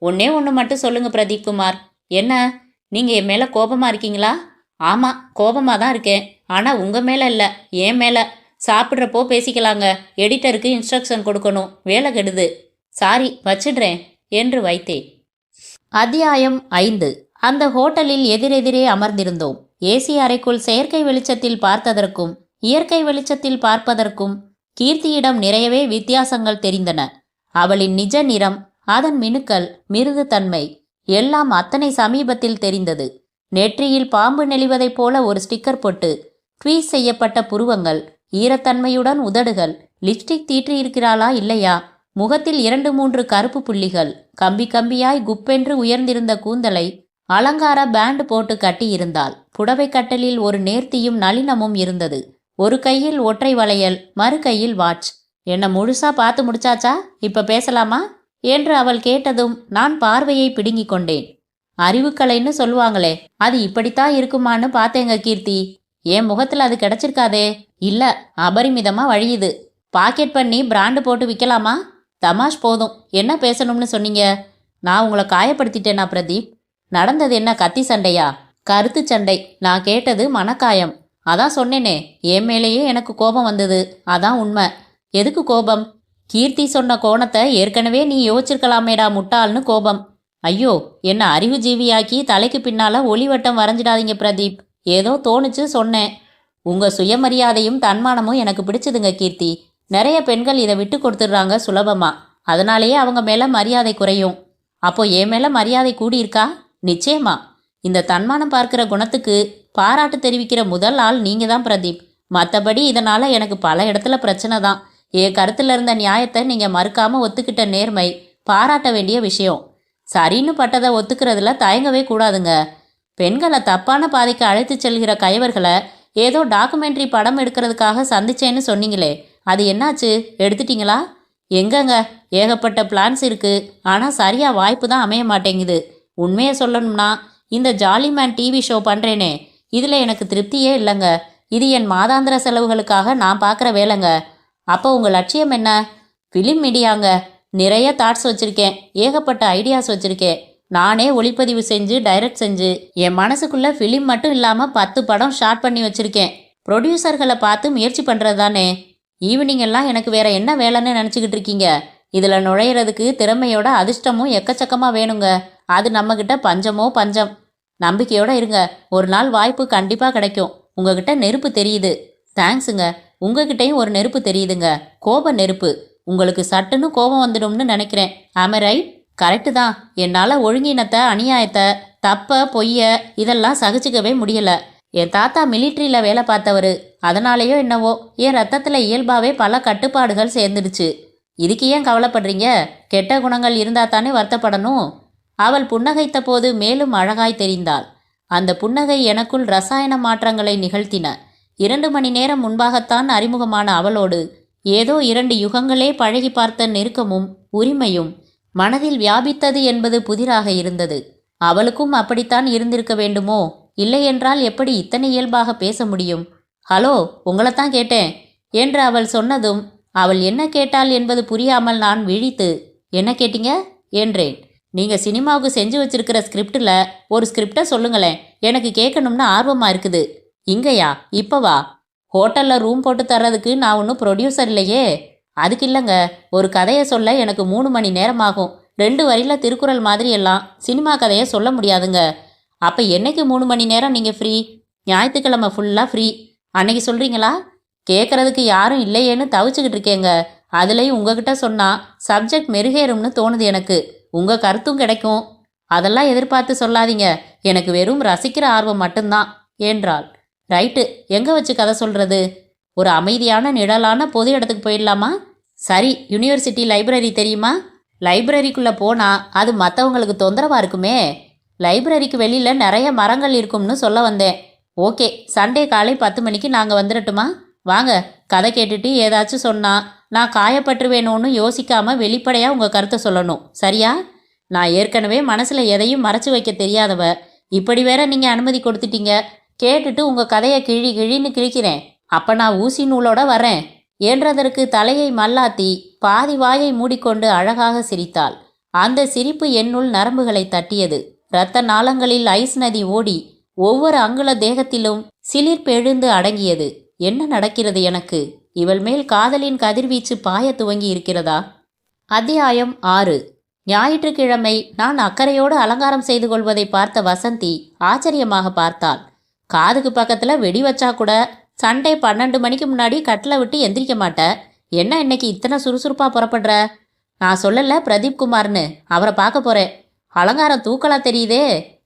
ஒன்றே ஒன்று மட்டும் சொல்லுங்கள் பிரதீப் குமார். என்ன, நீங்கள் என் மேலே கோபமாக இருக்கீங்களா? ஆமாம், கோபமாக தான் இருக்கேன். ஆனால் உங்கள் மேலே இல்லை, என் மேலே. சாப்பிட்றப்போ பேசிக்கலாங்க. எடிட்டருக்கு இன்ஸ்ட்ரக்ஷன் கொடுக்கணும், வேலை கெடுது. சாரி, வச்சிடுறேன் என்று வைத்தேன். அத்தியாயம் 5. அந்த ஹோட்டலில் எதிரெதிரே அமர்ந்திருந்தோம். ஏசி அறைக்குள் செயற்கை வெளிச்சத்தில் பார்த்ததற்கும் இயற்கை வெளிச்சத்தில் பார்ப்பதற்கும் கீர்த்தியிடம் நிறையவே வித்தியாசங்கள் தெரிந்தன. அவளின் நிஜ நிறம், அதன் மினுக்கல், மிருது தன்மை எல்லாம் அத்தனை சமீபத்தில் தெரிந்தது. நெற்றியில் பாம்பு நெளிவதைப் போல ஒரு ஸ்டிக்கர் போட்டு, ட்வீஸ் செய்யப்பட்ட புருவங்கள், ஈரத்தன்மையுடன் உதடுகள், லிப்ஸ்டிக் தீற்றியிருக்கிறாளா இல்லையா, முகத்தில் 2-3 கருப்பு புள்ளிகள், கம்பி கம்பியாய் குப்பென்று உயர்ந்திருந்த கூந்தலை அலங்கார பேண்ட் போட்டு கட்டியிருந்தாள். புடவை கட்டலில் ஒரு நேர்த்தியும் நளினமும் இருந்தது. ஒரு கையில் ஒற்றை வளையல், மறு கையில் வாட்ச். என்ன முழுசா பார்த்து முடிச்சாச்சா? இப்ப பேசலாமா என்று அவள் கேட்டதும் நான் பார்வையை பிடுங்கிக் கொண்டேன். அறிவுக்கலைன்னு சொல்லுவாங்களே, அது இப்படித்தான் இருக்குமான்னு பார்த்தேங்க கீர்த்தி. என் முகத்தில் அது கிடைச்சிருக்காதே. இல்ல, அபரிமிதமா வழியுது. பாக்கெட் பண்ணி பிராண்டு போட்டு விற்கலாமா? தமாஷ் போதும். என்ன பேசணும்னு சொன்னீங்க? நான் உங்களை காயப்படுத்திட்டேனா பிரதீப்? நடந்தது என்ன, கத்தி சண்டையா? கருத்து சண்டை. நான் கேட்டது மனக்காயம். அதான் சொன்னேனே, என் மேலேயே எனக்கு கோபம் வந்தது. அதான் உண்மை. எதுக்கு கோபம்? கீர்த்தி சொன்ன கோணத்தை ஏற்கனவே நீ யோசிச்சிருக்கலாமேடா முட்டாள்னு கோபம். ஐயோ, என்ன அறிவு ஜீவியாக்கி தலைக்கு பின்னால ஒளிவட்டம் வரைஞ்சிடாதீங்க பிரதீப். ஏதோ தோணுச்சு சொன்னேன். உங்க சுயமரியாதையும் தன்மானமும் எனக்கு பிடிச்சதுங்க கீர்த்தி. நிறைய பெண்கள் இதை விட்டு கொடுத்துடுறாங்க சுலபமா. அதனாலேயே அவங்க மேல மரியாதை குறையும். அப்போ என் மேல மரியாதை கூடியிருக்கா? நிச்சயமா. இந்த தன்மானம் பார்க்கிற குணத்துக்கு பாராட்டு தெரிவிக்கிற முதல் ஆள் நீங்க தான் பிரதீப். மற்றபடி இதனால எனக்கு பல இடத்துல பிரச்சனை தான். என் கருத்துல இருந்த நியாயத்தை நீங்க மறுக்காம ஒத்துக்கிட்ட நேர்மை பாராட்ட வேண்டிய விஷயம். சரின்னு பட்டதை ஒத்துக்கிறதுல தயங்கவே கூடாதுங்க. பெண்களை தப்பான பாதைக்கு அழைத்து செல்கிற கயவர்களை ஏதோ டாக்குமெண்ட்ரி படம் எடுக்கிறதுக்காக சந்திச்சேன்னு சொன்னீங்களே, அது என்னாச்சு? எடுத்துட்டீங்களா? எங்கங்க, ஏகப்பட்ட பிளான்ஸ் இருக்கு. ஆனால் சரியா வாய்ப்பு தான் அமைய மாட்டேங்குது. உண்மையை சொல்லணும்னா இந்த ஜாலிமேன் டிவி ஷோ பண்ணுறேனே, இதில் எனக்கு திருப்தியே இல்லைங்க. இது என் மாதாந்திர செலவுகளுக்காக நான் பார்க்குற வேலைங்க. அப்போ உங்கள் லட்சியம் என்ன? ஃபிலிம் மீடியாங்க. நிறைய தாட்ஸ் வச்சுருக்கேன், ஏகப்பட்ட ஐடியாஸ் வச்சுருக்கேன். நானே ஒளிப்பதிவு செஞ்சு டைரக்ட் செஞ்சு என் மனசுக்குள்ள ஃபிலிம் மட்டும் இல்லாமல் 10 படம் ஷார்ட் பண்ணி வச்சிருக்கேன். ப்ரொடியூசர்களை பார்த்து முயற்சி பண்ணுறது தானே. ஈவினிங் எல்லாம் எனக்கு வேற என்ன வேலைன்னு நினச்சிக்கிட்டு இருக்கீங்க? இதில் நுழையிறதுக்கு திறமையோட அதிர்ஷ்டமும் எக்கச்சக்கமாக வேணுங்க. அது நம்மக்கிட்ட பஞ்சமோ பஞ்சம். நம்பிக்கையோட இருங்க, ஒரு நாள் வாய்ப்பு கண்டிப்பாக கிடைக்கும். உங்ககிட்ட நெருப்பு தெரியுது. தேங்க்ஸுங்க. உங்ககிட்டையும் ஒரு நெருப்பு தெரியுதுங்க, கோப நெருப்பு. உங்களுக்கு சட்டுன்னு கோபம் வந்துடும்னு நினைக்கிறேன். ஆம ரைட்? கரெக்டு தான். என்னால் ஒழுங்கினத்தை, அநியாயத்தை, தப்ப, பொய்ய இதெல்லாம் சகிச்சுக்கவே முடியல. என் தாத்தா மிலிட்ரியில் வேலை பார்த்தவர். அதனாலேயோ என்னவோ என் ரத்தத்தில் இயல்பாகவே பல கட்டுப்பாடுகள் சேர்ந்துடுச்சு. இதுக்கு ஏன் கவலைப்படுறீங்க? கெட்ட குணங்கள் இருந்தால் தானே வருத்தப்படணும். அவள் புன்னகைத்த போது மேலும் அழகாய் தெரிந்தாள். அந்த புன்னகை எனக்குள் ரசாயன மாற்றங்களை நிகழ்த்தின. 2 மணி நேரம் முன்பாகத்தான் அறிமுகமான அவளோடு ஏதோ 2 யுகங்களே பழகி பார்த்த நெருக்கமும் உரிமையும் மனதில் வியாபித்தது என்பது புதிராக இருந்தது. அவளுக்கும் அப்படித்தான் இருந்திருக்க வேண்டுமோ? இல்லையென்றால் எப்படி இத்தனை இயல்பாக பேச முடியும்? ஹலோ, உங்களைத்தான் கேட்டேன் என்று அவள் சொன்னதும் அவள் என்ன கேட்டாள் என்பது புரியாமல் நான் விழித்து, என்ன கேட்டீங்க என்றேன். நீங்கள் சினிமாவுக்கு செஞ்சு வச்சிருக்கிற ஸ்கிரிப்டில் ஒரு ஸ்கிரிப்டை சொல்லுங்களேன், எனக்கு கேட்கணும்னு ஆர்வமாக இருக்குது. இங்கேயா? இப்போவா? ஹோட்டலில் ரூம் போட்டு தர்றதுக்கு நான் ஒன்றும் ப்ரொடியூசர் இல்லையே. அதுக்கு இல்லைங்க, ஒரு கதையை சொல்ல எனக்கு 3 மணி நேரம் ஆகும். 2 வரியில் திருக்குறள் மாதிரி எல்லாம் சினிமா கதையை சொல்ல முடியாதுங்க. அப்போ என்னைக்கு 3 மணி நேரம் நீங்கள் ஃப்ரீ? ஞாயிற்றுக்கிழமை ஃபுல்லாக ஃப்ரீ. அன்னைக்கு சொல்கிறீங்களா? கேட்குறதுக்கு யாரும் இல்லையேன்னு தவிச்சுக்கிட்டு இருக்கேங்க. அதுலேயும் உங்ககிட்ட சொன்னால் சப்ஜெக்ட் மெருகேறும்னு தோணுது எனக்கு. உங்கள் கருத்தும் கிடைக்கும். அதெல்லாம் எதிர்பார்த்து சொல்லாதீங்க. எனக்கு வெறும் ரசிக்கிற ஆர்வம் மட்டும்தான் என்றாள். ரைட்டு, எங்கே வச்சு கதை சொல்கிறது? ஒரு அமைதியான நிழலான பொது இடத்துக்கு போயிடலாமா? சரி, யூனிவர்சிட்டி லைப்ரரி தெரியுமா? லைப்ரரிக்குள்ளே போனால் அது மற்றவங்களுக்கு தொந்தரவாக இருக்குமே. லைப்ரரிக்கு வெளியில் நிறைய மரங்கள் இருக்கும்னு சொல்ல வந்தேன். ஓகே, சண்டே காலை 10 மணிக்கு நாங்கள் வந்துடட்டுமா? வாங்க. கதை கேட்டுட்டு ஏதாச்சும் சொன்னால் நான் காயப்பட்டுருவேணும்னு யோசிக்காமல் வெளிப்படையாக உங்கள் கருத்தை சொல்லணும், சரியா? நான் ஏற்கனவே மனசில் எதையும் மறைச்சு வைக்க தெரியாதவ. இப்படி வேற நீங்கள் அனுமதி கொடுத்துட்டீங்க. கேட்டுட்டு உங்கள் கதையை கிழின்னு கிழிக்கிறேன். அப்போ நான் ஊசி நூலோட வரேன் என்றதற்கு தலையை மல்லாத்தி பாதி வாயை மூடிக்கொண்டு அழகாக சிரித்தாள். அந்த சிரிப்பு என்னுள் நரம்புகளை தட்டியது. இரத்த நாளங்களில் ஐஸ் நதி ஓடி ஒவ்வொரு அங்குல தேகத்திலும் சிலிர்ப்பு எழுந்து அடங்கியது. என்ன நடக்கிறது எனக்கு? இவள் மேல் காதலின் கதிர்வீச்சு பாய துவங்கி இருக்கிறதா? அத்தியாயம் 6. ஞாயிற்றுக்கிழமை நான் அக்கறையோடு அலங்காரம் செய்து கொள்வதை பார்த்த வசந்தி ஆச்சரியமாக பார்த்தாள். காதுக்கு பக்கத்தில் வெடி வச்சா கூட சண்டே 12 மணிக்கு முன்னாடி கட்டில் விட்டு எந்திரிக்க மாட்டேன். என்ன இன்னைக்கு இத்தனை சுறுசுறுப்பாக புறப்படுற? நான் சொல்லல பிரதீப் குமார்னு, அவரை பார்க்க போகிறேன். அலங்காரம் தூக்கலாக தெரியுதே.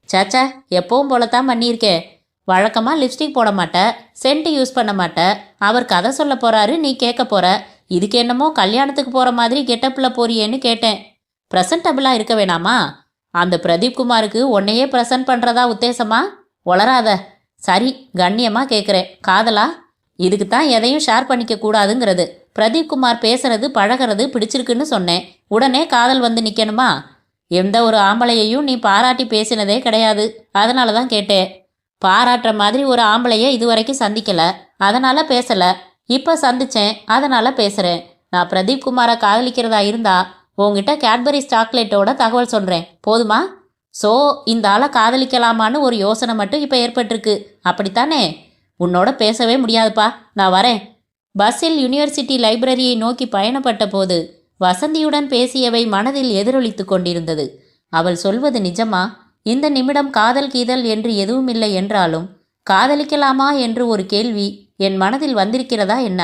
சேச்சா, எப்பவும் போலத்தான் பண்ணியிருக்கேன். வழக்கமாக லிப்ஸ்டிக் போட மாட்டேன், சென்ட் யூஸ் பண்ண மாட்டேன். அவர் கதை சொல்ல போகிறாரு, நீ கேட்க போகிற. இதுக்கு என்னமோ கல்யாணத்துக்கு போகிற மாதிரி கெட்டப்பில் போறியேன்னு கேட்டேன். ப்ரெசன்டபிளாக இருக்க வேணாமா? அந்த பிரதீப் குமாருக்கு உன்னையே ப்ரெசன்ட் பண்ணுறதா உத்தேசமா? வளராத. சரி, கண்ணியமாக கேட்குறேன். காதலா? இதுக்கு தான் எதையும் ஷேர் பண்ணிக்க கூடாதுங்கிறது. பிரதீப் குமார் பேசுறது பழகிறது பிடிச்சிருக்குன்னு சொன்னேன். உடனே காதல் வந்து நிற்கணுமா? எந்த ஒரு ஆம்பளையையும் நீ பாராட்டி பேசினதே கிடையாது. அதனால தான் கேட்டேன். பாராட்டுற மாதிரி ஒரு ஆம்பளையை இதுவரைக்கும் சந்திக்கலை, அதனால் பேசலை. இப்போ சந்தித்தேன், அதனால் பேசுகிறேன். நான் பிரதீப் குமாரை காதலிக்கிறதா இருந்தா உங்ககிட்ட கேட்பரிஸ் சாக்லேட்டோட தகவல் சொல்கிறேன், போதுமா? ஸோ இந்த ஆளை காதலிக்கலாமான்னு ஒரு யோசனை மட்டும் இப்போ ஏற்பட்டிருக்கு, அப்படித்தானே? உன்னோட பேசவே முடியாதுப்பா, நான் வரேன். பஸ்ஸில் யூனிவர்சிட்டி லைப்ரரியை நோக்கி பயணப்பட்ட போது வசந்தியுடன் பேசியவை மனதில் எதிரொலித்து கொண்டிருந்தது. அவள் சொல்வது நிஜமா? இந்த நிமிடம் காதல் கீதல் என்று எதுவுமில்லை என்றாலும் காதலிக்கலாமா என்று ஒரு கேள்வி என் மனதில் வந்திருக்கிறதா என்ன?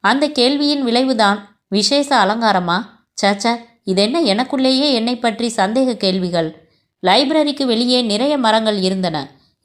அந்த கேள்வியின் விளைவுதான் விசேஷ அலங்காரமா? சச்ச, இதென்ன எனக்குள்ளேயே என்னை பற்றி சந்தேக கேள்விகள். லைப்ரரிக்கு வெளியே நிறைய மரங்கள் இருந்தன.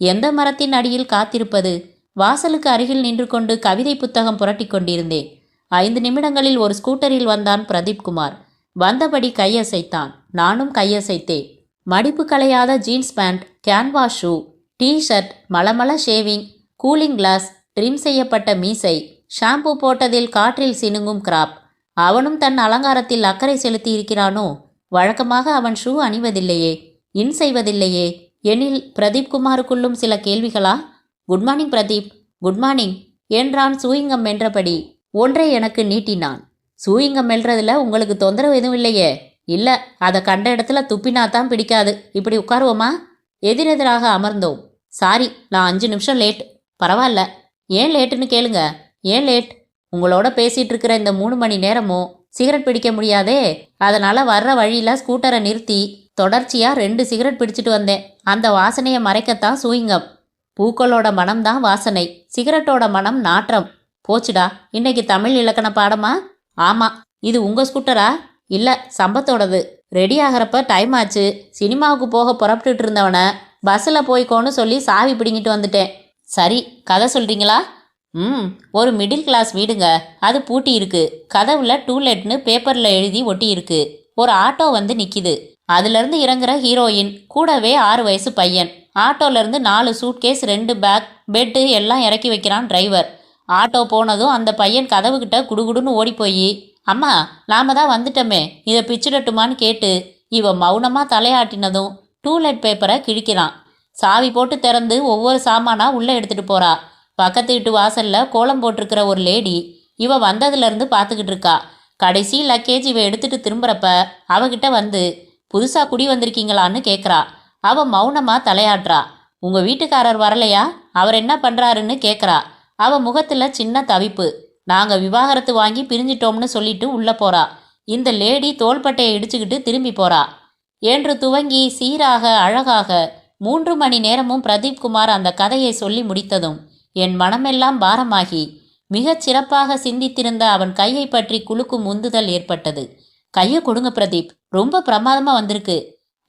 எந்த மரத்தின் அடியில் காத்திருப்பது? வாசலுக்கு அருகில் நின்று கொண்டு கவிதை புத்தகம் புரட்டி கொண்டிருந்தேன். 5 நிமிடங்களில் ஒரு ஸ்கூட்டரில் வந்தான் பிரதீப் குமார். வந்தபடி கையசைத்தான். நானும் கையசைத்தேன். மடிப்பு களையாத jeans pant, canvas shoe, T-shirt, மளமள ஷேவிங், கூலிங் கிளாஸ், ட்ரிம் செய்யப்பட்ட மீசை, ஷாம்பு போட்டதில் காற்றில் சினுங்கும் கிராப். அவனும் தன் அலங்காரத்தில் அக்கறை செலுத்தி இருக்கிறானோ? வழக்கமாக அவன் ஷூ அணிவதில்லையே, இன் செய்வதில்லையே. எனில் பிரதீப் குமாருக்குள்ளும் சில கேள்விகளா? Good morning Pradeep. Good morning என்றான் சூயிங்கம் மென்றபடி. ஒன்றை எனக்கு நீட்டினான். சூயிங்கம் மெல்றதுல உங்களுக்கு தொந்தரவு எதுவும் இல்லையே? இல்ல, அதை கண்ட இடத்துல துப்பினாதான் பிடிக்காது. இப்படி உட்காருவோமா? எதிரெதிராக அமர்ந்தோம். சாரி, நான் 5 நிமிஷம் லேட். பரவாயில்ல. ஏன் லேட்டுன்னு கேளுங்க. ஏன் லேட்? உங்களோட பேசிட்டு இருக்கிற இந்த 3 மணி நேரமும் சிகரெட் பிடிக்க முடியாதே. அதனால வர்ற வழியில ஸ்கூட்டரை நிறுத்தி தொடர்ச்சியா 2 சிகரெட் பிடிச்சிட்டு வந்தேன். அந்த வாசனையை மறைக்கத்தான் சூயிங்கம். பூக்களோட மனம் தான் வாசனை, சிகரெட்டோட மனம் நாற்றம். போச்சுடா, இன்னைக்கு தமிழ் இலக்கண பாடமா? ஆமா. இது உங்க ஸ்கூட்டரா? இல்ல, சம்பத்தோடது. ரெடி ஆகிறப்ப டைம் ஆச்சு. சினிமாவுக்கு போக புறப்பட்டுட்டு இருந்தவனை பஸ்ஸில் போய்க்கோன்னு சொல்லி சாவி பிடிங்கிட்டு வந்துட்டேன். சரி, கதை சொல்றீங்களா? ஒரு மிடில் கிளாஸ் வீடுங்க. அது பூட்டி இருக்கு. கதவுல டூலெட்னு பேப்பர்ல எழுதி ஒட்டி இருக்கு. ஒரு ஆட்டோ வந்து நிக்குது. அதுலேருந்து இறங்குற ஹீரோயின் கூடவே 6 வயசு பையன். ஆட்டோலேருந்து 4 சூட்கேஸ், 2 பேக், பெட்டு எல்லாம் இறக்கி வைக்கிறான் டிரைவர். ஆட்டோ போனதும் அந்த பையன் கதவுகிட்ட குடுகுடுன்னு ஓடி போய், அம்மா நாம தான் வந்துட்டோமே, இதை பிச்சிடட்டுமான்னு கேட்டு இவ மௌனமாக தலையாட்டினதும் டூலெட் பேப்பரை கிழிக்கிறான். சாவி போட்டு திறந்து ஒவ்வொரு சாமானா உள்ளே எடுத்துட்டு போறா. பக்கத்து வீட்டு வாசல்ல கோலம் போட்டிருக்கிற ஒரு லேடி இவ வந்ததுலேருந்து பார்த்துக்கிட்டு இருக்கா. கடைசி லக்கேஜ் இவ எடுத்துட்டு திரும்புறப்ப அவகிட்ட வந்து, புதுசா குடி வந்திருக்கீங்களான்னு கேட்குறா. அவ மௌனமா தலையாட்டுறா. உங்க வீட்டுக்காரர் வரலையா? அவர் என்ன பண்றாருன்னு கேட்குறா. அவ முகத்துல சின்ன தவிப்பு. நாங்க விவாகரத்து வாங்கி பிரிஞ்சிட்டோம்னு சொல்லிட்டு உள்ள போறா. இந்த லேடி தோள்பட்டையை இடிச்சுக்கிட்டு திரும்பி போறா. என்று துவங்கி சீராக அழகாக 3 மணி நேரமும் பிரதீப் குமார் அந்த கதையை சொல்லி முடித்ததும் என் மனமெல்லாம் பாரமாகி மிகச் சிறப்பாக சிந்தித்திருந்த அவன் கையை பற்றி குலுக்கும் உந்துதல் ஏற்பட்டது. கையை கொடுங்க பிரதீப், ரொம்ப பிரமாதமா வந்திருக்கு.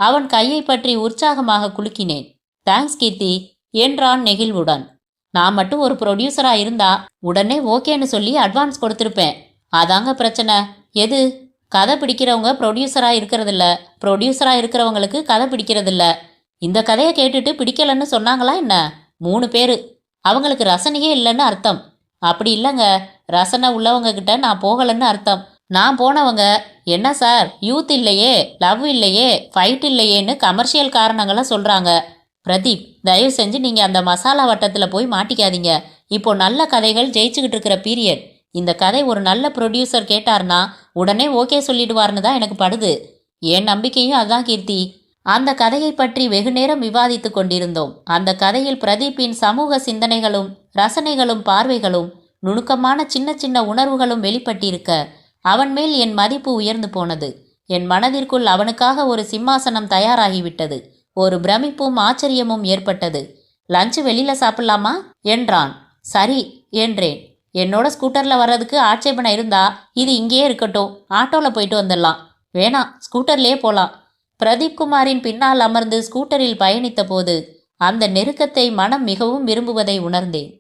அவன் கையை பற்றி உற்சாகமாக குலுக்கினேன். தேங்க்ஸ் கீர்த்தி என்றான் நெகிழ்வுடன். நான் மட்டும் ஒரு ப்ரொடியூசரா இருந்தா உடனே ஓகேன்னு சொல்லி அட்வான்ஸ் கொடுத்துருப்பேன். அதாங்க பிரச்சனை. எது? கதை பிடிக்கிறவங்க ப்ரொடியூசரா இருக்கிறதில்ல, ப்ரொடியூசரா இருக்கிறவங்களுக்கு கதை பிடிக்கிறதில்ல. இந்த கதையை கேட்டுட்டு பிடிக்கலன்னு சொன்னாங்களா என்ன? 3 பேர். அவங்களுக்கு ரசனையே இல்லைன்னு அர்த்தம். அப்படி இல்லைங்க, ரசனை உள்ளவங்க கிட்ட நான் போகலன்னு அர்த்தம். நான் போனவங்க, என்ன சார் யூத் இல்லையே, லவ் இல்லையே, ஃபைட் இல்லையேன்னு கமர்ஷியல் காரணங்களை சொல்கிறாங்க. பிரதீப், தயவு செஞ்சு நீங்கள் அந்த மசாலா வட்டத்தில் போய் மாட்டிக்காதீங்க. இப்போ நல்ல கதைகள் ஜெயிச்சுக்கிட்டு இருக்கிற பீரியட். இந்த கதை ஒரு நல்ல ப்ரொடியூசர் கேட்டார்னா உடனே ஓகே சொல்லிடுவார்னு தான் எனக்கு படுது. என் நம்பிக்கையும் அதுதான் கீர்த்தி. அந்த கதையை பற்றி வெகு நேரம் விவாதித்து கொண்டிருந்தோம். அந்த கதையில் பிரதீப்பின் சமூக சிந்தனைகளும் ரசனைகளும் பார்வைகளும் நுணுக்கமான சின்ன சின்ன உணர்வுகளும் வெளிப்பட்டிருக்க அவன் மேல் என் மதிப்பு உயர்ந்து போனது. என் மனதிற்குள் அவனுக்காக ஒரு சிம்மாசனம் தயாராகிவிட்டது. ஒரு பிரமிப்பும் ஆச்சரியமும் ஏற்பட்டது. லஞ்சு வெளியில சாப்பிடலாமா என்றான். சரி என்றேன். என்னோட ஸ்கூட்டர்ல வர்றதுக்கு ஆட்சேபனை இருந்தா இது இங்கேயே இருக்கட்டும், ஆட்டோல போயிட்டு வந்துடலாம். வேணாம், ஸ்கூட்டர்லேயே போலாம். பிரதீப் குமாரின் பின்னால் அமர்ந்து ஸ்கூட்டரில் பயணித்த போது அந்த நெருக்கத்தை மனம் மிகவும் விரும்புவதை உணர்ந்தேன்.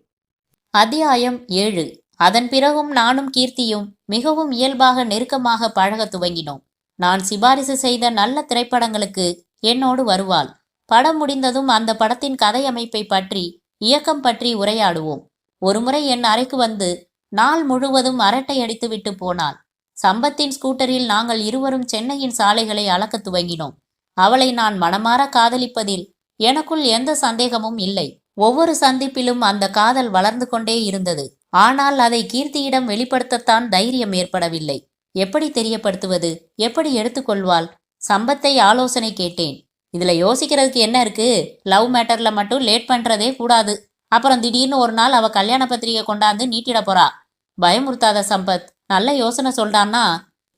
அத்தியாயம் 7. அதன் பிறகும் நானும் கீர்த்தியும் மிகவும் இயல்பாக நெருக்கமாக பழக துவங்கினோம். நான் சிபாரிசு செய்த நல்ல திரைப்படங்களுக்கு என்னோடு வருவாள். படம் முடிந்ததும் அந்த படத்தின் கதை அமைப்பை பற்றி, இயக்கம் பற்றி உரையாடுவோம். ஒருமுறை என் அறைக்கு வந்து நாள் முழுவதும் அரட்டை அடித்துவிட்டு போனாள். சம்பத்தின் ஸ்கூட்டரில் நாங்கள் இருவரும் சென்னையின் சாலைகளை அளக்க துவங்கினோம். அவளை நான் மனமாற காதலிப்பதில் எனக்குள் எந்த சந்தேகமும் இல்லை. ஒவ்வொரு சந்திப்பிலும் அந்த காதல் வளர்ந்து கொண்டே இருந்தது. ஆனால் அதை கீர்த்தியிடம் வெளிப்படுத்தத்தான் தைரியம் ஏற்படவில்லை. எப்படி தெரியப்படுத்துவது? எப்படி எடுத்துக்கொள்வாள்? சம்பத்தை ஆலோசனை கேட்டேன். இதுல யோசிக்கிறதுக்கு என்ன இருக்கு? லவ் மேட்டர்ல மட்டும் லேட் பண்றதே கூடாது. அப்புறம் திடீர்னு ஒரு நாள் அவ கல்யாண பத்திரிகை கொண்டாந்து நீட்டிட போறா. பயமுறுத்தாத சம்பத். நல்ல யோசனை சொல்றான்னா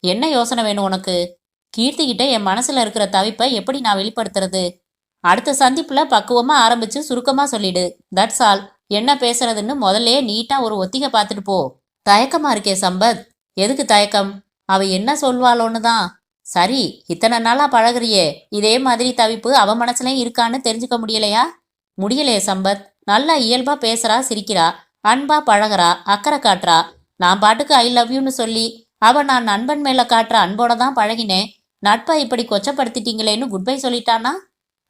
என்ன யோசனை வேணும் உனக்கு? கீர்த்திகிட்ட என் மனசுல இருக்கிற தவிப்பை எப்படி நான் வெளிப்படுத்துறது? அடுத்த சந்திப்புல பக்குவமா ஆரம்பிச்சு சுருக்கமா சொல்லிடு. That's all. என்ன பேசுறதுன்னு முதல்ல நீட்டா ஒரு ஒத்திகை பார்த்துட்டு போ. தயக்கமா இருக்கே சம்பத். எதுக்கு தயக்கம்? அவ என்ன சொல்வாளோன்னு தான். சரி, இத்தனை நாளா பழகுறியே, இதே மாதிரி தவிப்பு அவ மனசுலயும் இருக்கான்னு தெரிஞ்சுக்க முடியலையா? முடியலையே சம்பத். நல்லா இயல்பா பேசுறா, சிரிக்கிறா, அன்பா பழகுறா, அக்கறை காட்டுறா. நான் பாட்டுக்கு ஐ லவ் யூன்னு சொல்லி அவ நான் நண்பன் மேல காட்டுற அன்போட தான் பழகினேன். நட்பை இப்படி கொச்சப்படுத்திட்டீங்களேன்னு குட்பை சொல்லிட்டானா?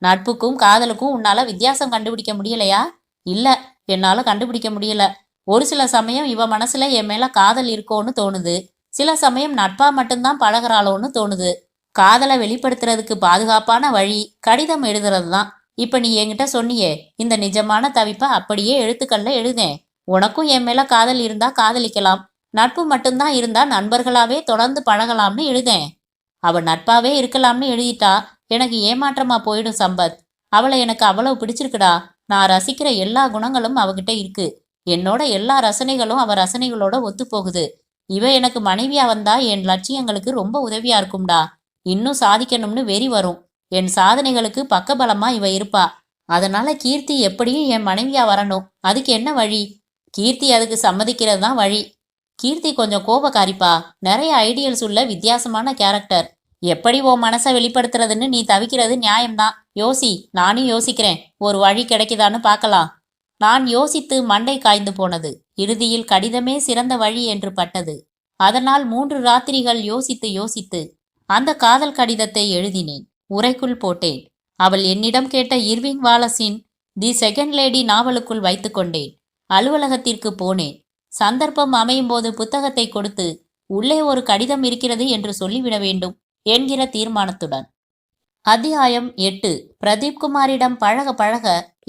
நட்புக்கும் காதலுக்கும் உன்னால வித்தியாசம் கண்டுபிடிக்க முடியலையா? இல்ல, என்னால கண்டுபிடிக்க முடியல. ஒரு சில சமயம் இவ மனசுல என் மேல காதல் இருக்கோன்னு தோணுது. சில சமயம் நட்பா மட்டும்தான் பழகிறாளோன்னு தோணுது. காதலை வெளிப்படுத்துறதுக்கு பாதுகாப்பான வழி கடிதம் எழுதுறது தான். இப்ப நீ என்கிட்ட சொன்னியே, இந்த நிஜமான தவிப்பை அப்படியே எழுத்துக்கள்ல எழுதேன். உனக்கும் என் மேல காதல் இருந்தா காதலிக்கலாம், நட்பு மட்டும்தான் இருந்தா நண்பர்களாவே தொடர்ந்து பழகலாம்னு எழுதேன். அவ நட்பாவே இருக்கலாம்னு எழுதிட்டா. எனக்கு ஏமாற்றமா போயிடும் சம்பத். அவளை எனக்கு அவ்வளவு பிடிச்சிருக்குடா. நான் ரசிக்கிற எல்லா குணங்களும் அவகிட்ட இருக்கு. என்னோட எல்லா ரசனைகளும் அவ ரசனைகளோட ஒத்து போகுது. இவ எனக்கு மனைவியா வந்தா என் லட்சியங்களுக்கு ரொம்ப உதவியா இருக்கும்டா. இன்னும் சாதிக்கணும்னு வெறி வரும். என் சாதனைகளுக்கு பக்கபலமா இவ இருப்பா. அதனால கீர்த்தி எப்படியும் என் மனைவியா வரணும். அதுக்கு என்ன வழி? கீர்த்தி அதுக்கு சம்மதிக்கிறது தான் வழி. கீர்த்தி கொஞ்சம் கோபக்காரிப்பா. நிறைய ஐடியல்ஸ் உள்ள வித்தியாசமான கேரக்டர். எப்படி உன் மனசை வெளிப்படுத்துறதுன்னு நீ தவிக்கிறது நியாயம்தான். யோசி, நானும் யோசிக்கிறேன். ஒரு வழி கிடைக்குதான்னு பார்க்கலாம். நான் யோசித்து மண்டை காய்ந்து போனது. இறுதியில் கடிதமே சிறந்த வழி என்று பட்டது. அதனால் 3 ராத்திரிகள் யோசித்து யோசித்து அந்த காதல் கடிதத்தை எழுதினேன். உறைக்குள் போட்டேன். அவள் என்னிடம் கேட்ட இர்விங் வாலஸின் தி செகண்ட் லேடி நாவலுக்குள் வைத்து கொண்டேன். அலுவலகத்திற்கு போனேன். சந்தர்ப்பம் அமையும் போது புத்தகத்தை கொடுத்து உள்ளே ஒரு கடிதம் இருக்கிறது என்று சொல்லிவிட வேண்டும் என்கிற தீர்மானத்துடன். அத்தியாயம் 8. பிரதீப் குமாரிடம் பழக பழக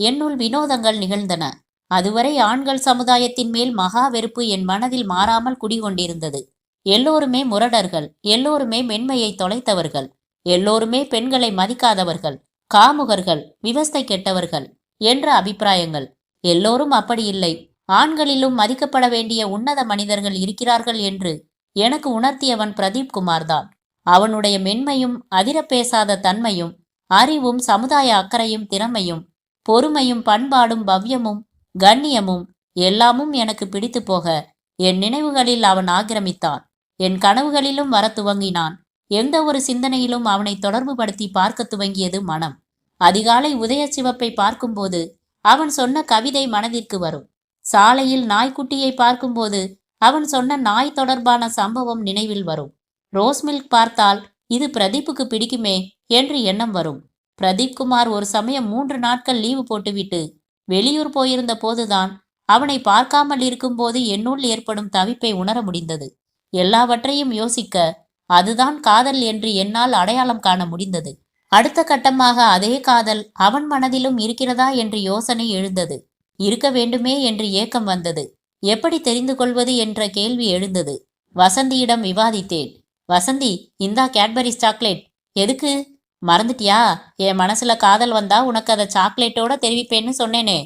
என்னுள் வினோதங்கள் நிகழ்ந்தன. அதுவரை ஆண்கள் சமுதாயத்தின் மேல் மகா வெறுப்பு என் மனதில் மாறாமல் குடிகொண்டிருந்தது. எல்லோருமே முரடர்கள், எல்லோருமே மென்மையை தொலைத்தவர்கள், எல்லோருமே பெண்களை மதிக்காதவர்கள், காமுகர்கள், விவஸ்தை கெட்டவர்கள் என்ற அபிப்பிராயங்கள். எல்லோரும் அப்படி இல்லை. ஆண்களிலும் மதிக்கப்பட வேண்டிய உன்னத மனிதர்கள் இருக்கிறார்கள் என்று எனக்கு உணர்த்தியவன் பிரதீப் குமார்தான். அவனுடைய மென்மையும் அதிர பேசாத தன்மையும் அறிவும் சமுதாய அக்கறையும் திறமையும் பொறுமையும் பண்பாடும் பவ்யமும் கண்ணியமும் எல்லாமும் எனக்கு பிடித்து போக என் நினைவுகளில் அவன் ஆக்கிரமித்தான். என் கனவுகளிலும் வர துவங்கினான். எந்த ஒரு சிந்தனையிலும் அவனை தொடர்பு படுத்தி பார்க்க துவங்கியது மனம். அதிகாலை உதய சிவப்பை பார்க்கும்போது அவன் சொன்ன கவிதை மனதிற்கு வரும். சாலையில் நாய்க்குட்டியை பார்க்கும்போது அவன் சொன்ன நாய் தொடர்பான சம்பவம் நினைவில் வரும். ரோஸ் மில்க் பார்த்தால் இது பிரதீப்புக்கு பிடிக்குமே என்று எண்ணம் வரும். பிரதீப் குமார் ஒரு சமயம் 3 நாட்கள் லீவு போட்டுவிட்டு வெளியூர் போயிருந்த போதுதான் அவனை பார்க்காமல் இருக்கும்போது என்னுள் ஏற்படும் தவிப்பை உணர முடிந்தது. எல்லாவற்றையும் யோசிக்க அதுதான் காதல் என்று என்னால் அடையாளம் காண முடிந்தது. அடுத்த கட்டமாக அதே காதல் அவன் மனதிலும் இருக்கிறதா என்று யோசனை எழுந்தது. இருக்க வேண்டுமே என்று ஏக்கம் வந்தது. எப்படி தெரிந்து கொள்வது என்ற கேள்வி எழுந்தது. வசந்தியிடம் விவாதித்தேன். வசந்தி, இந்தா கேட்பரிஸ் சாக்லேட். எதுக்கு? மறந்துட்டியா? என் மனசுல காதல் வந்தா உனக்கு அதை சாக்லேட்டோட தெரிவிப்பேன்னு சொன்னேனே.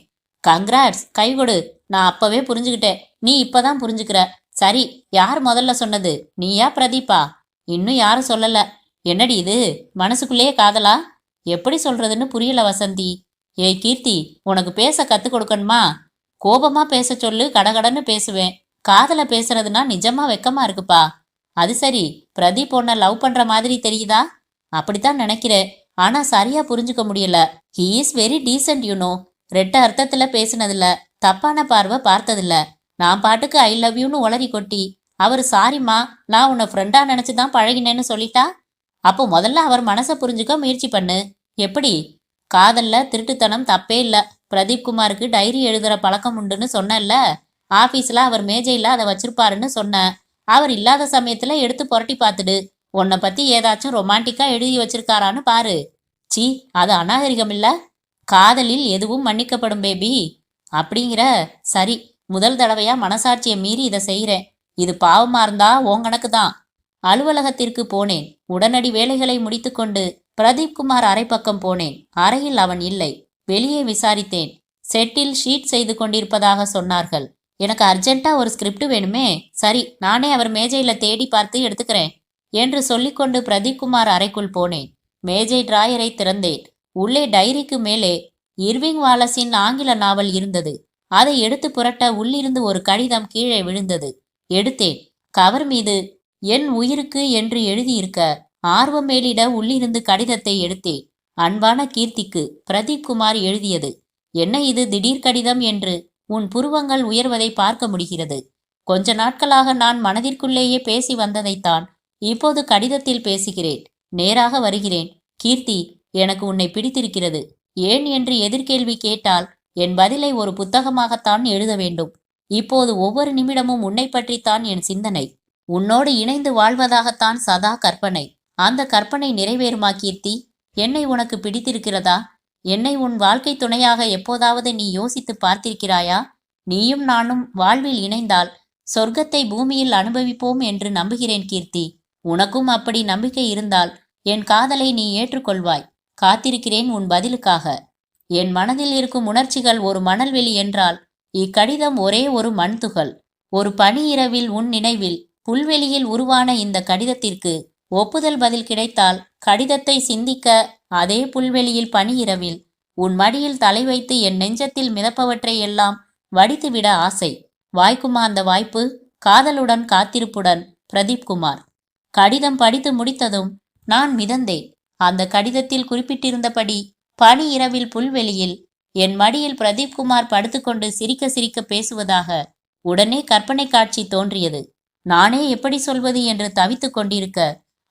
கங்க்ராட்ஸ், கை கொடு. நான் அப்பவே புரிஞ்சுக்கிட்டேன். நீ இப்பதான் புரிஞ்சுக்கிற. சரி, யார் முதல்ல சொன்னது? நீயா பிரதீப்பா? இன்னும் யாரும் சொல்லல. என்னடி இது, மனசுக்குள்ளேயே காதலா? எப்படி சொல்றதுன்னு புரியல வசந்தி. ஏய் கீர்த்தி, உனக்கு பேச கத்து கொடுக்கணுமா? கோபமா பேச சொல்லு, கடகடன்னு பேசுவேன். காதல பேசுறதுனா நிஜமா வெக்கமா இருக்குப்பா. அது சரி, பிரதீப் உன்னை லவ் பண்ற மாதிரி தெரியுதா? அப்படித்தான் நினைக்கிறேன். ஆனா சரியா புரிஞ்சுக்க முடியல. He is very decent you know. ரெட்ட அர்த்தத்துல பேசினதில்ல, தப்பான பார்வை பார்த்ததில்ல. நான் பாட்டுக்கு ஐ லவ் யூன்னு உளறி கொட்டி அவர் சாரிம்மா, நான் உன்னை ஃப்ரெண்டா நினைச்சுதான் பழகினேன்னு சொல்லிட்டா. அப்போ முதல்ல அவர் மனசை புரிஞ்சுக்க முயற்சி பண்ணு. எப்படி? காதல்ல திருட்டுத்தனம் தப்பே இல்ல. பிரதீப் குமாருக்கு டைரி எழுதுற பழக்கம் உண்டுன்னு சொன்னேன்ல. ஆபீஸ்ல அவர் மேஜையில அதை வச்சிருப்பாருன்னு சொன்ன. அவர் இல்லாத சமயத்துல எடுத்து புரட்டி பார்த்துடு. உன்னை பத்தி ஏதாச்சும் ரொமான்டிக்கா எழுதி வச்சிருக்காரான்னு பாரு. சி, அது அநாகரிகம் இல்ல? காதலில் எதுவும் மன்னிக்கப்படும் பேபி. அப்படிங்கிற? சரி, முதல் தடவையா மனசாட்சியை மீறி இதை செய்கிறேன். இது பாவமா இருந்தா உன் கணக்கு தான். அலுவலகத்திற்கு போனேன். உடனடி வேலைகளை முடித்துக்கொண்டு பிரதீப் குமார் அறை பக்கம் போனேன். அறையில் அவன் இல்லை. வெளியே விசாரித்தேன். செட்டில் ஷீட் செய்து கொண்டிருப்பதாக சொன்னார்கள். எனக்கு அர்ஜென்ட்டா ஒரு ஸ்கிரிப்ட் வேணுமே. சரி, நானே அவர் மேஜையில தேடி பார்த்து எடுத்துக்கிறேன் என்று சொல்லிக்கொண்டு பிரதீப் குமார் அறைக்குள் போனேன். மேஜை டிராயரை திறந்தேன். உள்ளே டைரிக்கு மேலே இர்விங் வாலஸின் ஆங்கில நாவல் இருந்தது. அதை எடுத்து புரட்ட உள்ளிருந்து ஒரு கடிதம் கீழே விழுந்தது. எடுத்தேன். கவர் மீது என் உயிருக்கு என்று எழுதியிருக்க ஆர்வம் மேலிட உள்ளிருந்து கடிதத்தை எடுத்தேன். அன்பான கீர்த்திக்கு, பிரதீப் குமார் எழுதியது. என்ன இது திடீர் கடிதம் என்று உன் புருவங்கள் உயர்வதை பார்க்க முடிகிறது. கொஞ்ச நாட்களாக நான் மனதிற்குள்ளேயே பேசி வந்ததைத்தான் இப்போது கடிதத்தில் பேசுகிறேன். நேராக வருகிறேன். கீர்த்தி, எனக்கு உன்னை பிடித்திருக்கிறது. ஏன் என்று எதிர்கேள்வி கேட்டால் என் பதிலை ஒரு புத்தகமாகத்தான் எழுத வேண்டும். இப்போது ஒவ்வொரு நிமிடமும் உன்னை பற்றித்தான் என் சிந்தனை. உன்னோடு இணைந்து வாழ்வதாகத்தான் சதா கற்பனை. அந்த கற்பனை நிறைவேறுமா கீர்த்தி? என்னை உனக்கு பிடித்திருக்கிறதா? என்னை உன் வாழ்க்கை துணையாக எப்போதாவது நீ யோசித்து பார்த்திருக்கிறாயா? நீயும் நானும் வாழ்வில் இணைந்தால் சொர்க்கத்தை பூமியில் அனுபவிப்போம் என்று நம்புகிறேன் கீர்த்தி. உனக்கும் அப்படி நம்பிக்கை இருந்தால் என் காதலை நீ ஏற்றுக்கொள்வாய். காத்திருக்கிறேன் உன் பதிலுக்காக. என் மனதில் இருக்கும் உணர்ச்சிகள் ஒரு மணல்வெளி என்றால் இக்கடிதம் ஒரே ஒரு மண்துகள். ஒரு பனி இரவில் உன் நினைவில் புல்வெளியில் உருவான இந்த கடிதத்திற்கு ஒப்புதல் பதில் கிடைத்தால் கடிதத்தை சிந்திக்க அதே புல்வெளியில் பனி இரவில் உன் மடியில் தலை வைத்து என் நெஞ்சத்தில் மிதப்பவற்றை எல்லாம் வடித்துவிட ஆசை. வாய்க்குமா அந்த வாய்ப்பு? காதலுடன் காத்திருப்புடன் பிரதீப் குமார். கடிதம் படித்து முடித்ததும் நான் மிதந்தேன். அந்த கடிதத்தில் குறிப்பிட்டிருந்தபடி பனி இரவில் புல்வெளியில் என் மடியில் பிரதீப் குமார் படுத்துக்கொண்டு சிரிக்க சிரிக்க பேசுவதாக உடனே கற்பனை காட்சி தோன்றியது. நானே எப்படி சொல்வது என்று தவித்துக் கொண்டிருக்க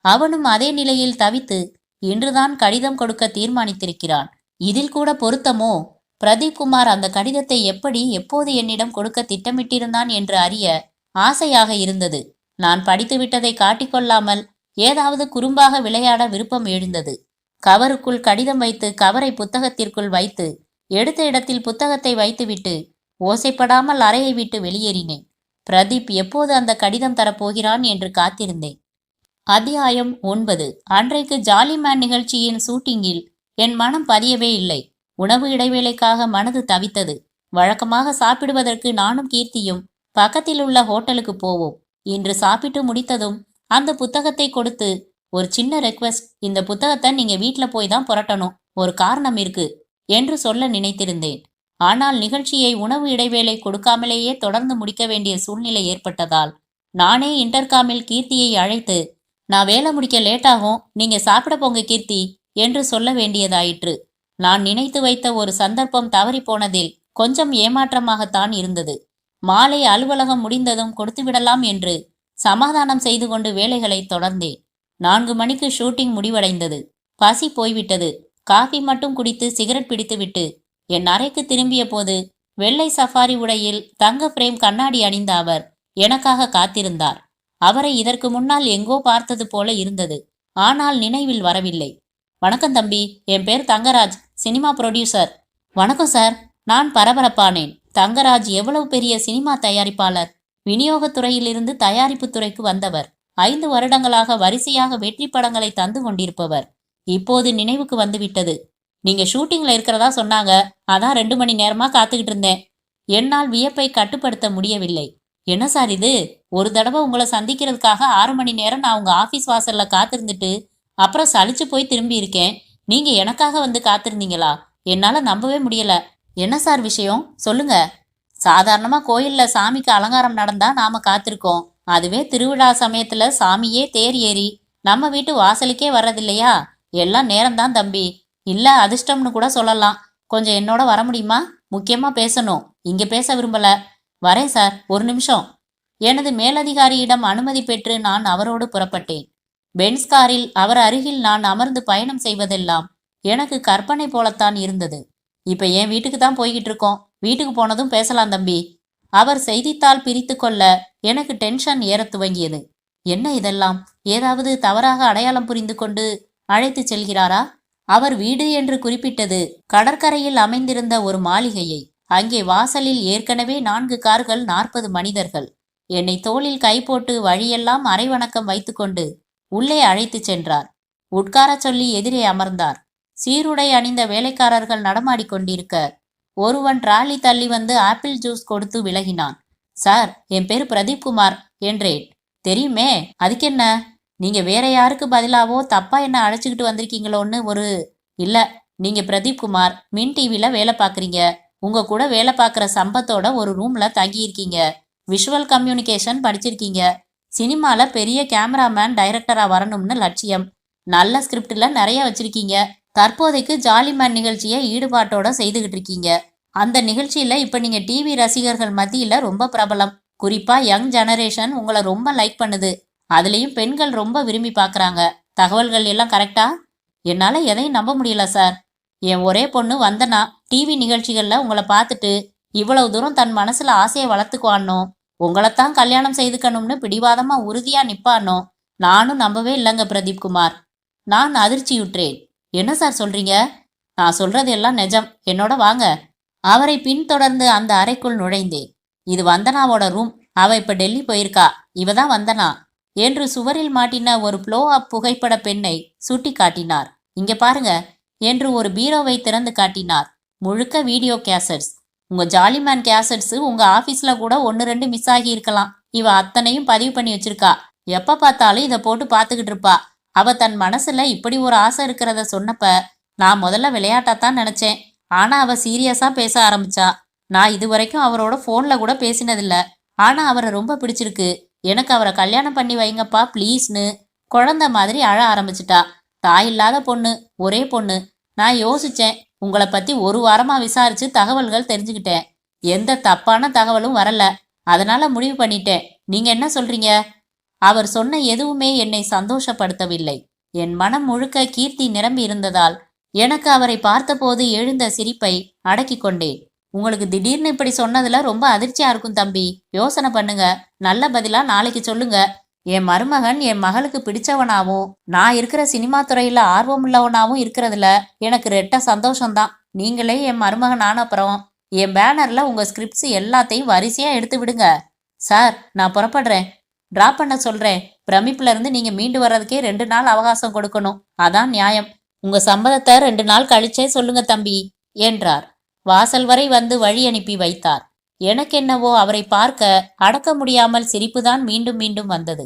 அவனும் அதே நிலையில் தவித்து இன்றுதான் கடிதம் கொடுக்க தீர்மானித்திருக்கிறான். இதில் கூட பொருத்தமோ? பிரதீப் குமார் அந்த கடிதத்தை எப்படி எப்போது என்னிடம் கொடுக்க திட்டமிட்டிருந்தான் என்று அறிய ஆசையாக இருந்தது. நான் படித்துவிட்டதை காட்டிக்கொள்ளாமல் ஏதாவது குறும்பாக விளையாட விருப்பம் எழுந்தது. கவருக்குள் கடிதம் வைத்து கவரை புத்தகத்திற்குள் வைத்து எடுத்த இடத்தில் புத்தகத்தை வைத்துவிட்டு ஓசைப்படாமல் அறையை விட்டு வெளியேறினேன். பிரதீப் எப்போது அந்த கடிதம் தரப்போகிறான் என்று காத்திருந்தேன். அத்தியாயம் 9. அன்றைக்கு ஜாலிமேன் நிகழ்ச்சியின் ஷூட்டிங்கில் என் மனம் பதியவே இல்லை. உணவு இடைவேளைக்காக மனது தவித்தது. வழக்கமாக சாப்பிடுவதற்கு நானும் கீர்த்தியும் பக்கத்தில் உள்ள ஹோட்டலுக்கு போவோம். இன்று சாப்பிட்டு முடித்ததும் அந்த புத்தகத்தை கொடுத்து ஒரு சின்ன ரெக்வெஸ்ட், இந்த புத்தகத்தை நீங்க வீட்டில் போய் தான் புரட்டணும், ஒரு காரணம் இருக்கு என்று சொல்ல நினைத்திருந்தேன். ஆனால் நிகழ்ச்சியை உணவு இடைவேளை கொடுக்காமலேயே தொடர்ந்து முடிக்க வேண்டிய சூழ்நிலை ஏற்பட்டதால் நானே இன்டர்காமில் கீர்த்தியை அழைத்து, நான் வேலை முடிக்க லேட்டாகும், நீங்க சாப்பிட போங்க கீர்த்தி என்று சொல்ல வேண்டியதாயிற்று. நான் நினைத்து வைத்த ஒரு சந்தர்ப்பம் தவறி போனதில் கொஞ்சம் ஏமாற்றமாகத்தான் இருந்தது. மாலை அலுவலகம் முடிந்ததும் கொடுத்துவிடலாம் என்று சமாதானம் செய்து கொண்டு வேலைகளை தொடர்ந்தேன். 4 மணிக்கு ஷூட்டிங் முடிவடைந்தது. பசி போய்விட்டது. காஃபி மட்டும் குடித்து சிகரெட் பிடித்துவிட்டு என் அறைக்கு திரும்பிய போது வெள்ளை சஃபாரி உடையில் தங்க பிரேம் கண்ணாடி அணிந்த அவர் எனக்காக காத்திருந்தார். அவரை இதற்கு முன்னால் எங்கோ பார்த்தது போல இருந்தது. ஆனால் நினைவில் வரவில்லை. வணக்கம் தம்பி, என் பேர் தங்கராஜ், சினிமா புரொடியூசர். வணக்கம் சார். நான் பரபரப்பானேன். தங்கராஜ் எவ்வளவு பெரிய சினிமா தயாரிப்பாளர். விநியோகத்துறையிலிருந்து தயாரிப்பு துறைக்கு வந்தவர். 5 வருடங்களாக வரிசையாக வெற்றி படங்களை தந்து கொண்டிருப்பவர். இப்போது நினைவுக்கு வந்துவிட்டது. நீங்க ஷூட்டிங்ல இருக்கிறதா சொன்னாங்க. அதான் 2 மணி நேரமா காத்துக்கிட்டு இருந்தேன். என்னால் வியப்பை கட்டுப்படுத்த முடியவில்லை. என்ன சார் இது? ஒரு தடவை உங்களை சந்திக்கிறதுக்காக 6 மணி நேரம் நான் உங்க ஆபீஸ் வாசல்ல காத்திருந்துட்டு அப்புறம் சலிச்சு போய் திரும்பி இருக்கேன். நீங்க எனக்காக வந்து காத்திருந்தீங்களா? என்னால நம்பவே முடியல. என்ன சார் விஷயம் சொல்லுங்க. சாதாரணமா கோயில்ல சாமிக்கு அலங்காரம் நடந்தா நாம காத்திருக்கோம். அதுவே திருவிழா சமயத்துல சாமியே தேர் ஏறி நம்ம வீட்டு வாசலுக்கே வர்றதில்லையா? எல்லாம் நேரம்தான் தம்பி. இல்ல அதிர்ஷ்டம்னு கூட சொல்லலாம். கொஞ்சம் என்னோட வர முடியுமா? முக்கியமா பேசணும். இங்க பேச விரும்பல. வரேன் சார், ஒரு நிமிஷம். எனது மேலதிகாரியிடம் அனுமதி பெற்று நான் அவரோடு புறப்பட்டேன். பென்ஸ் காரில் அவர் அருகில் நான் அமர்ந்து பயணம் செய்வதெல்லாம் எனக்கு கற்பனை போலத்தான் இருந்தது. இப்ப என் வீட்டுக்கு தான் போய்கிட்டு இருக்கோம். வீட்டுக்கு போனதும் பேசலாம் தம்பி. அவர் செய்தித்தாள் பிரித்து கொள்ள எனக்கு டென்ஷன் ஏற துவங்கியது. என்ன இதெல்லாம்? ஏதாவது தவறாக அடையாளம் புரிந்து கொண்டு அழைத்து செல்கிறாரா? அவர் வீடு என்று குறிப்பிட்டது கடற்கரையில் அமைந்திருந்த ஒரு மாளிகையை. அங்கே வாசலில் ஏற்கனவே 4 கார்கள், 40 மனிதர்கள். என்னை தோளில் கை போட்டு வழியெல்லாம் அரை வணக்கம் வைத்துக்கொண்டு உள்ளே அழைத்து சென்றார். உட்கார சொல்லி எதிரே அமர்ந்தார். சீருடை அணிந்த வேலைக்காரர்கள் நடமாடிக்கொண்டிருக்க ஒருவன் டிராலி தள்ளி வந்து ஆப்பிள் ஜூஸ் கொடுத்து விலகினான். சார், என் பேரு பிரதீப் குமார் என்றேன். தெரியுமே, அதுக்கென்ன? நீங்க வேற யாருக்கு பதிலாவோ தப்பா என்ன அழைச்சிக்கிட்டு வந்திருக்கீங்களோன்னு ஒரு... இல்ல, நீங்க பிரதீப் குமார், மின் டிவில வேலை பார்க்குறீங்க. உங்க கூட வேலை பார்க்குற சம்பத்தோட ஒரு ரூம்ல தங்கியிருக்கீங்க. விஷுவல் கம்யூனிகேஷன் படிச்சிருக்கீங்க. சினிமால பெரிய கேமராமேன் டைரக்டரா வரணும்னு லட்சியம். நல்ல ஸ்கிரிப்ட்ல நிறைய வச்சிருக்கீங்க. தற்போதைக்கு ஜாலிமேன் நிகழ்ச்சியை ஈடுபாட்டோட செய்துகிட்டு இருக்கீங்க. அந்த நிகழ்ச்சியில இப்ப நீங்க டிவி ரசிகர்கள் மத்தியில ரொம்ப பிரபலம். குறிப்பா யங் ஜெனரேஷன் உங்களை ரொம்ப லைக் பண்ணுது. அதுலயும் பெண்கள் ரொம்ப விரும்பி பாக்குறாங்க. தகவல்கள் எல்லாம் கரெக்டா? என்னால எதையும் நம்ப முடியல சார். என் ஒரே பொண்ணு வந்தனா டிவி நிகழ்ச்சிகள்ல உங்களை பார்த்துட்டு இவ்வளவு தூரம் தன் மனசுல ஆசையை வளர்த்துக்குவானோ, உங்களைத்தான் கல்யாணம் செய்துக்கணும்னு பிடிவாதமா உறுதியா நிப்பானோ நானும் நம்பவே இல்லைங்க பிரதீப் குமார். நான் அதிர்ச்சியுற்றேன். என்ன சார் சொல்றீங்க? நான் சொல்றது எல்லாம் நிஜம். என்னோட வாங்க. அவரை பின்தொடர்ந்து அந்த அறைக்குள் நுழைந்தேன். இது வந்தனாவோட ரூம். அவ இப்ப டெல்லி போயிருக்கா. இவதான் வந்தனா. என்று சுவரில் மாட்டின ஒரு ப்ளோ அப் புகைப்பட பெண்ணை சுட்டி காட்டினார். இங்க பாருங்க என்று ஒரு பீரோவை திறந்து காட்டினார். முழுக்க வீடியோ கேசட்ஸ். உங்க ஜாலிமேன் கேசட்ஸ் உங்க ஆபீஸ்ல கூட 1-2 மிஸ் ஆகி இருக்கலாம். இவ அத்தனையும் பதிவு பண்ணி வச்சிருக்கா. எப்ப பார்த்தாலும் இதை போட்டு பார்த்துக்கிட்டு இருப்பா. அவ தன் மனசுல இப்படி ஒரு ஆசை இருக்கிறத சொன்னப்ப நான் முதல்ல விளையாட்டாத்தான் நினைச்சேன். ஆனா அவ சீரியஸா பேச ஆரம்பிச்சா. நான் இதுவரைக்கும் அவரோட போன்ல கூட பேசினதில்ல. ஆனா அவரை ரொம்ப பிடிச்சிருக்கு. எனக்கு அவரை கல்யாணம் பண்ணி வைங்கப்பா ப்ளீஸ்னு குழந்தை மாதிரி அழ ஆரம்பிச்சிட்டா. தாயில்லாத பொண்ணு, ஒரே பொண்ணு. நான் யோசிச்சேன். உங்களை பத்தி ஒரு வாரமா விசாரிச்சு தகவல்கள் தெரிஞ்சுக்கிட்டேன். எந்த தப்பான தகவலும் வரல. அதனால முடிவு பண்ணிட்டேன். நீங்க என்ன சொல்றீங்க? அவர் சொன்ன எதுவுமே என்னை சந்தோஷப்படுத்தவில்லை. என் மனம் முழுக்க கீர்த்தி நிரம்பி இருந்ததால் எனக்கு அவரை பார்த்தபோது எழுந்த சிரிப்பை அடக்கி கொண்டேன். உங்களுக்கு திடீர்னு இப்படி சொன்னதுல ரொம்ப அதிர்ச்சியா இருக்கும் தம்பி. யோசனை பண்ணுங்க. நல்ல பதிலா நாளைக்கு சொல்லுங்க. என் மருமகன் என் மகளுக்கு பிடிச்சவனாவும் நான் இருக்கிற சினிமா துறையில ஆர்வம் உள்ளவனாவும் இருக்கிறதுல எனக்கு ரெட்ட சந்தோஷம்தான். நீங்களே என் மருமகன் ஆன அப்புறம் என் பேனர்ல உங்க ஸ்கிரிப்ட்ஸ் எல்லாத்தையும் வரிசையா எடுத்து விடுங்க. சார், நான் புறப்படுறேன். டிராப் பண்ண சொல்றேன். பிரமிப்புல இருந்து நீங்க மீண்டு வர்றதுக்கே 2 நாள் அவகாசம் கொடுக்கணும். அதான் நியாயம். உங்க சம்மதத்தை 2 நாள் கழிச்சே சொல்லுங்க தம்பி என்றார். வாசல் வரை வந்து வழி அனுப்பி வைத்தார். எனக்கென்னவோ அவரை பார்க்க அடக்க முடியாமல் சிரிப்புதான் மீண்டும் மீண்டும் வந்தது.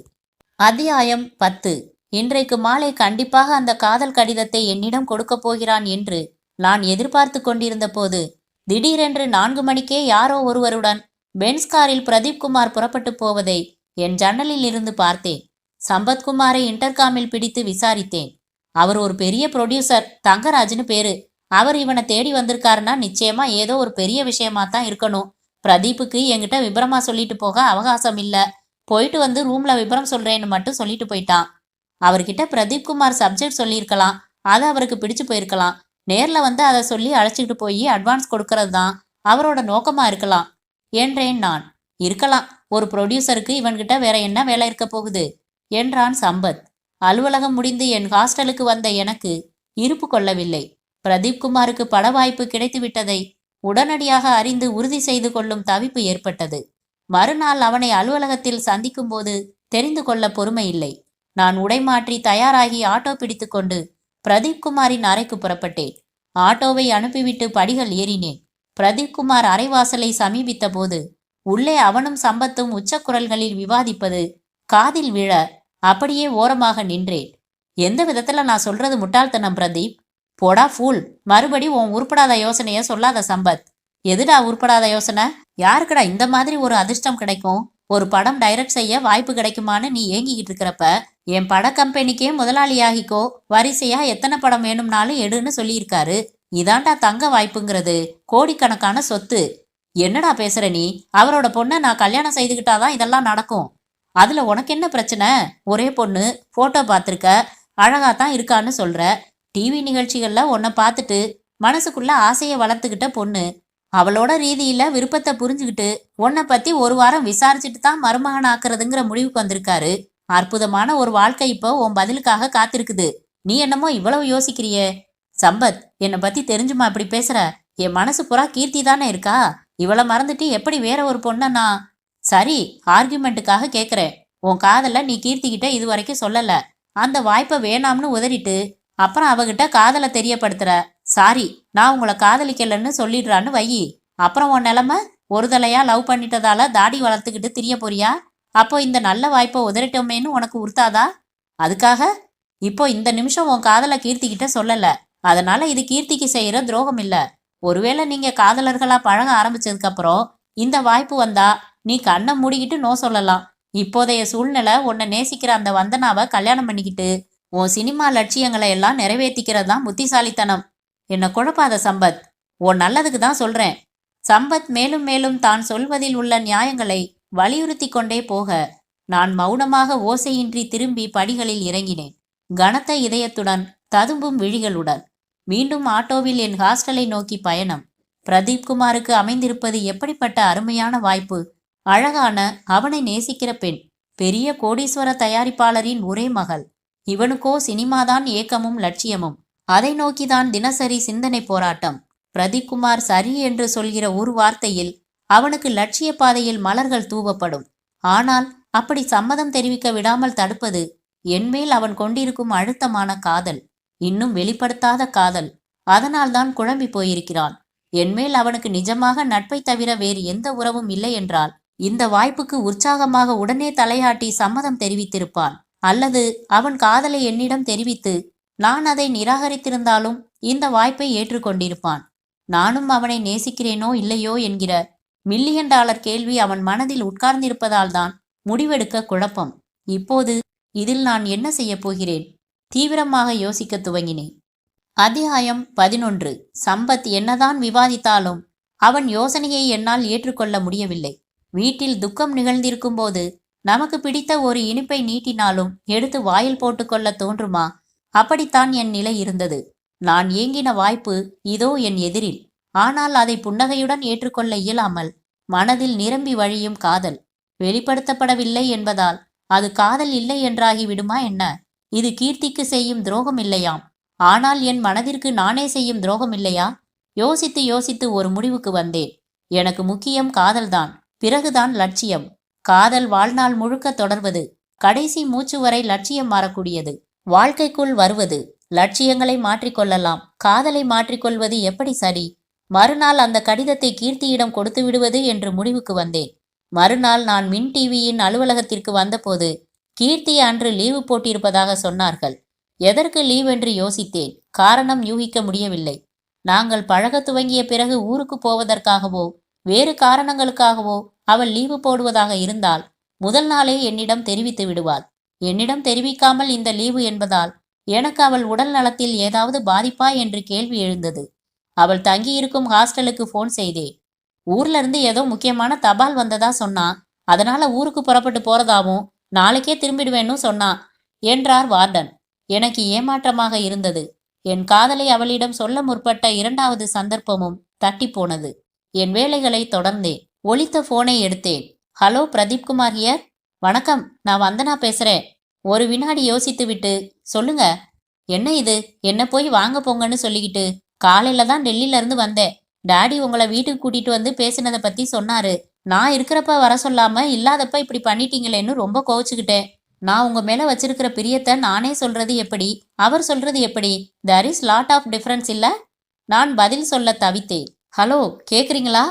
அத்தியாயம் 10. இன்றைக்கு மாலை கண்டிப்பாக அந்த காதல் கடிதத்தை என்னிடம் கொடுக்க போகிறான் என்று நான் எதிர்பார்த்து கொண்டிருந்த போது திடீரென்று 4 மணிக்கே யாரோ ஒருவருடன் பென்ஸ் காரில் பிரதீப்குமார் புறப்பட்டு போவதை என் ஜன்னலில் இருந்து பார்த்தேன். சம்பத்குமாரை இன்டர்காமில் பிடித்து விசாரித்தேன். அவர் ஒரு பெரிய ப்ரொடியூசர், தங்கராஜ்னு பேரு. அவர் இவனை தேடி வந்திருக்காருன்னா நிச்சயமா ஏதோ ஒரு பெரிய விஷயமா தான் இருக்கணும். பிரதீப்புக்கு என்கிட்ட விபரமா சொல்லிட்டு போக அவகாசம் இல்ல. போயிட்டு வந்து ரூம்ல விபரம் சொல்றேன்னு மட்டும் சொல்லிட்டு போயிட்டான். அவர்கிட்ட பிரதீப்குமார் சப்ஜெக்ட் சொல்லியிருக்கலாம். அது அவருக்கு பிடிச்சு போயிருக்கலாம். நேர்ல வந்து அதை சொல்லி அழைச்சிக்கிட்டு போய் அட்வான்ஸ் கொடுக்கறது தான் அவரோட நோக்கமா இருக்கலாம் என்றேன் நான். இருக்கலாம். ஒரு ப்ரொடியூசருக்கு இவன்கிட்ட வேற என்ன வேலை இருக்க போகுது என்றான் சம்பத். அலுவலகம் முடிந்து என் ஹாஸ்டலுக்கு வந்த எனக்கு இருப்பு கொள்ளவில்லை. பிரதீப்குமாருக்கு பட வாய்ப்பு கிடைத்து விட்டதை உடனடியாக அறிந்து உறுதி செய்து கொள்ளும் தவிப்பு ஏற்பட்டது. மறுநாள் அவனை அலுவலகத்தில் சந்திக்கும் போது தெரிந்து கொள்ள பொறுமை இல்லை. நான் உடைமாற்றி தயாராகி ஆட்டோ பிடித்து கொண்டு பிரதீப்குமாரின் அறைக்கு புறப்பட்டேன். ஆட்டோவை அனுப்பிவிட்டு படிகள் ஏறினேன். பிரதீப்குமார் அறைவாசலை சமீபித்த போது உள்ளே அவனும் சம்பத்தும் உச்சக்குரல்களில் விவாதிப்பது காதில் விழ அப்படியே ஓரமாக நின்றேன். எந்த விதத்துல நான் சொல்றது முட்டாள்தனம் பிரதீப்? போடா ஃபூல். மறுபடி உன் உருப்படாத யோசனைய சொல்லாத சம்பத். எதுடா உருப்படாத யோசனை? யாருக்குடா இந்த மாதிரி ஒரு அதிர்ஷ்டம் கிடைக்கும்? ஒரு படம் டைரக்ட் செய்ய வாய்ப்பு கிடைக்குமான்னு நீ ஏங்கிக்கிட்டு இருக்கிறப்ப என் பட கம்பெனிக்கே முதலாளியாகிக்கோ, வரிசையா எத்தனை படம் வேணும்னாலும் எடுன்னு சொல்லியிருக்காரு. இதாண்டா தங்க வாய்ப்புங்கிறது. கோடிக்கணக்கான சொத்து. என்னடா பேசுற நீ? அவரோட பொண்ணை நான் கல்யாணம் செய்துக்கிட்டாதான் இதெல்லாம் நடக்கும். அதுல உனக்கு என்ன பிரச்சனை? ஒரே பொண்ணு, போட்டோ பார்த்துருக்க, அழகாத்தான் இருக்கான்னு சொல்ற. டிவி நிகழ்ச்சிகள்ல உன்னை பார்த்துட்டு மனசுக்குள்ள ஆசையை வளர்த்துக்கிட்ட பொண்ணு. அவளோட ரீதியில விருப்பத்தை புரிஞ்சுக்கிட்டு உன்னை பத்தி ஒரு வாரம் விசாரிச்சுட்டு தான் மருமகன் ஆக்குறதுங்கிற முடிவுக்கு வந்திருக்காரு. அற்புதமான ஒரு வாழ்க்கை இப்போ உன் பதிலுக்காக காத்திருக்குது. நீ என்னமோ இவ்வளவு யோசிக்கிறியே? சம்பத், என்னை பத்தி தெரிஞ்சுமா இப்படி பேசுற? என் மனசு புறா கீர்த்தி தானே இருக்கா? இவளை மறந்துட்டு எப்படி வேற ஒரு பொண்ணனா? சரி, ஆர்கியூமெண்ட்டுக்காக கேக்குறேன். உன் காதல நீ கீர்த்திக்கிட்ட இது வரைக்கும் சொல்லல. அந்த வாய்ப்பை வேணாம்னு உதறிட்டு அப்புறம் அவகிட்ட காதலை தெரியப்படுத்துற. சாரி, நான் உங்களை காதலிக்கலன்னு சொல்லிடுறான்னு வையி. அப்புறம் உன் நிலைமை? ஒரு தலையா லவ் பண்ணிட்டதால தாடி வளர்த்துக்கிட்டு திரிய போறியா? அப்போ இந்த நல்ல வாய்ப்பை உதறிட்டோமேன்னு உனக்கு உறுத்தாதா? அதுக்காக இப்போ இந்த நிமிஷம் உன் காதலை கீர்த்திக்கிட்ட சொல்லல. அதனால இது கீர்த்திக்கு செய்யற துரோகம் இல்ல. ஒருவேளை நீங்க காதலர்களா பழக ஆரம்பிச்சதுக்கு அப்புறம் இந்த வாய்ப்பு வந்தா நீ கண்ணை மூடிக்கிட்டு நோ சொல்லலாம். இப்போதைய சூழ்நிலை உன்னை நேசிக்கிற அந்த வந்தனாவை கல்யாணம் பண்ணிக்கிட்டு உன் சினிமா லட்சியங்களை எல்லாம் நிறைவேற்றிக்கிறது தான் புத்திசாலித்தனம். என்ன குழப்பாத சம்பத். உன் நல்லதுக்கு தான் சொல்றேன். சம்பத் மேலும் மேலும் தான் சொல்வதில் உள்ள நியாயங்களை வலியுறுத்தி கொண்டே போக நான் மௌனமாக ஓசையின்றி திரும்பி படிகளில் இறங்கினேன். கனத்த இதயத்துடன், ததும்பும் விழிகளுடன் மீண்டும் ஆட்டோவில் என் ஹாஸ்டலை நோக்கி பயணம். பிரதீப்குமாருக்கு அமைந்திருப்பது எப்படிப்பட்ட அருமையான வாய்ப்பு! அழகான, அவனை நேசிக்கிற பெண், பெரிய கோடீஸ்வர தயாரிப்பாளரின் ஒரே மகள். இவனுக்கோ சினிமாதான் ஏக்கமும் லட்சியமும். அதை நோக்கிதான் தினசரி சிந்தனை போராட்டம். பிரதீப்குமார் சரி என்று சொல்கிற ஒரு வார்த்தையில் அவனுக்கு லட்சிய பாதையில் மலர்கள் தூவப்படும். ஆனால் அப்படி சம்மதம் தெரிவிக்க விடாமல் தடுப்பது என்மேல் அவன் கொண்டிருக்கும் அழுத்தமான காதல், இன்னும் வெளிப்படுத்தாத காதல். அதனால்தான் குழம்பி போயிருக்கிறான். என்மேல் அவனுக்கு நிஜமாக நட்பை தவிர வேறு எந்த உறவும் இல்லை என்றால் இந்த வாய்ப்புக்கு உற்சாகமாக உடனே தலையாட்டி சம்மதம் தெரிவித்திருப்பான். அல்லது அவன் காதலை என்னிடம் தெரிவித்து நான் அதை நிராகரித்திருந்தாலும் இந்த வாய்ப்பை ஏற்றுக்கொண்டிருப்பான். நானும் அவனை நேசிக்கிறேனோ இல்லையோ என்கிற மில்லியன் டாலர் கேள்வி அவன் மனதில் உட்கார்ந்திருப்பதால்தான் முடிவெடுக்க குழப்பம். இப்போது இதில் நான் என்ன செய்ய போகிறேன்? தீவிரமாக யோசிக்க துவங்கினேன். அத்தியாயம் 11. சம்பத் என்னதான் விவாதித்தாலும் அவன் யோசனையை என்னால் ஏற்றுக்கொள்ள முடியவில்லை. வீட்டில் துக்கம் நிகழ்ந்திருக்கும் போது நமக்கு பிடித்த ஒரு இனிப்பை நீட்டினாலும் எடுத்து வாயில் போட்டுக்கொள்ள தோன்றுமா? அப்படித்தான் என் நிலை இருந்தது. நான் ஏங்கின வாய்ப்பு இதோ என் எதிரில். ஆனால் அதை புன்னகையுடன் ஏற்றுக்கொள்ள இயலாமல் மனதில் நிரம்பி வழியும் காதல் வெளிப்படுத்தப்படவில்லை என்பதால் அது காதல் இல்லை என்றாகி விடுமா என்ன? இது கீர்த்திக்கு செய்யும் துரோகம் இல்லையாம். ஆனால் என் மனதிற்கு நானே செய்யும் துரோகம் இல்லையா? யோசித்து யோசித்து ஒரு முடிவுக்கு வந்தேன். எனக்கு முக்கியம் காதல்தான், பிறகுதான் லட்சியம். காதல் வாழ்நாள் முழுக்க தொடர்வது, கடைசி மூச்சு வரை லட்சியம் மாறக்கூடியது. வாழ்க்கைக்குள் வருவது, லட்சியங்களை மாற்றிக்கொள்ளலாம். காதலை மாற்றிக்கொள்வது எப்படி சரி? மறுநாள் அந்த கடிதத்தை கீர்த்தியிடம் கொடுத்து விடுவது என்று முடிவுக்கு வந்தேன். மறுநாள் நான் மின் டிவியின் அலுவலகத்திற்கு வந்தபோது கீர்த்தி அன்று லீவு போட்டிருப்பதாக சொன்னார்கள். எதற்கு லீவ் என்று யோசித்தேன். காரணம் யூகிக்க முடியவில்லை. நாங்கள் பழக துவங்கிய பிறகு ஊருக்கு போவதற்காகவோ வேறு காரணங்களுக்காகவோ அவள் லீவு போடுவதாக இருந்தால் முதல் நாளே என்னிடம் தெரிவித்து விடுவாள். என்னிடம் தெரிவிக்காமல் இந்த லீவு என்பதால் எனக்கு அவள் உடல் நலத்தில் ஏதாவது பாதிப்பா என்று கேள்வி எழுந்தது. அவள் தங்கியிருக்கும் ஹாஸ்டலுக்கு போன் செய்தேன். ஊர்ல இருந்து ஏதோ முக்கியமான தபால் வந்ததா சொன்னா. அதனால ஊருக்கு புறப்பட்டு போறதாவும் நாளைக்கே திரும்பிடுவேன்னு சொன்னான் என்றார் வார்டன். எனக்கு ஏமாற்றமாக இருந்தது. என் காதலை அவளிடம் சொல்ல முற்பட்ட இரண்டாவது சந்தர்ப்பமும் தட்டி போனது. என் வேலைகளை தொடர்ந்தேன். ஒலித்த போனை எடுத்தேன். Hello Pradeep Kumar here. வணக்கம், நான் வந்தனா பேசுறேன். ஒரு வினாடி யோசித்து விட்டு சொல்லுங்க. என்ன இது? என்ன போய் வாங்க போங்கன்னு சொல்லிக்கிட்டு காலையில தான் டெல்லியில இருந்து வந்தேன். டாடி உங்களை வீட்டுக்கு கூட்டிட்டு வந்து பேசினதை பத்தி சொன்னாரு. நான் இருக்கிறப்ப வர சொல்லாம இல்லாதப்ப இப்படி பண்ணிட்டீங்களேன்னு ரொம்ப கோவிச்சுக்கிட்டேன். நான் உங்க மேல வச்சிருக்கிற பிரியத்தை நானே சொல்றது எப்படி, அவர் சொல்றது எப்படி? There is lot of difference இல்ல? நான் பதில் சொல்ல தவித்தேன். ஹலோ, கேக்குறீங்களா?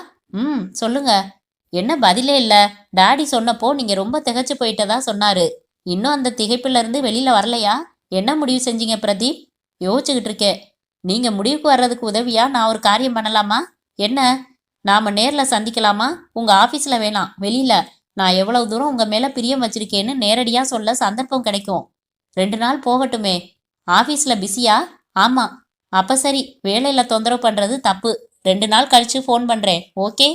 சொல்லுங்க. என்ன பதிலே இல்ல? டாடி சொன்னப்போ நீங்க ரொம்ப திகைச்சு போயிட்டதா சொன்னாரு. இன்னும் அந்த திகைப்புல இருந்து வெளியில வரலையா? என்ன முடிவு செஞ்சீங்க பிரதீப்? யோசிச்சுக்கிட்டு இருக்கேன். நீங்க முடிவுக்கு வர்றதுக்கு உதவியா நான் ஒரு காரியம் பண்ணலாமா? என்ன? நாம நேர்ல சந்திக்கலாமா? உங்க ஆபீஸ்ல வேணாம், வெளியில. நான் எவ்வளவு தூரம் உங்க மேல பிரியம் வச்சிருக்கேன்னு நேரடியா சொல்ல சந்தர்ப்பம் கிடைக்கும். 2 நாள் போகட்டுமே. ஆபீஸ்ல பிஸியா? ஆமா. அப்ப சரி, வேலையில தொந்தரவு பண்றது தப்பு. 2 நாள் கழிச்சு போன் பண்றேன், ஓகே?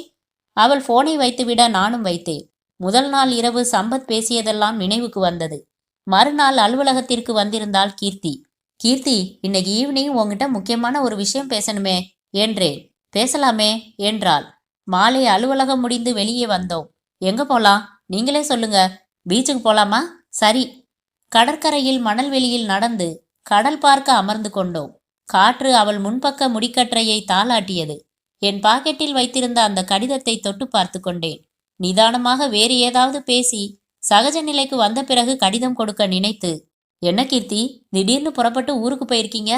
அவள் போனை வைத்துவிட நானும் வைத்தேன். முதல் நாள் இரவு சம்பத் பேசியதெல்லாம் நினைவுக்கு வந்தது. மறுநாள் அலுவலகத்திற்கு வந்திருந்தாள் கீர்த்தி. கீர்த்தி, இன்னைக்கு ஈவினிங் உங்ககிட்ட முக்கியமான ஒரு விஷயம் பேசணுமே என்றேன். பேசலாமே என்றாள். மாலை அலுவலகம் முடிந்து வெளியே வந்தோம். எங்க போலாம்? நீங்களே சொல்லுங்க. பீச்சுக்கு போலாமா? சரி. கடற்கரையில் மணல் வெளியில் நடந்து கடல் பார்க்க அமர்ந்து கொண்டோம். காற்று அவள் முன்பக்க முடிக்கற்றையை தாளாட்டியது. என் பாக்கெட்டில் வைத்திருந்த அந்த கடிதத்தை தொட்டு பார்த்து கொண்டேன். நிதானமாக வேறு ஏதாவது பேசி சகஜ நிலைக்கு வந்த பிறகு கடிதம் கொடுக்க நினைத்து, என்ன கீர்த்தி, திடீர்னு புறப்பட்டு ஊருக்கு போயிருக்கீங்க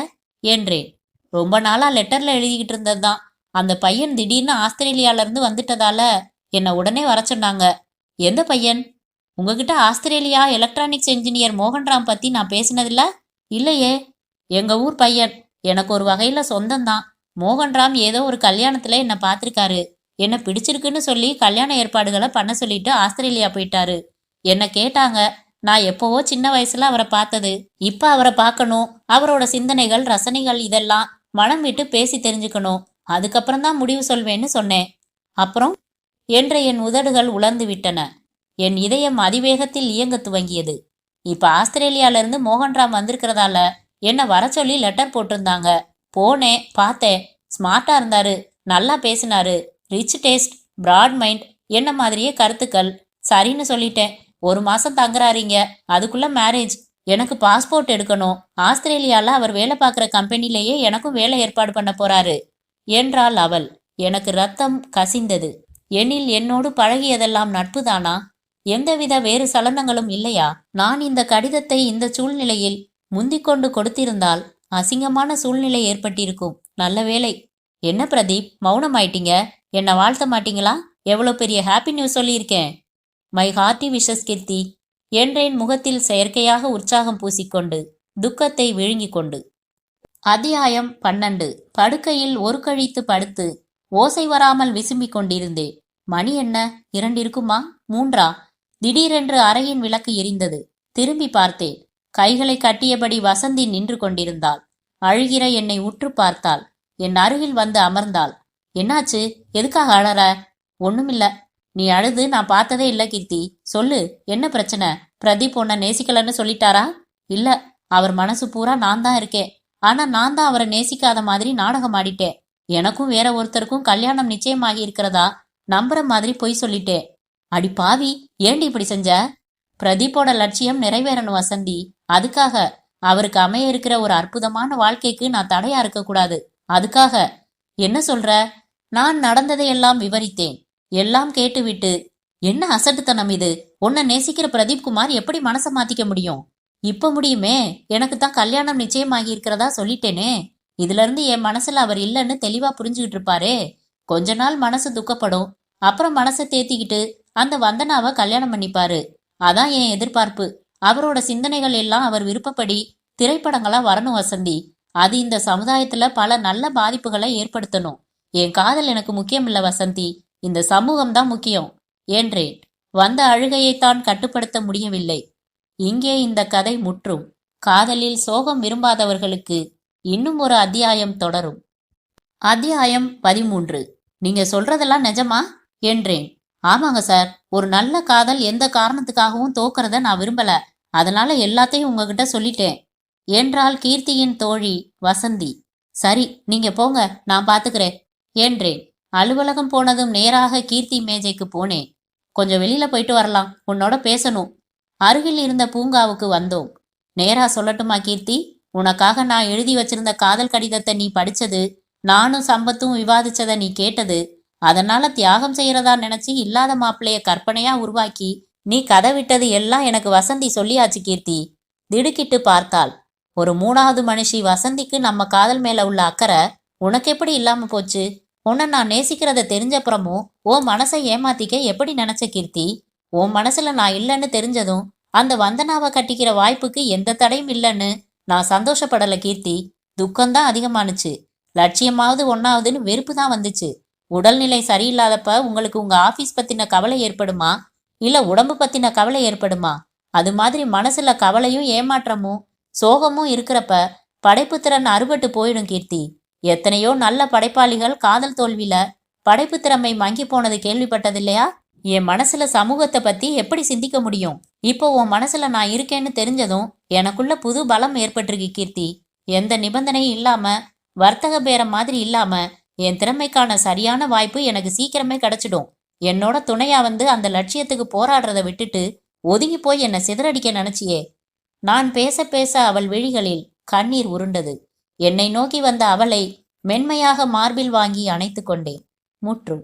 என்றேன். ரொம்ப நாளா லெட்டர்ல எழுதிக்கிட்டு இருந்ததுதான். அந்த பையன் திடீர்னு ஆஸ்திரேலியால இருந்து வந்துட்டதால என்னை உடனே வர சொன்னாங்க. எந்த பையன்? உங்ககிட்ட ஆஸ்திரேலியா எலக்ட்ரானிக்ஸ் என்ஜினியர் மோகன்ராம் பத்தி நான் பேசினதில்ல? இல்லையே. எங்க ஊர் பையன். எனக்கு ஒரு வகையில சொந்தம்தான். மோகன்ராம் ஏதோ ஒரு கல்யாணத்துல என்னை பார்த்திருக்காரு. என்னை பிடிச்சிருக்குன்னு சொல்லி கல்யாண ஏற்பாடுகளை பண்ண சொல்லிட்டு ஆஸ்திரேலியா போயிட்டாரு. என்னை கேட்டாங்க. நான் எப்போவோ சின்ன வயசுல அவரை பார்த்தது. இப்ப அவரை பார்க்கணும். அவரோட சிந்தனைகள் ரசனைகள் இதெல்லாம் மனம் விட்டு பேசி தெரிஞ்சுக்கணும். அதுக்கப்புறம் தான் முடிவு சொல்வேன்னு சொன்னேன். அப்புறம் என்ற என் உதடுகள் உலர்ந்து விட்டன. என் இதயம் அதிவேகத்தில் இயங்க துவங்கியது. இப்ப ஆஸ்திரேலியால இருந்து மோகன்ராம் வந்திருக்கிறதால என்னை வர சொல்லி லெட்டர் போட்டிருந்தாங்க. போனேன், பார்த்தேன். ஸ்மார்ட்டா இருந்தாரு, நல்லா பேசினாரு. ரிச் டேஸ்ட், பிராட் மைண்ட், என்ன மாதிரியே கருத்துக்கள். சரின்னு சொல்லிட்டேன். 1 மாசம் தங்குறாருங்க, அதுக்குள்ள மேரேஜ். எனக்கு பாஸ்போர்ட் எடுக்கணும். ஆஸ்திரேலியால அவர் வேலை பார்க்குற கம்பெனிலேயே எனக்கும் வேலை ஏற்பாடு பண்ண போறாரு என்றாள் அவள். எனக்கு ரத்தம் கசிந்தது. என்னோடு பழகியதெல்லாம் நட்புதானா? எந்தவித வேறு சலனங்களும் இல்லையா? நான் இந்த கடிதத்தை இந்த சூழ்நிலையில் முந்திக்கொண்டு கொடுத்திருந்தால் அசிங்கமான சூழ்நிலை ஏற்பட்டிருக்கும். நல்ல வேளை. என்ன பிரதீப், மௌனமாயிட்டீங்க? என்ன வாழ்த்த மாட்டீங்களா? எவ்வளோ பெரிய ஹாப்பி நியூஸ் சொல்லியிருக்கேன். மை ஹார்ட்டி விஷஸ் கீர்த்தி என்றேன், முகத்தில் செயற்கையாக உற்சாகம் பூசிக்கொண்டு துக்கத்தை விழுங்கிக் கொண்டு. அத்தியாயம் 12. படுக்கையில் ஒரு கழித்து படுத்து ஓசை வராமல் விசும்பிக் கொண்டிருந்தேன். மணி என்ன? 2 இருக்குமா? 3ஆ? திடீரென்று அறையின் விளக்கு எரிந்தது. திரும்பி பார்த்தேன். கைகளை கட்டியபடி வசந்தி நின்று கொண்டிருந்தாள். அழுகிற என்னை உற்று பார்த்தாள். என் அருகில் வந்து அமர்ந்தாள். என்னாச்சு? எதுக்காக அழற? ஒண்ணுமில்ல. நீ அழுது நான் பார்த்ததே இல்ல கீர்த்தி. சொல்லு, என்ன பிரச்சனை? பிரதீப் உன்னை நேசிக்கலன்னு சொல்லிட்டாரா? இல்ல, அவர் மனசு பூரா நான் தான் இருக்கேன். ஆனா நான் தான் அவரை நேசிக்காத மாதிரி நாடகம் ஆடிட்டேன். எனக்கும் வேற ஒருத்தருக்கும் கல்யாணம் நிச்சயமாகி இருக்கிறதா நம்புற மாதிரி பொய் சொல்லிட்டேன். அடி பாவி, ஏண்டி இப்படி செஞ்ச? பிரதீப்போட லட்சியம் நிறைவேறணும் வசந்தி. அதுக்காக அவருக்கு அமைய இருக்கிற ஒரு அற்புதமான வாழ்க்கைக்கு நான் தடையா இருக்க கூடாது. அதுக்காக. என்ன சொல்ற? நான் நடந்ததையெல்லாம் விவரித்தேன். எல்லாம் கேட்டுவிட்டு, என்ன அசட்டுத்தனம் இது? உன்னை நேசிக்கிற பிரதீப் குமார் எப்படி மனசை மாத்திக்க முடியும்? இப்ப முடியுமே. எனக்கு தான் கல்யாணம் நிச்சயமாகி இருக்கிறதா சொல்லிட்டேனே. இதுல இருந்து என் மனசுல அவர் இல்லைன்னு தெளிவா புரிஞ்சுக்கிட்டு இருப்பாரே. கொஞ்ச நாள் மனசு துக்கப்படும். அப்புறம் மனசை தேத்திக்கிட்டு அந்த வந்தனாவை கல்யாணம் பண்ணிப்பாரு. அதான் என் எதிர்பார்ப்பு. அவரோட சிந்தனைகள் எல்லாம் அவர் விருப்பப்படி திரைப்படங்களா வரணும் வசந்தி. அது இந்த சமுதாயத்துல பல நல்ல பாதிப்புகளை ஏற்படுத்தணும். என் காதல் எனக்கு முக்கியம் இல்ல வசந்தி, இந்த சமூகம் தான் முக்கியம் என்றேன். வந்த அழுகையைத்தான் கட்டுப்படுத்த முடியவில்லை. இங்கே இந்த கதை முற்றும். காதலில் சோகம் விரும்பாதவர்களுக்கு இன்னும் ஒரு அத்தியாயம் தொடரும். அத்தியாயம் 13. நீங்க சொல்றதெல்லாம் நிஜமா என்றேன். ஆமாங்க சார், ஒரு நல்ல காதல் எந்த காரணத்துக்காகவும் தோக்கறத நான் விரும்பல. அதனால எல்லாத்தையும் உங்ககிட்ட சொல்லிட்டேன் என்றாள் கீர்த்தியின் தோழி வசந்தி. சரி, நீங்க போங்க, நான் பாத்துக்கிறேன் என்றேன். அலுவலகம் போனதும் நேராக கீர்த்தி மேஜைக்கு போனேன். கொஞ்சம் வெளியில போயிட்டு வரலாம், உன்னோட பேசணும். அருகில் இருந்த பூங்காவுக்கு வந்தோம். நேரா சொல்லட்டுமா கீர்த்தி, உனக்காக நான் எழுதி வச்சிருந்த காதல் கடிதத்தை நீ படிச்சது, நானும் சம்பத்தும் விவாதிச்சத நீ கேட்டது, அதனால தியாகம் செய்யறதா நினைச்சு இல்லாத மாப்பிள்ளைய கற்பனையா உருவாக்கி நீ கதை விட்டது எல்லாம் எனக்கு வசந்தி சொல்லியாச்சு கீர்த்தி. திடுக்கிட்டு பார்த்தாள். ஒரு 3வது மனுஷி வசந்திக்கு நம்ம காதல் மேல உள்ள அக்கறை உனக்கு எப்படி இல்லாம போச்சு? உன்னை நான் நேசிக்கிறத தெரிஞ்சப்புறமும் ஓ மனசை ஏமாத்திக்க எப்படி நினைச்ச கீர்த்தி? உன் மனசுல நான் இல்லைன்னு தெரிஞ்சதும் அந்த வந்தனாவை கட்டிக்கிற வாய்ப்புக்கு எந்த தடையும் இல்லைன்னு நான் சந்தோஷப்படல கீர்த்தி. துக்கம்தான் அதிகமானுச்சு. லட்சியமாவது ஒன்னாவதுன்னு வெறுப்பு தான் வந்துச்சு. உடல்நிலை சரியில்லாதப்ப உங்களுக்கு உங்க ஆபீஸ் பத்தின கவலை ஏற்படுமா, இல்ல உடம்பு பத்தின கவலை ஏற்படுமா? அது மாதிரி மனசுல கவலையும் ஏமாற்றமும் சோகமும் இருக்கிறப்ப படைப்பு திறன் அறுபட்டு போயிடும் கீர்த்தி. எத்தனையோ நல்ல படைப்பாளிகள் காதல் தோல்வியில படைப்பு திறமை மங்கி போனது கேள்விப்பட்டதில்லையா? என் மனசுல சமூகத்தை பத்தி எப்படி சிந்திக்க முடியும்? இப்போ உன் மனசுல நான் இருக்கேன்னு தெரிஞ்சதும் எனக்குள்ள புது பலம் ஏற்பட்டிருக்கு கீர்த்தி. எந்த நிபந்தனையும் இல்லாம, வர்த்தக பேரம் மாதிரி இல்லாம, என் திறமைக்கான சரியான வாய்ப்பு எனக்கு சீக்கிரமே கிடைச்சிடும். என்னோட துணையா வந்து அந்த லட்சியத்துக்கு போராடுறத விட்டுட்டு ஒதுங்கி போய் என்னை சிதறடிக்க நினைச்சியே. நான் பேச பேச அவள் விழிகளில் கண்ணீர் உருண்டது. என்னை நோக்கி வந்த அவளை மென்மையாக மார்பில் வாங்கி அணைத்து கொண்டேன். முற்றும்.